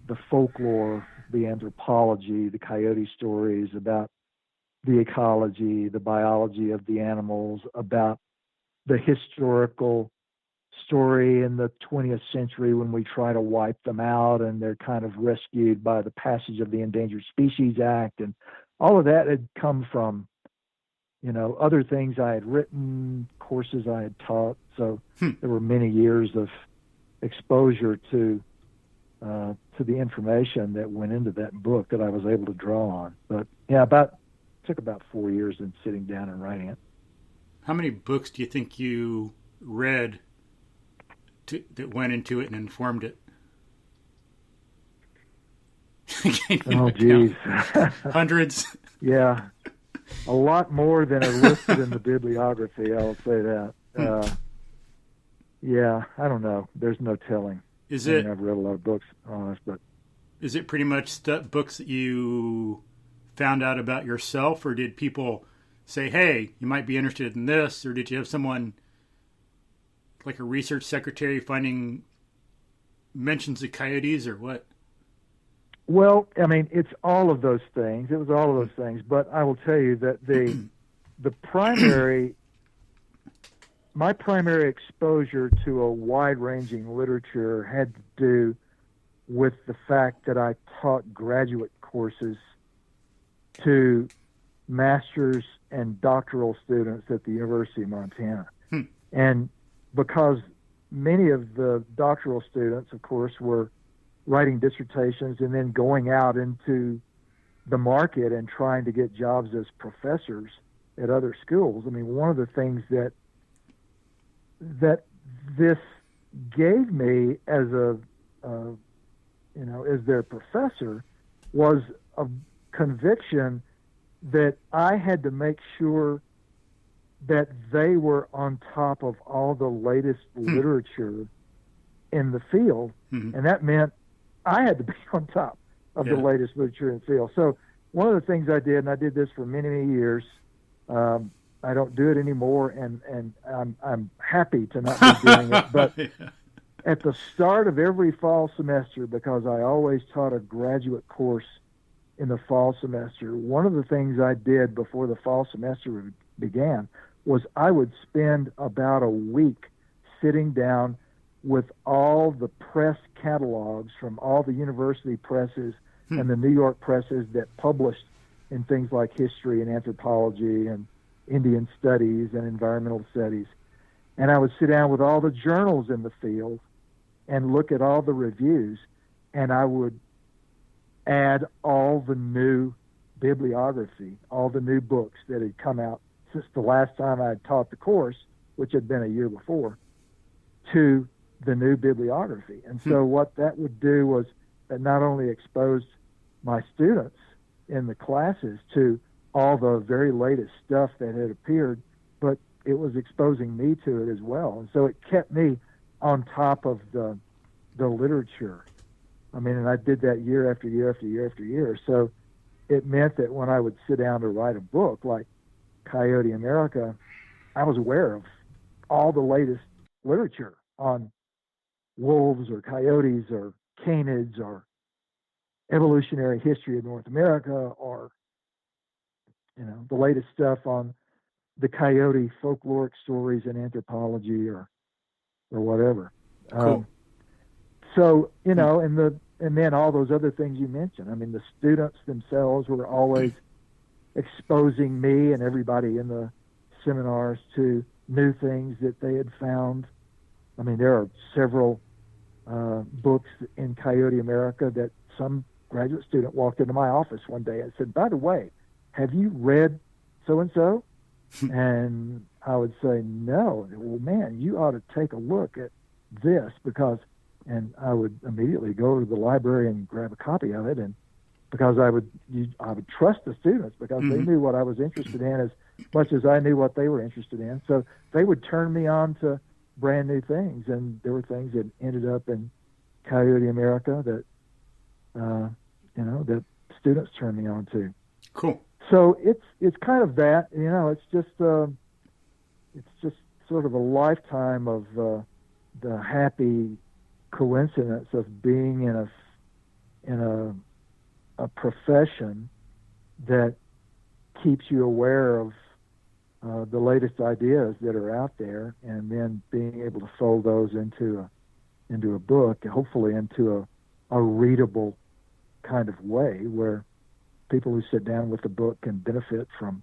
the folklore, the anthropology, the coyote stories, about the ecology, the biology of the animals, about the historical story in the 20th century when we try to wipe them out and they're kind of rescued by the passage of the Endangered Species Act. And all of that had come from, other things I had written, courses I had taught. So there were many years of exposure to the information that went into that book that I was able to draw on. But yeah, took about 4 years in sitting down and writing it. How many books do you think you read that went into it and informed it? Oh, geez. Hundreds? Yeah. A lot more than are listed in the bibliography, I'll say that. Yeah, I don't know. There's no telling. I've read a lot of books on this, but is it pretty much books that you found out about yourself, or did people say, hey, you might be interested in this, or did you have someone like a research secretary finding mentions of coyotes, or what? Well, I mean, it's all of those things. It was all of those things, but I will tell you that my primary exposure to a wide-ranging literature had to do with the fact that I taught graduate courses to master's and doctoral students at the University of Montana. And because many of the doctoral students, of course, were writing dissertations and then going out into the market and trying to get jobs as professors at other schools. I mean, one of the things that this gave me as as their professor was a conviction that I had to make sure that they were on top of all the latest literature in the field. And that meant I had to be on top of the latest literature in the field. So one of the things I did, and I did this for many, many years, I don't do it anymore, and I'm happy to not be doing it. But at the start of every fall semester, because I always taught a graduate course in the fall semester, one of the things I did before the fall semester began was I would spend about a week sitting down with all the press catalogs from all the university presses and the New York presses that published in things like history and anthropology and Indian studies and environmental studies. And I would sit down with all the journals in the field and look at all the reviews, and I would add all the new bibliography, all the new books that had come out since the last time I had taught the course, which had been a year before, to the new bibliography. And so what that would do was that not only exposed my students in the classes to all the very latest stuff that had appeared, but it was exposing me to it as well. And so it kept me on top of the literature. I mean, and I did that year after year after year after year. So it meant that when I would sit down to write a book like Coyote America, I was aware of all the latest literature on wolves or coyotes or canids or evolutionary history of North America, or the latest stuff on the coyote folkloric stories in anthropology or whatever. Cool. So and then all those other things you mentioned. I mean, the students themselves were always exposing me and everybody in the seminars to new things that they had found. I mean, there are several books in Coyote America that some graduate student walked into my office one day and said, by the way, have you read so-and-so? And I would say, no, well, man, you ought to take a look at this and I would immediately go to the library and grab a copy of it. And because I would trust the students because they knew what I was interested in as much as I knew what they were interested in. So they would turn me on to brand new things. And there were things that ended up in Coyote America that, that students turned me on to. Cool. So it's kind of that, it's just sort of a lifetime of the happy coincidence of being in a profession that keeps you aware of the latest ideas that are out there, and then being able to fold those into a book, hopefully into a readable kind of way where people who sit down with the book can benefit from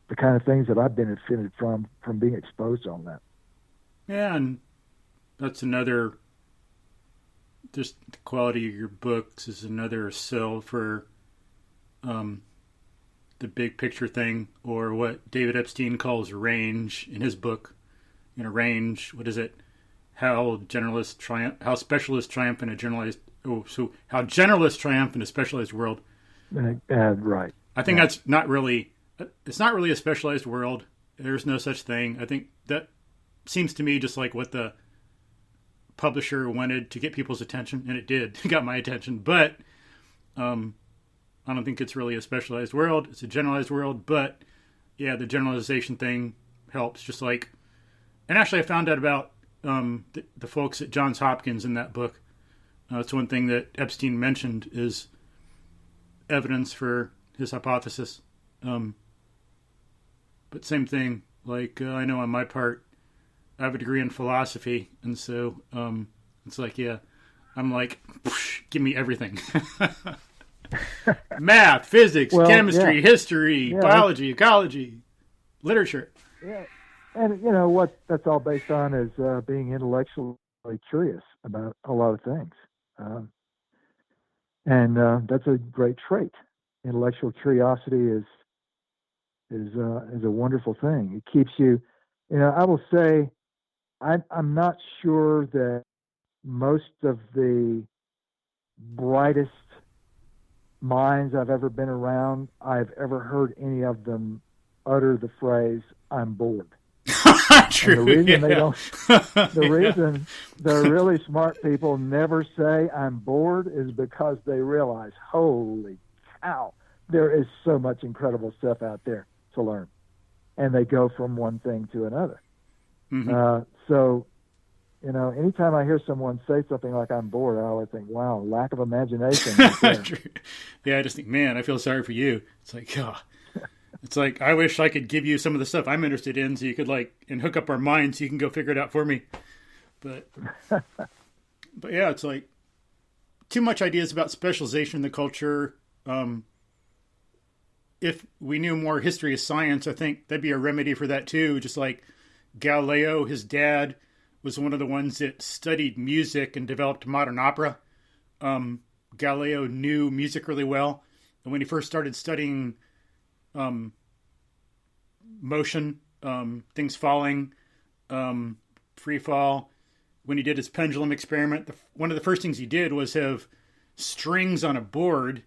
the kind of things that I've benefited from being exposed on that. Yeah, and that's another, just the quality of your books is another sell for the big picture thing, or what David Epstein calls range in his book. Range, what is it? How specialists triumph in a generalized, how generalists triumph in a specialized world. Right. I think that's not really, it's not really a specialized world. There's no such thing. I think that seems to me just like what the publisher wanted to get people's attention, and it did. It got my attention, but I don't think it's really a specialized world. It's a generalized world, but yeah, the generalization thing helps. Just like, and actually I found out about the folks at Johns Hopkins in that book. It's one thing that Epstein mentioned is evidence for his hypothesis. But same thing, like I know on my part, I have a degree in philosophy, and so it's like, yeah, I'm like, give me everything. Math, physics, chemistry, history, biology, ecology, literature. Yeah, and what that's all based on is being intellectually curious about a lot of things, and that's a great trait. Intellectual curiosity is a wonderful thing. It keeps you. I will say, I'm not sure that most of the brightest minds I've ever been around, I've ever heard any of them utter the phrase, "I'm bored." True. And the reason they don't, the reason the really smart people never say "I'm bored" is because they realize, holy cow, there is so much incredible stuff out there to learn, and they go from one thing to another. So, anytime I hear someone say something like "I'm bored," I always think, wow, lack of imagination. Yeah, I just think, man, I feel sorry for you. It's like, it's like, I wish I could give you some of the stuff I'm interested in so you could and hook up our minds so you can go figure it out for me. But yeah, it's like too much ideas about specialization in the culture. If we knew more history of science, I think that'd be a remedy for that too. Just like Galileo, his dad was one of the ones that studied music and developed modern opera. Galileo knew music really well. And when he first started studying motion, things falling, free fall, when he did his pendulum experiment, one of the first things he did was have strings on a board,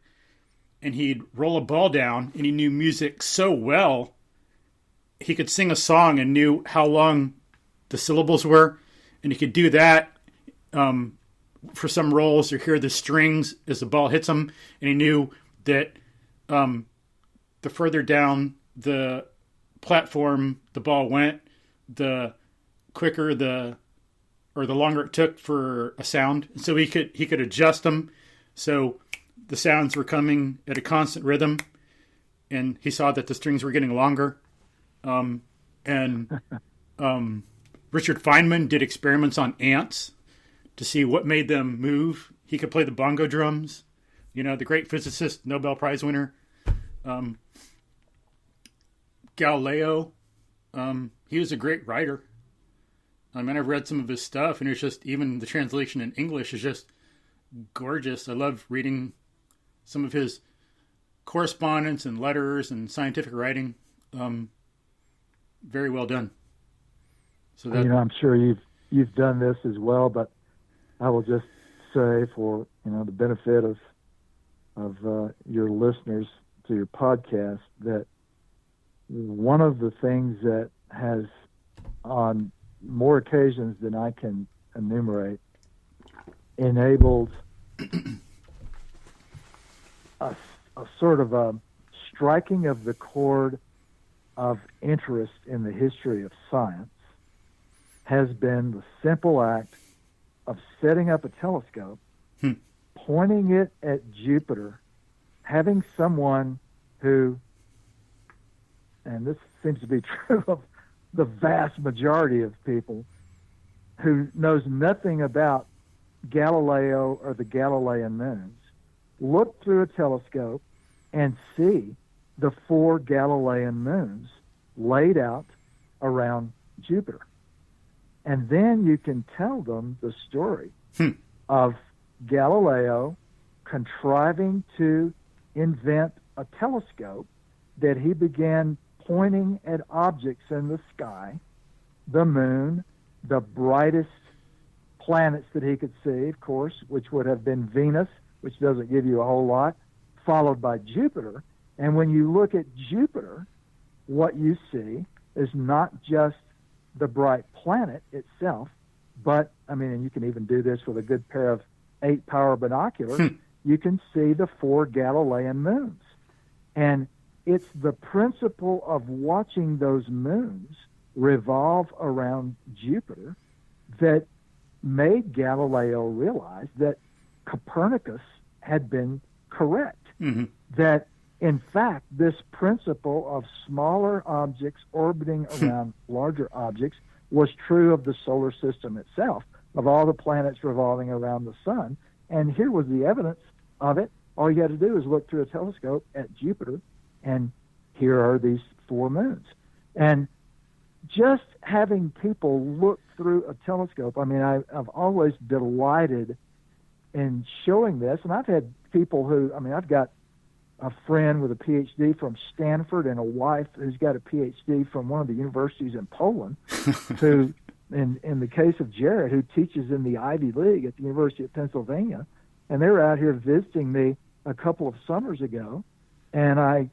and he'd roll a ball down, and he knew music so well, he could sing a song and knew how long the syllables were, and he could do that for some rolls or hear the strings as the ball hits them, and he knew that the further down the platform the ball went, the quicker or the longer it took for a sound. So he could adjust them so the sounds were coming at a constant rhythm, and he saw that the strings were getting longer. Richard Feynman did experiments on ants to see what made them move. He could play the bongo drums. The great physicist, Nobel Prize winner. Galileo, he was a great writer. I've read some of his stuff, and it's just, even the translation in English is just gorgeous. I love reading some of his correspondence and letters and scientific writing. very well done. So that, I'm sure you've done this as well, but I will just say for the benefit of your listeners to your podcast that one of the things that has on more occasions than I can enumerate enabled a sort of a striking of the chord of interest in the history of science has been the simple act of setting up a telescope, pointing it at Jupiter, having someone who, and this seems to be true of the vast majority of people, who knows nothing about Galileo or the Galilean moons, look through a telescope and see the 4 Galilean moons laid out around Jupiter. And then you can tell them the story of Galileo contriving to invent a telescope that he began pointing at objects in the sky, the moon, the brightest planets that he could see, of course, which would have been Venus, which doesn't give you a whole lot, followed by Jupiter. And when you look at Jupiter, what you see is not just the bright planet itself, but, and you can even do this with a good pair of 8-power binoculars, you can see the 4 Galilean moons. And it's the principle of watching those moons revolve around Jupiter that made Galileo realize that Copernicus had been correct. That, in fact, this principle of smaller objects orbiting around larger objects was true of the solar system itself, of all the planets revolving around the sun. And here was the evidence of it. All you had to do is look through a telescope at Jupiter, and here are these 4 moons. And just having people look through a telescope, I've always delighted in showing this. And I've had people who, I've got a friend with a PhD from Stanford and a wife who's got a PhD from one of the universities in Poland, who, in the case of Jared, who teaches in the Ivy League at the University of Pennsylvania, and they were out here visiting me a couple of summers ago, and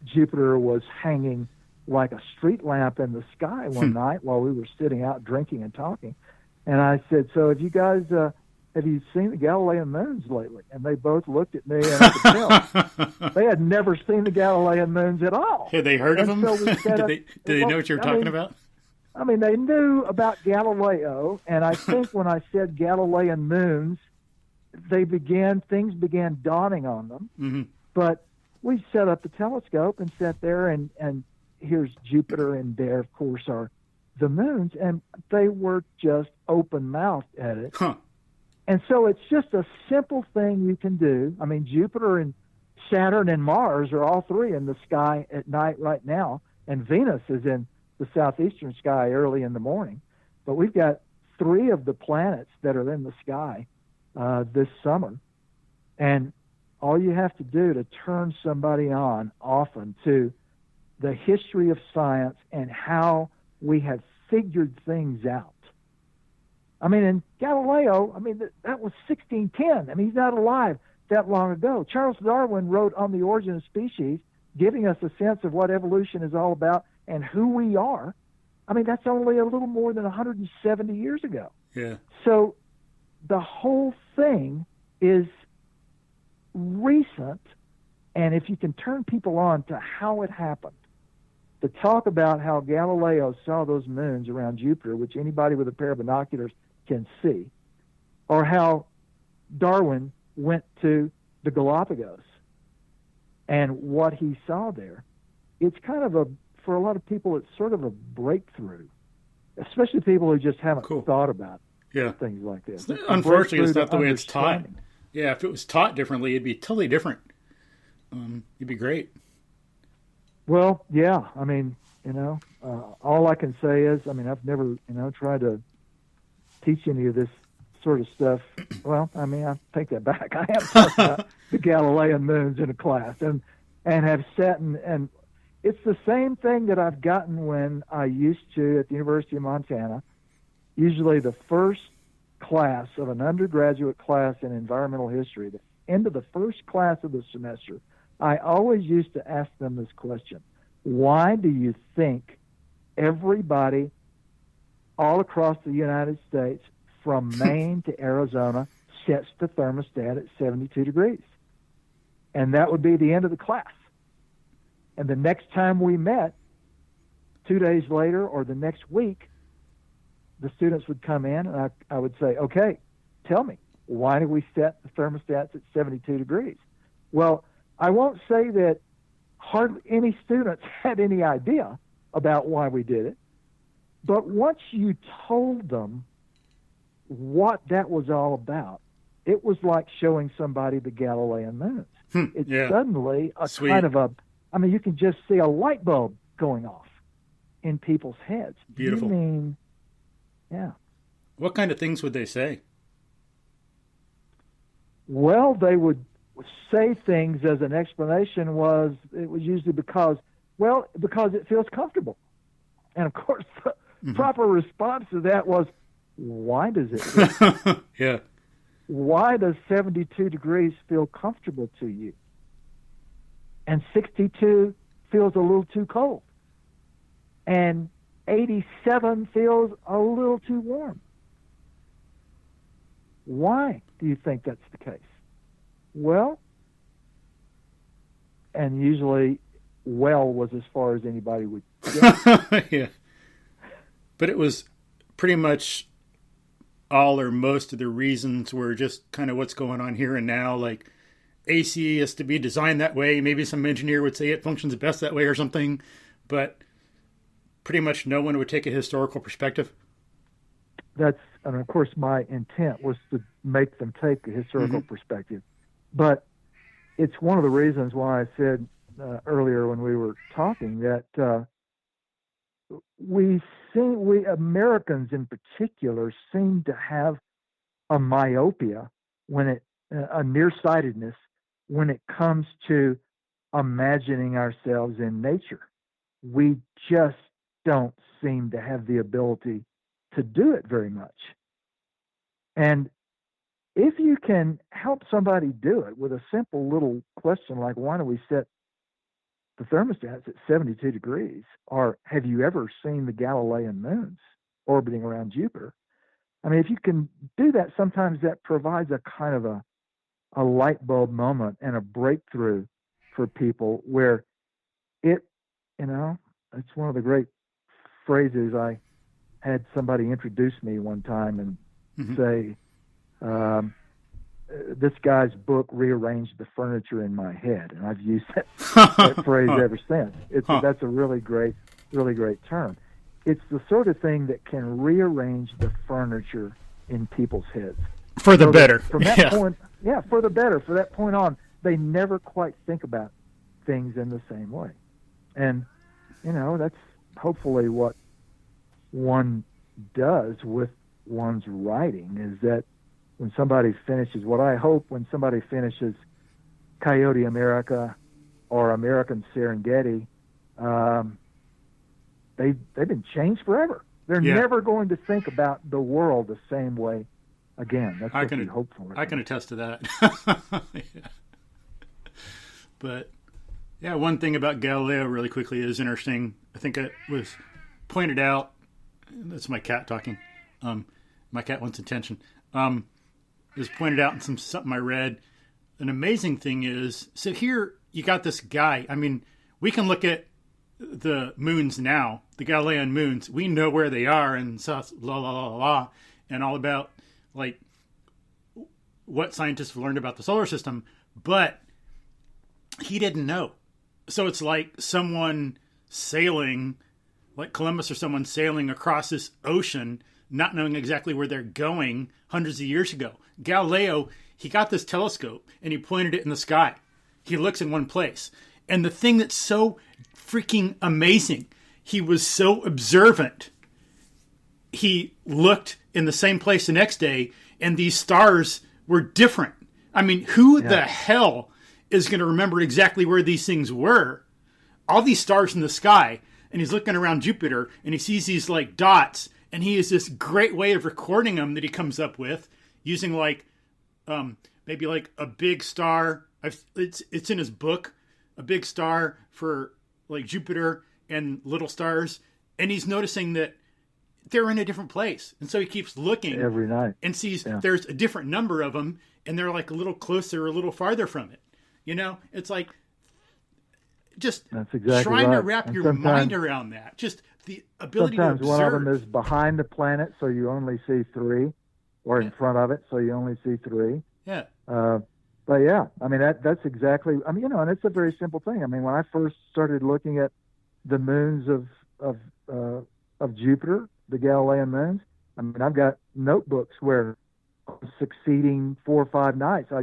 Jupiter was hanging like a street lamp in the sky one night while we were sitting out drinking and talking. And I said, so have you guys, have you seen the Galilean moons lately? And they both looked at me, and I could tell they had never seen the Galilean moons at all. Had they heard of them? So did they know what you were talking about? They knew about Galileo, and I think when I said Galilean moons, things began dawning on them. But we set up the telescope and sat there, and here's Jupiter, and there, of course, are the moons, and they were just open-mouthed at it. And so it's just a simple thing you can do. Jupiter and Saturn and Mars are all 3 in the sky at night right now, and Venus is in the southeastern sky early in the morning. But we've got 3 of the planets that are in the sky this summer. And all you have to do to turn somebody on often to the history of science and how we have figured things out. And Galileo, that was 1610. He's not alive that long ago. Charles Darwin wrote On the Origin of Species, giving us a sense of what evolution is all about and who we are. That's only a little more than 170 years ago. Yeah. So the whole thing is recent, and if you can turn people on to how it happened, to talk about how Galileo saw those moons around Jupiter, which anybody with a pair of binoculars can see, or how Darwin went to the Galapagos and what he saw there, it's kind of for a lot of people, it's sort of a breakthrough, especially people who just haven't thought about things like this. Unfortunately, it's not the way it's taught. Yeah, if it was taught differently, it'd be totally different. It'd be great. Well, yeah. All I can say is, I've never, tried to teach any of this sort of stuff. Well, I take that back. I have talked about the Galilean moons in a class, and have sat and It's the same thing that I've gotten when I used to at the University of Montana. Usually the first class of an undergraduate class in environmental history, the end of the first class of the semester, I always used to ask them this question: why do you think everybody all across the United States, from Maine to Arizona, sets the thermostat at 72 degrees? And that would be the end of the class. And the next time we met, 2 days later or the next week, the students would come in and I would say, okay, tell me, why do we set the thermostats at 72 degrees? Well, I won't say that hardly any students had any idea about why we did it, but once you told them what that was all about, it was like showing somebody the Galilean moons. It's suddenly a Sweet. kind of you can just see a light bulb going off in people's heads. Beautiful. You mean, yeah. What kind of things would they say? Well, they would say things as an explanation it was usually because it feels comfortable. And of course, the proper response to that was, why does it feel comfortable? Yeah. Why does 72 degrees feel comfortable to you? And 62 feels a little too cold. And 87 feels a little too warm. Why do you think that's the case? Well, and usually was as far as anybody would get. Yeah. But it was pretty much all or most of the reasons were just kind of what's going on here and now. Like AC is to be designed that way. Maybe some engineer would say it functions best that way or something, but pretty much no one would take a historical perspective. And of course my intent was to make them take a historical perspective. But it's one of the reasons why I said earlier when we were talking that we Americans in particular seem to have a myopia a nearsightedness when it comes to imagining ourselves in nature. We just don't seem to have the ability to do it very much. And if you can help somebody do it with a simple little question like, why do we set the thermostats at 72 degrees? Or have you ever seen the Galilean moons orbiting around Jupiter? I mean, if you can do that, sometimes that provides a kind of a light bulb moment and a breakthrough for people where it's one of the great phrases. I had somebody introduce me one time and say, this guy's book rearranged the furniture in my head, and I've used that phrase ever since. That's a really great term. It's the sort of thing that can rearrange the furniture in people's heads for the better. From that point, for the better. For that point on, they never quite think about things in the same way, and that's hopefully what one does with one's writing. Is that when somebody finishes Coyote America or American Serengeti, they've been changed forever. They're never going to think about the world the same way again. That's what we hope for. I can attest to that. But one thing about Galileo really quickly is interesting. I think it was pointed out. That's my cat talking. My cat wants attention. It was pointed out in something I read. An amazing thing is, so here you got this guy. I mean, we can look at the moons now, the Galilean moons. We know where they are and and all about like what scientists have learned about the solar system, but he didn't know. So it's like someone sailing, like Columbus or someone sailing across this ocean, not knowing exactly where they're going hundreds of years ago. Galileo, he got this telescope and he pointed it in the sky. He looks in one place. And the thing that's so freaking amazing, he was so observant. He looked in the same place the next day and these stars were different. I mean, who the hell is going to remember exactly where these things were? all these stars in the sky, and he's looking around Jupiter, and he sees these like dots, and he has this great way of recording them that he comes up with using like maybe like a big star. It's in his book, a big star for like Jupiter and little stars, and he's noticing that they're in a different place, and so he keeps looking every night and sees there's a different number of them, and they're like a little closer, a little farther from it. It's like just that's exactly trying right. to wrap your mind around that. Just the ability to sometimes observe. One of them is behind the planet, so you only see three, or in front of it, so you only see three. Yeah. But yeah, I mean that's exactly. I mean, and it's a very simple thing. I mean, when I first started looking at the moons of Jupiter, the Galilean moons, I mean, I've got notebooks where succeeding 4 or 5 nights, I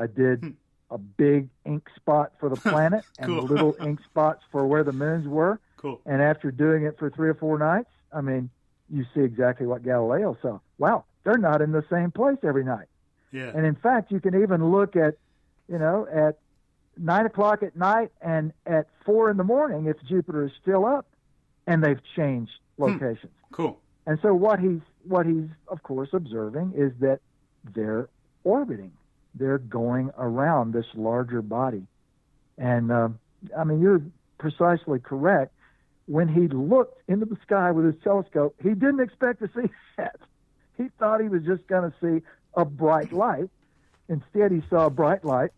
did a big ink spot for the planet and little ink spots for where the moons were. Cool. And after doing it for 3 or 4 nights, I mean, you see exactly what Galileo saw. Wow, they're not in the same place every night. Yeah. And in fact, you can even look at 9 o'clock at night and at 4 in the morning if Jupiter is still up, and they've changed locations. Cool. And so what he's of course observing is that they're orbiting, they're going around this larger body. And I mean, you're precisely correct. When he looked into the sky with his telescope, he didn't expect to see that. He thought he was just going to see a bright light. Instead, he saw a bright light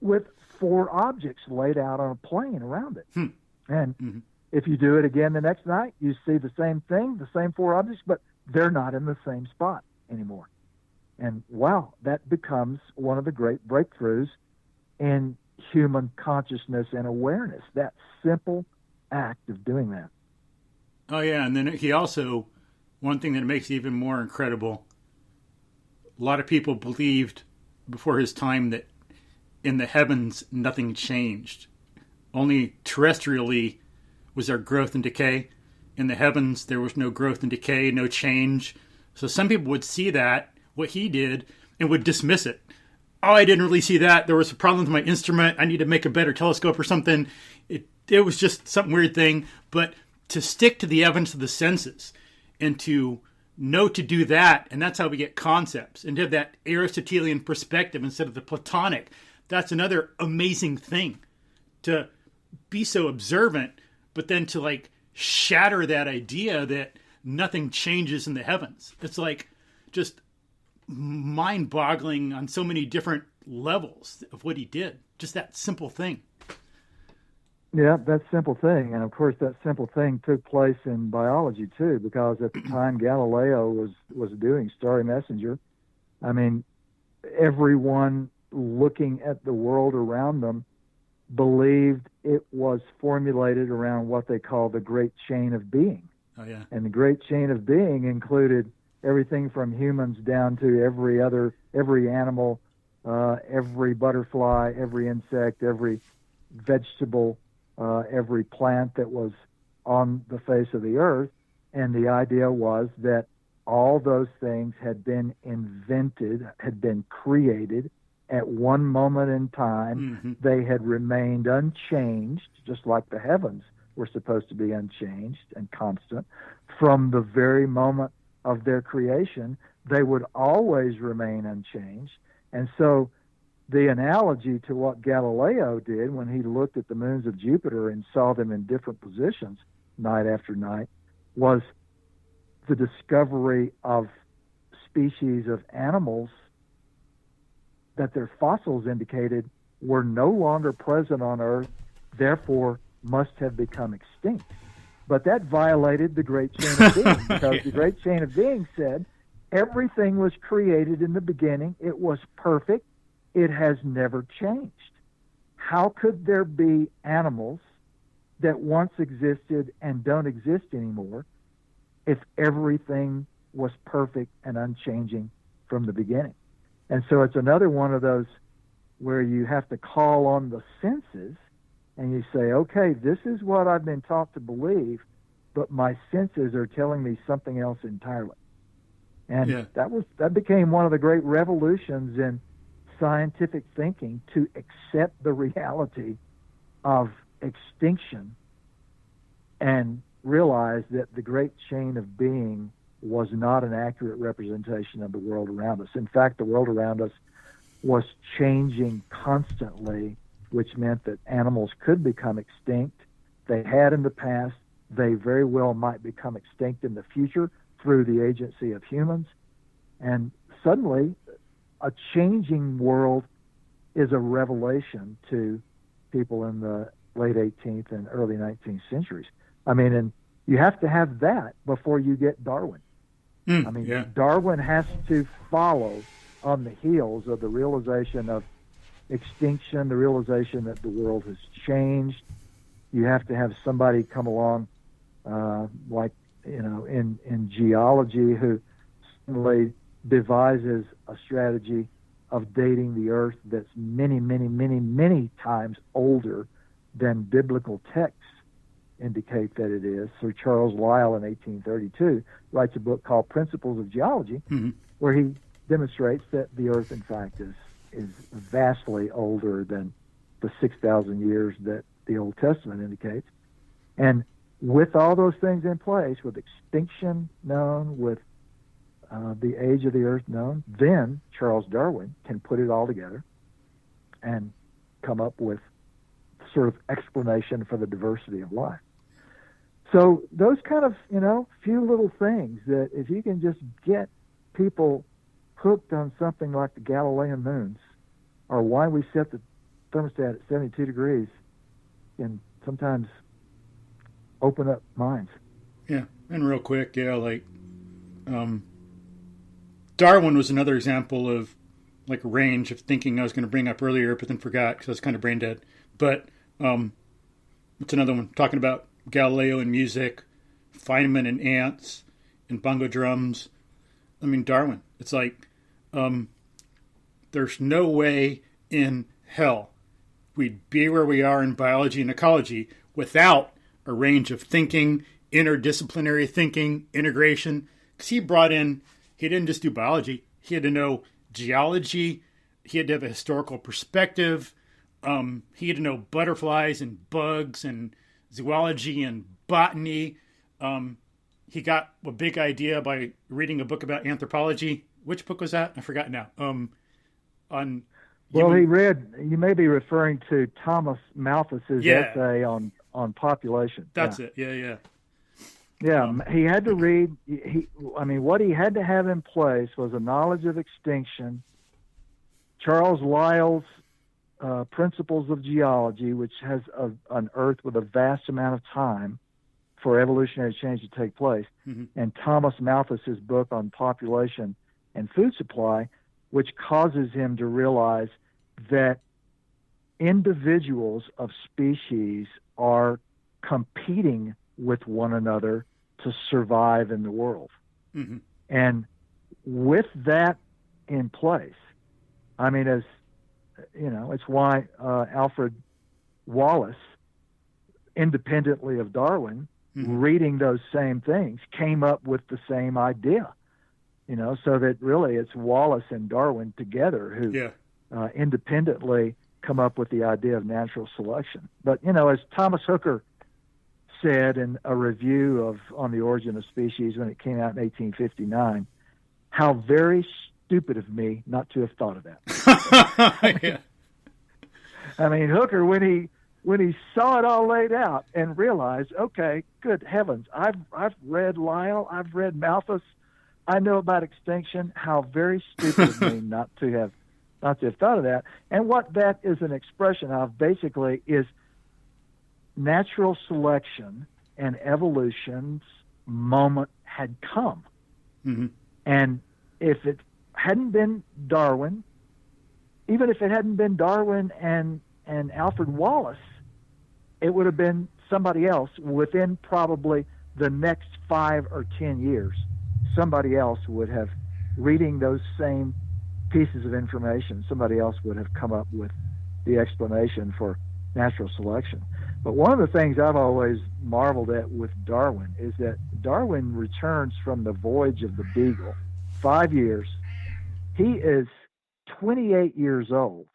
with 4 objects laid out on a plane around it. And if you do it again the next night, you see the same thing, the same 4 objects, but they're not in the same spot anymore. And wow, that becomes one of the great breakthroughs in human consciousness and awareness, that simple act of doing that. Oh, yeah. And then he also, one thing that makes it even more incredible, a lot of people believed before his time that in the heavens, nothing changed. Only terrestrially was there growth and decay. In the heavens, there was no growth and decay, no change. So some people would see that, what he did, and would dismiss it. Oh, I didn't really see that. There was a problem with my instrument. I need to make a better telescope or something. It was just some weird thing. But to stick to the evidence of the senses and to know to do that, and that's how we get concepts, and to have that Aristotelian perspective instead of the Platonic, that's another amazing thing. To be so observant, but then to like shatter that idea that nothing changes in the heavens. It's like just mind-boggling on so many different levels of what he did. Just that simple thing. Yeah, that simple thing. And of course, that simple thing took place in biology too, because at the time Galileo was doing Starry Messenger, I mean, everyone looking at the world around them believed it was formulated around what they call the Great Chain of Being. Oh, yeah. And the Great Chain of Being included everything from humans down to every animal, every butterfly, every insect, every vegetable, every plant that was on the face of the earth. And the idea was that all those things had been invented, had been created at one moment in time. They had remained unchanged, just like the heavens were supposed to be unchanged and constant. From the very moment of their creation, they would always remain unchanged. And so the analogy to what Galileo did when he looked at the moons of Jupiter and saw them in different positions night after night was the discovery of species of animals that their fossils indicated were no longer present on Earth, therefore must have become extinct. But that violated the Great Chain of Being, because the Great Chain of Being said everything was created in the beginning. It was perfect. It has never changed. How could there be animals that once existed and don't exist anymore if everything was perfect and unchanging from the beginning? And so it's another one of those where you have to call on the senses and you say, okay, this is what I've been taught to believe, but my senses are telling me something else entirely. And that became one of the great revolutions in scientific thinking, to accept the reality of extinction and realized that the great chain of being was not an accurate representation of the world around us. In fact, the world around us was changing constantly, which meant that animals could become extinct. They had in the past. They very well might become extinct in the future through the agency of humans. And suddenly, a changing world is a revelation to people in the late 18th and early 19th centuries. I mean, and you have to have that before you get Darwin. Darwin has to follow on the heels of the realization of extinction, the realization that the world has changed. You have to have somebody come along, in geology, who suddenly devises a strategy of dating the Earth that's many, many, many, many times older than biblical texts indicate that it is. So Charles Lyell in 1832 writes a book called Principles of Geology, where he demonstrates that the Earth, in fact, is vastly older than the 6,000 years that the Old Testament indicates. And with all those things in place, with extinction known, with the age of the Earth known, then Charles Darwin can put it all together and come up with sort of explanation for the diversity of life. So those kind of, few little things that if you can just get people hooked on something like the Galilean moons, or why we set the thermostat at 72 degrees, can sometimes open up minds. Yeah, and real quick, Darwin was another example of like a range of thinking I was going to bring up earlier, but then forgot because I was kind of brain dead. But what's another one? Talking about Galileo and music, Feynman and ants, and bongo drums. I mean, Darwin. It's like there's no way in hell we'd be where we are in biology and ecology without a range of thinking, interdisciplinary thinking, integration. Because he didn't just do biology. He had to know geology. He had to have a historical perspective. He had to know butterflies and bugs and zoology and botany. He got a big idea by reading a book about anthropology. Which book was that? I forgot now. You may be referring to Thomas Malthus's essay on population. That's it. Yeah. Yeah, he had to read. What he had to have in place was a knowledge of extinction. Charles Lyell's Principles of Geology, which has an Earth with a vast amount of time for evolutionary change to take place, and Thomas Malthus's book on population and food supply, which causes him to realize that individuals of species are competing with one another to survive in the world. And with that in place, it's why Alfred Wallace, independently of Darwin, reading those same things, came up with the same idea. So that really it's Wallace and Darwin together who independently come up with the idea of natural selection. But, as Thomas Hooker said in a review On the Origin of Species when it came out in 1859, how very stupid of me not to have thought of that. Yeah. Hooker, when he saw it all laid out and realized, okay, good heavens, I've read Lyell, I've read Malthus, I know about extinction. How very stupid of me not to have thought of that. And what that is an expression of basically is natural selection and evolution's moment had come. And if it hadn't been Darwin, even if it hadn't been Darwin and Alfred Wallace, it would have been somebody else within probably the next 5 or 10 years. Somebody else would have, reading those same pieces of information, somebody else would have come up with the explanation for natural selection. But one of the things I've always marveled at with Darwin is that Darwin returns from the voyage of the Beagle, 5 years. He is 28 years old,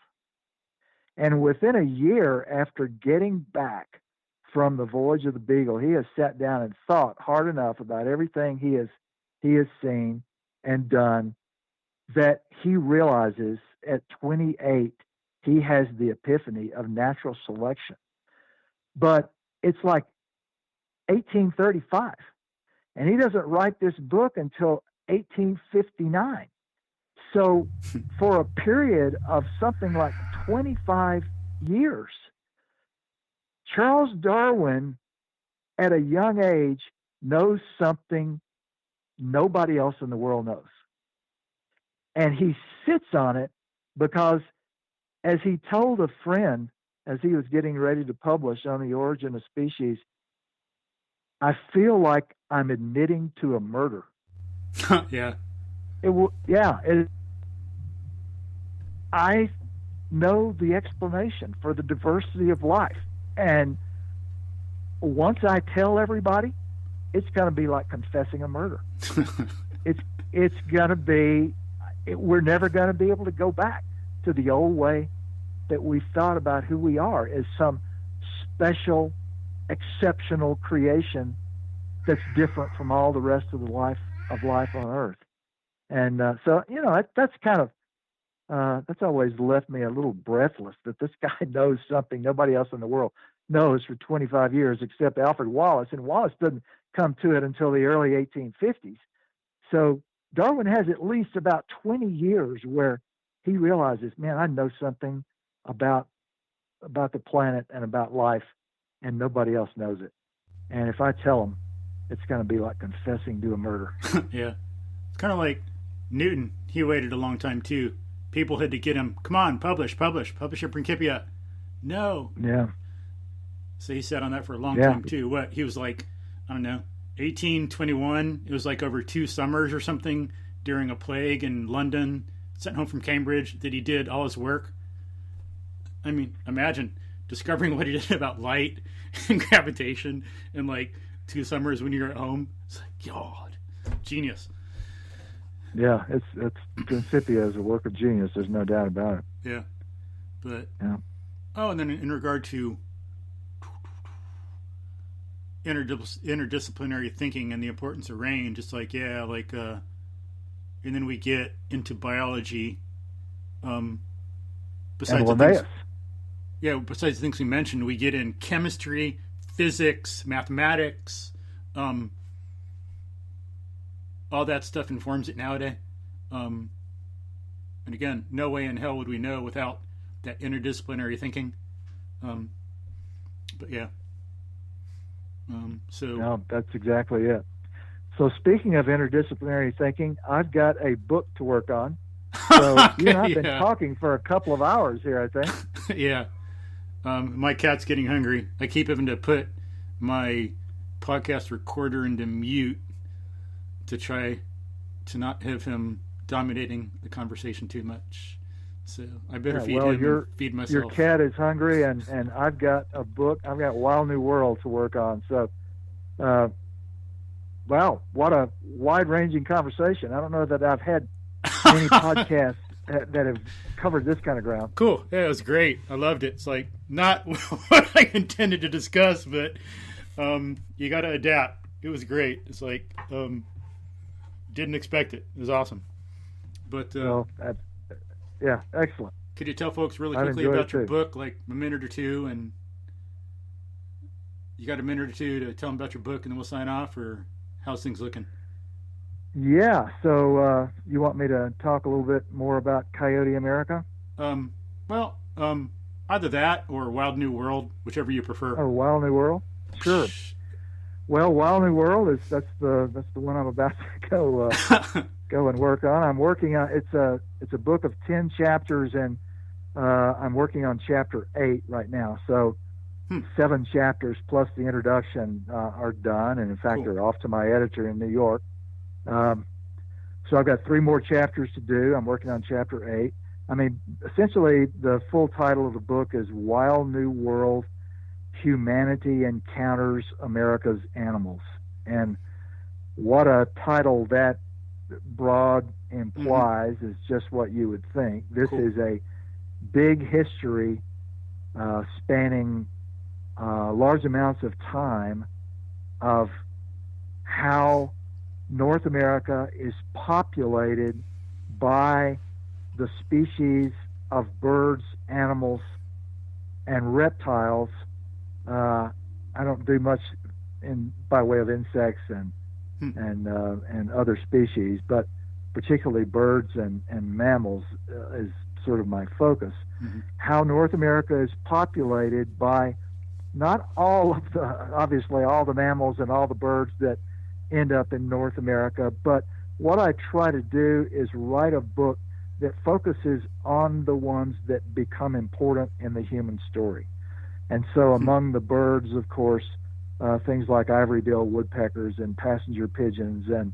And within a year after getting back from the voyage of the Beagle, he has sat down and thought hard enough about everything he has seen and done that he realizes at 28 he has the epiphany of natural selection. But it's like 1835, and he doesn't write this book until 1859. So for a period of something like 25 years, Charles Darwin, at a young age, knows something nobody else in the world knows. And he sits on it because, as he told a friend as he was getting ready to publish on the origin of species, I feel like I'm admitting to a murder. Yeah. I know the explanation for the diversity of life. And once I tell everybody, it's going to be like confessing a murder. It's going to be, we're never going to be able to go back to the old way that we thought about who we are as some special, exceptional creation that's different from all the rest of the life on Earth. And so, that's kind of, that's always left me a little breathless, that this guy knows something nobody else in the world knows for 25 years except Alfred Wallace, and Wallace doesn't come to it until the early 1850s. So Darwin has at least about 20 years where he realizes, man, I know something about the planet and about life, and nobody else knows it. And if I tell him, it's going to be like confessing to a murder. Yeah. It's kind of like Newton. He waited a long time, too. People had to get him, come on, publish your Principia. No. Yeah. So he sat on that for a long time, too. What? He was like, I don't know, 1821. It was like over 2 summers or something during a plague in London, sent home from Cambridge, that he did all his work. I mean, imagine discovering what he did about light and gravitation in like 2 summers when you're at home. It's like, God, genius. Yeah, it's Principia is a work of genius. There's no doubt about it. Yeah, but yeah. Oh, and then in regard to interdisciplinary thinking and the importance of range, it's like and then we get into biology. Besides the things, besides the things we mentioned, we get in chemistry, physics, mathematics. All that stuff informs it nowadays. And again, no way in hell would we know without that interdisciplinary thinking. But yeah. No, that's exactly it. So speaking of interdisciplinary thinking, I've got a book to work on. So okay, you and I've been talking for a couple of hours here, I think. Yeah. My cat's getting hungry. I keep having to put my podcast recorder into mute to try to not have him dominating the conversation too much. So I better feed him and feed myself. Your cat is hungry, and I've got a book. I've got Wild New World to work on. So, wow, what a wide-ranging conversation. I don't know that I've had many podcasts that have covered this kind of ground. Cool. Yeah, it was great. I loved it. It's like not what I intended to discuss, but you got to adapt. It was great. It's like didn't expect it. It was awesome. But yeah, excellent. Could you tell folks really quickly about your book, like a minute or two, and you got a minute or two to tell them about your book, and then we'll sign off, or how's things looking? Yeah, so you want me to talk a little bit more about Coyote America? Either that or Wild New World, whichever you prefer. Oh, Wild New World? Sure. Well, Wild New World that's the one I'm about to go and work on. I'm working on it's a book of 10 chapters, and I'm working on chapter 8 right now. So 7 chapters plus the introduction are done, and in fact they're off to my editor in New York. So I've got 3 more chapters to do. I'm working on chapter 8. I mean, essentially the full title of the book is Wild New World: Humanity Encounters America's Animals. And what a title that broad implies is just what you would think. This is a big history spanning large amounts of time of how North America is populated by the species of birds, animals, and reptiles. I don't do much by way of insects and other species, but particularly birds and mammals is sort of my focus. Mm-hmm. How North America is populated by not all of obviously all the mammals and all the birds that end up in North America, but what I try to do is write a book that focuses on the ones that become important in the human story. And so among the birds, of course, things like ivory-billed woodpeckers and passenger pigeons and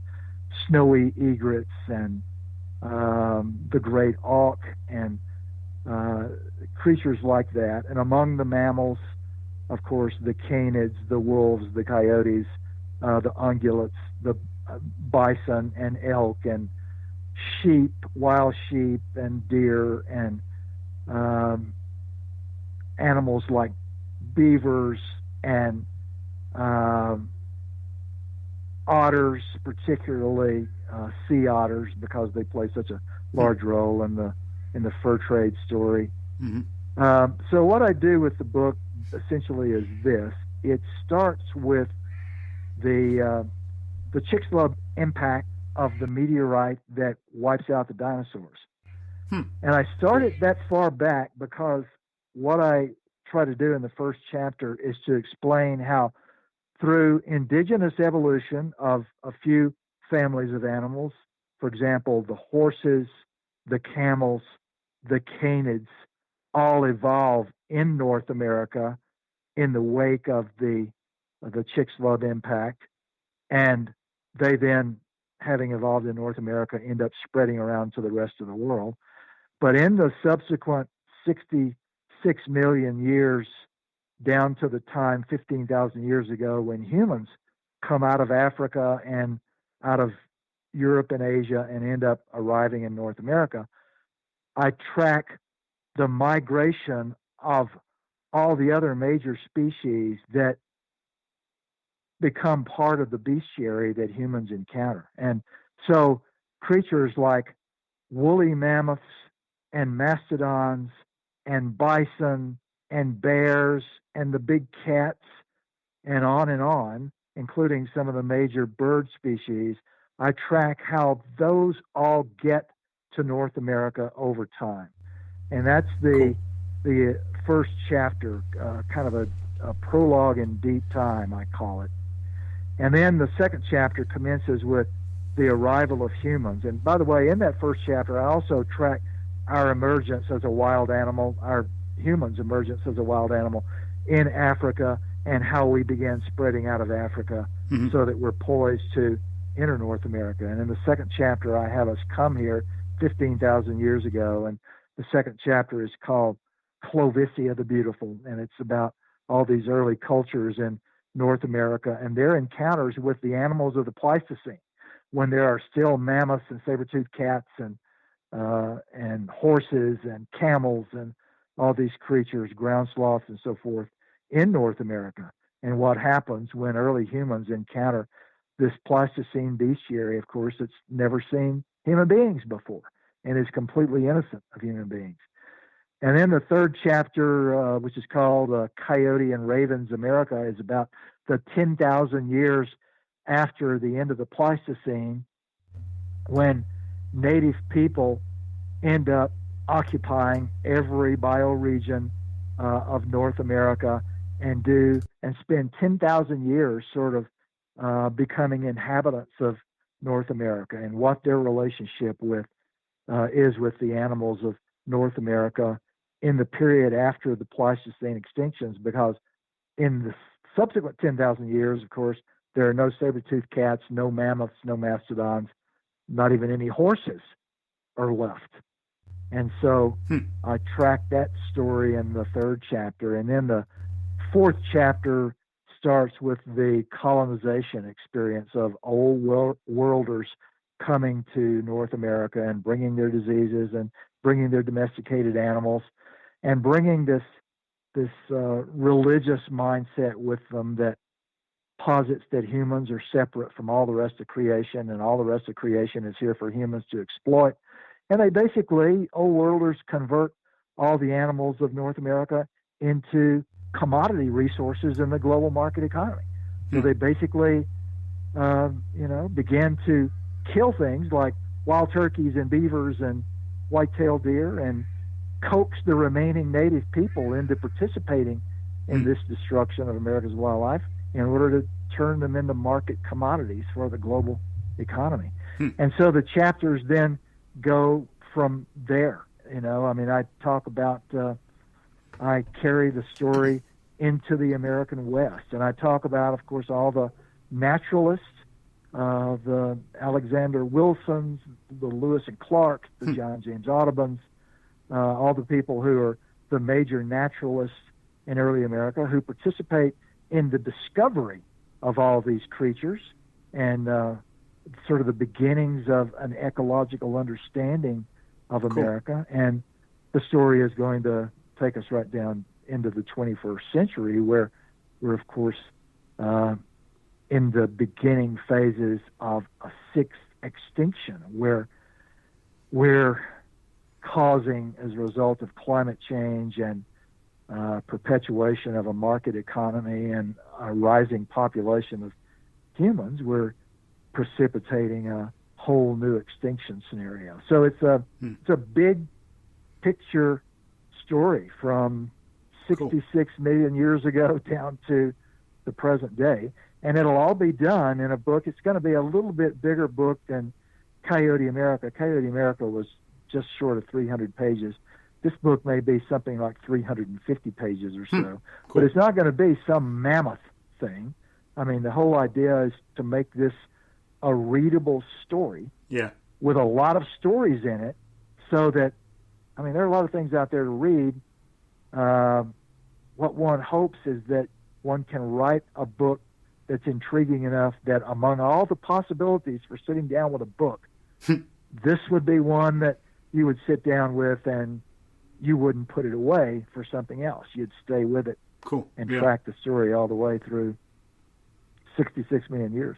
snowy egrets and the great auk and creatures like that. And among the mammals, of course, the canids, the wolves, the coyotes, the ungulates, the bison and elk and sheep, wild sheep and deer and animals like beavers and otters, particularly sea otters, because they play such a large role in the fur trade story. Mm-hmm. So what I do with the book essentially is this: it starts with the Chicxulub impact of the meteorite that wipes out the dinosaurs. And I started that far back because what I try to do in the first chapter is to explain how, through indigenous evolution of a few families of animals, for example, the horses, the camels, the canids, all evolved in North America in the wake of the Chicxulub impact, and they then, having evolved in North America, end up spreading around to the rest of the world. But in the subsequent 66 million years down to the time 15,000 years ago when humans come out of Africa and out of Europe and Asia and end up arriving in North America, I track the migration of all the other major species that become part of the bestiary that humans encounter. And so creatures like woolly mammoths and mastodons and bison and bears and the big cats and on, including some of the major bird species, I track how those all get to North America over time. And that's the first chapter, kind of a prologue in deep time, I call it. And then the second chapter commences with the arrival of humans. And by the way, in that first chapter, I also track our emergence as a wild animal, our humans' emergence as a wild animal in Africa, and how we began spreading out of Africa so that we're poised to enter North America. And in the second chapter, I have us come here 15,000 years ago, and the second chapter is called Clovicia the Beautiful, and it's about all these early cultures in North America and their encounters with the animals of the Pleistocene, when there are still mammoths and saber-toothed cats and horses and camels and all these creatures, ground sloths and so forth, in North America, and what happens when early humans encounter this Pleistocene bestiary. Of course, it's never seen human beings before and is completely innocent of human beings. And then the third chapter, which is called Coyote and Ravens America, is about the 10,000 years after the end of the Pleistocene, when native people end up occupying every bioregion of North America and spend 10,000 years sort of becoming inhabitants of North America, and what their relationship is with the animals of North America in the period after the Pleistocene extinctions, because in the subsequent 10,000 years, of course, there are no saber-toothed cats, no mammoths, no mastodons, not even any horses are left. And so I track that story in the third chapter. And then the fourth chapter starts with the colonization experience of old worlders coming to North America and bringing their diseases and bringing their domesticated animals and bringing this religious mindset with them that posits that humans are separate from all the rest of creation, and all the rest of creation is here for humans to exploit. And they basically, old worlders, convert all the animals of North America into commodity resources in the global market economy. So they basically, began to kill things like wild turkeys and beavers and white-tailed deer, and coax the remaining native people into participating in this destruction of America's wildlife in order to turn them into market commodities for the global economy. And so the chapters then go from there. I talk about, I carry the story into the American West, and I talk about, of course, all the naturalists, the Alexander Wilsons, the Lewis and Clark, the John James Audubons, all the people who are the major naturalists in early America who participate in the discovery of all these creatures and sort of the beginnings of an ecological understanding of America. And the story is going to take us right down into the 21st century, where we're, of course, in the beginning phases of a sixth extinction, where we're causing, as a result of climate change and perpetuation of a market economy and a rising population of humans, we're precipitating a whole new extinction scenario. So it's a big picture story from 66 million years ago down to the present day. And it'll all be done in a book. It's going to be a little bit bigger book than Coyote America. Coyote America was just short of 300 pages. This book may be something like 350 pages or so. But it's not going to be some mammoth thing. I mean, the whole idea is to make this a readable story with a lot of stories in it, so that, I mean, there are a lot of things out there to read. What one hopes is that one can write a book that's intriguing enough that among all the possibilities for sitting down with a book, this would be one that you would sit down with and you wouldn't put it away for something else. You'd stay with it and track the story all the way through 66 million years.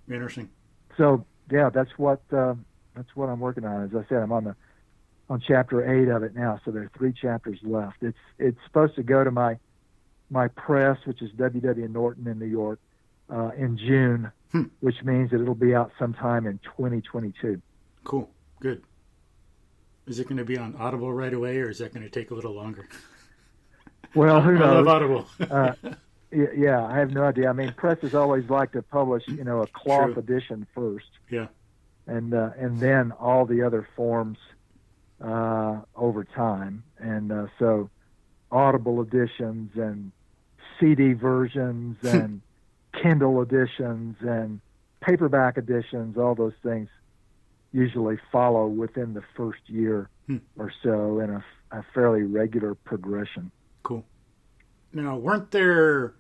Interesting. So, yeah, that's what I'm working on. As I said, I'm on chapter 8 of it now, so there are 3 chapters left. It's supposed to go to my press, which is W.W. Norton in New York, in June, which means that it'll be out sometime in 2022. Cool. Good. Is it going to be on Audible right away, or is that going to take a little longer? Well, who knows? I love Audible. Yeah, I have no idea. I mean, presses always like to publish, a cloth edition first. Yeah. And then all the other forms over time. And so Audible editions and CD versions and Kindle editions and paperback editions, all those things usually follow within the first year or so in a fairly regular progression. Cool. Now, weren't there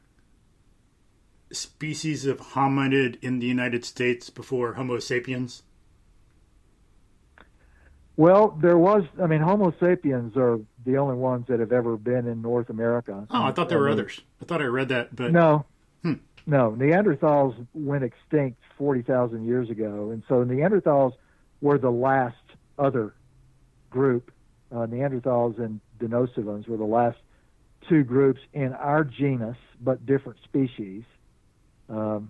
species of hominid in the United States before Homo sapiens? Well, there was. I mean, Homo sapiens are the only ones that have ever been in North America. Oh, I thought there were others. I thought I read that, but no. No, Neanderthals went extinct 40,000 years ago, and so Neanderthals were the last other group. Neanderthals and Denisovans were the last 2 groups in our genus, but different species, that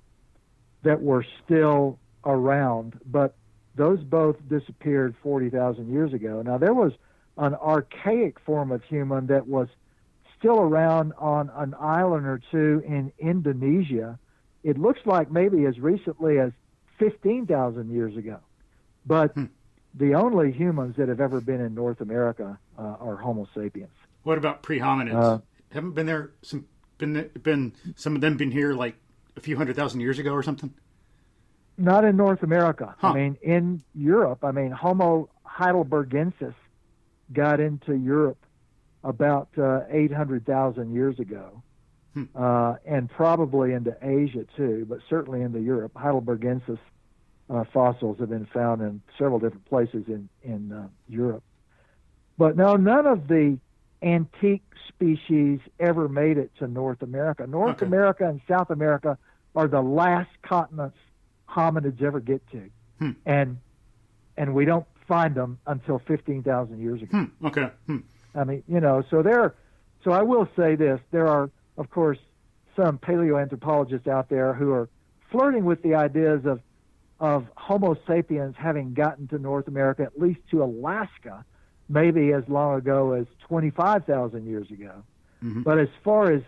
were still around, but those both disappeared 40,000 years ago. Now, there was an archaic form of human that was still around on an island or 2 in Indonesia. It looks like maybe as recently as 15,000 years ago. But the only humans that have ever been in North America are Homo sapiens. What about pre-hominids? Haven't been there? Been some of them been here like a few 100,000 years ago or something? Not in North America. I mean, in Europe. I mean, Homo heidelbergensis got into Europe about 800,000 years ago, and probably into Asia too, but certainly into Europe. Heidelbergensis fossils have been found in several different places in Europe. But no, none of the antique species ever made it to North America. North America and South America are the last continents hominids ever get to. And we don't find them until 15,000 years ago. I mean, so I will say this, there are, of course, some paleoanthropologists out there who are flirting with the ideas of Homo sapiens having gotten to North America, at least to Alaska, maybe as long ago as 25,000 years ago. But as far as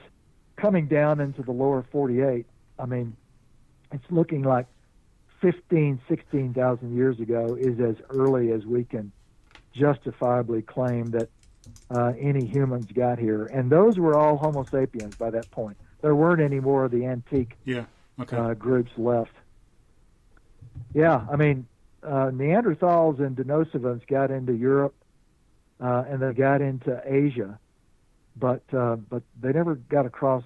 coming down into the lower 48, I mean, it's looking like 16,000 years ago is as early as we can justifiably claim that any humans got here. And those were all Homo sapiens by that point. There weren't any more of the antique groups left. Yeah, I mean, Neanderthals and Denisovans got into Europe, and they got into Asia, but they never got across,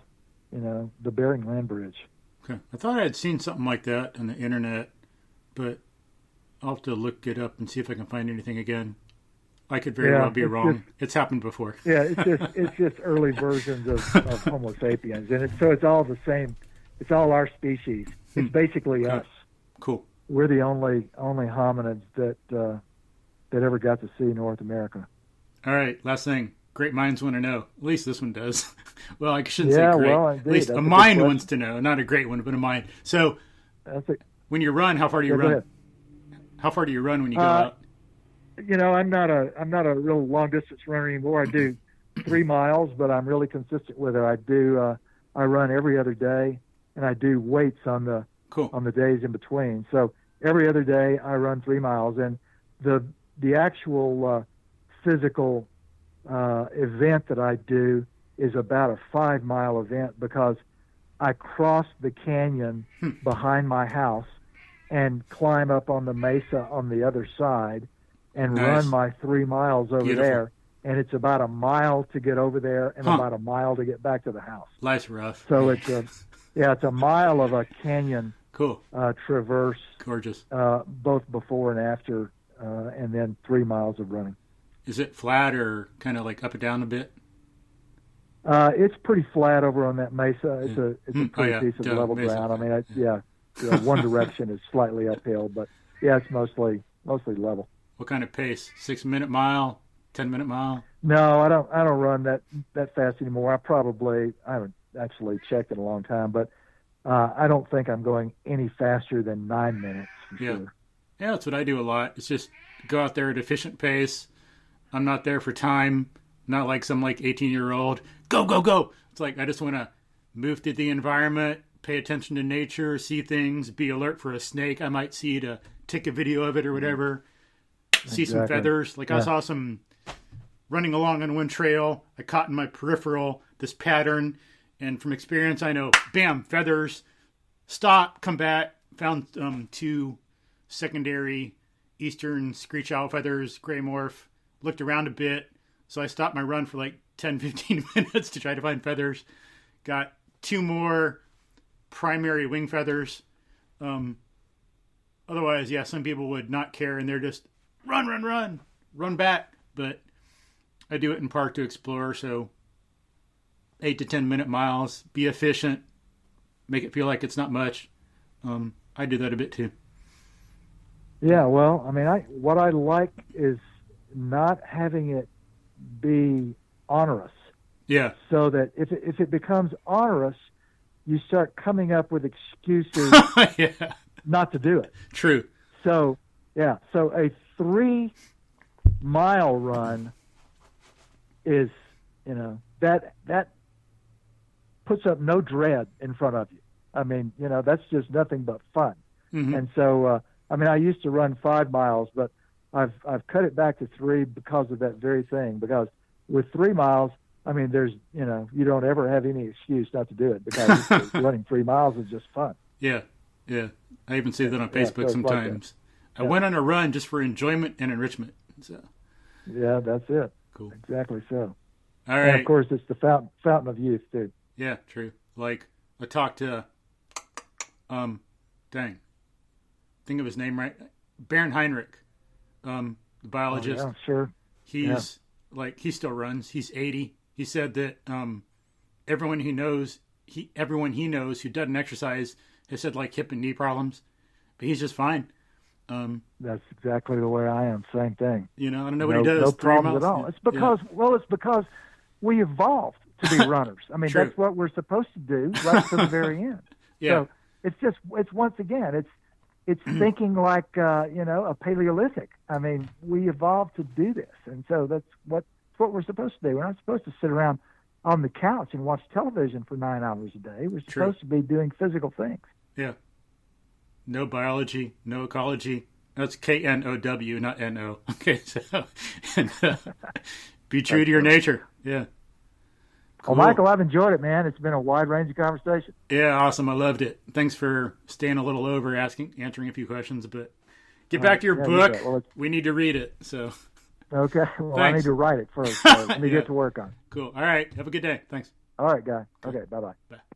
the Bering Land Bridge. Okay, I thought I had seen something like that on the internet, but I'll have to look it up and see if I can find anything again. I could very well be wrong. It's happened before. Yeah, it's just early versions of Homo sapiens, and it's all the same. It's all our species. It's basically us. Cool. We're the only hominids that ever got to see North America. All right, last thing. Great minds want to know. At least this one does. Well, I shouldn't say great. Well, indeed. At least a mind wants to know. Not a great one, but a mind. So, when you run, how far do you run? How far do you run when you go out? I'm not a real long distance runner anymore. I do 3 miles, but I'm really consistent with it. I run every other day, and I do weights on the days in between. So every other day I run 3 miles, and the actual physical event that I do is about a 5-mile event, because I cross the canyon behind my house and climb up on the mesa on the other side and run my 3 miles over there. And it's about a mile to get over there and about a mile to get back to the house. Life's rough. So it's a mile of a canyon traverse. Gorgeous. Both before and after, and then 3 miles of running. Is it flat or kind of like up and down a bit? It's pretty flat over on that mesa. It's a pretty piece of level ground. I mean, one direction is slightly uphill, but it's mostly level. What kind of pace? 6-minute mile? 10-minute mile? No, I don't run that fast anymore. I haven't actually checked in a long time, but I don't think I'm going any faster than 9 minutes. Sure. Yeah, that's what I do a lot. It's just go out there at efficient pace. I'm not there for time. Not like some 18-year-old. Go, go, go. It's like I just want to move through the environment, pay attention to nature, see things, be alert for a snake I might see to take a video of it or whatever. See some feathers. I saw some running along on one trail. I caught in my peripheral this pattern. And from experience, I know, bam, feathers. Stop, come back. Found 2 secondary eastern screech owl feathers, gray morph. Looked around a bit. So I stopped my run for 10, 15 minutes to try to find feathers. Got 2 more primary wing feathers. Otherwise, some people would not care, and they're just run back. But I do it in part to explore, so 8 to 10 minute miles, be efficient, make it feel like it's not much. I do that a bit too. Yeah, well, I mean, what I like is not having it be onerous. Yeah. So that if it becomes onerous, you start coming up with excuses not to do it. True. So a 3-mile run is, that puts up no dread in front of you. I mean, that's just nothing but fun. Mm-hmm. And so, I used to run 5 miles, but I've cut it back to 3 because of that very thing. Because with 3 miles, there's, you don't ever have any excuse not to do it, because running 3 miles is just fun. Yeah. Yeah. I even see that on Facebook sometimes. I went on a run just for enjoyment and enrichment. So. Yeah, that's it. Cool. Exactly so. All right. And of course, it's the fountain of youth, too. Yeah, true. I talked to, think of his name right, Bernd Heinrich, the biologist. Oh, yeah, sure. He's like he still runs. He's 80. He said that everyone he knows who doesn't exercise has said like hip and knee problems, but he's just fine. That's exactly the way I am. Same thing. I don't know what he does. No problems at all. It's because it's because we evolved to be runners. I mean, that's what we're supposed to do right to the very end. Yeah. So it's once again, it's thinking like a Paleolithic. I mean, we evolved to do this, and so that's what we're supposed to do. We're not supposed to sit around on the couch and watch television for 9 hours a day. We're supposed to be doing physical things. Yeah. No biology, no ecology. That's KNOW, not NO. Okay, so be true to your nature. Yeah. Cool. Well, Michael, I've enjoyed it, man. It's been a wide range of conversation. Yeah, awesome. I loved it. Thanks for staying a little over, answering a few questions. But get back to your book. Well, we need to read it. So. Okay. Well, thanks. I need to write it first. So let me get to work on it. Cool. All right. Have a good day. Thanks. All right, guy. Okay. Bye-bye. Bye.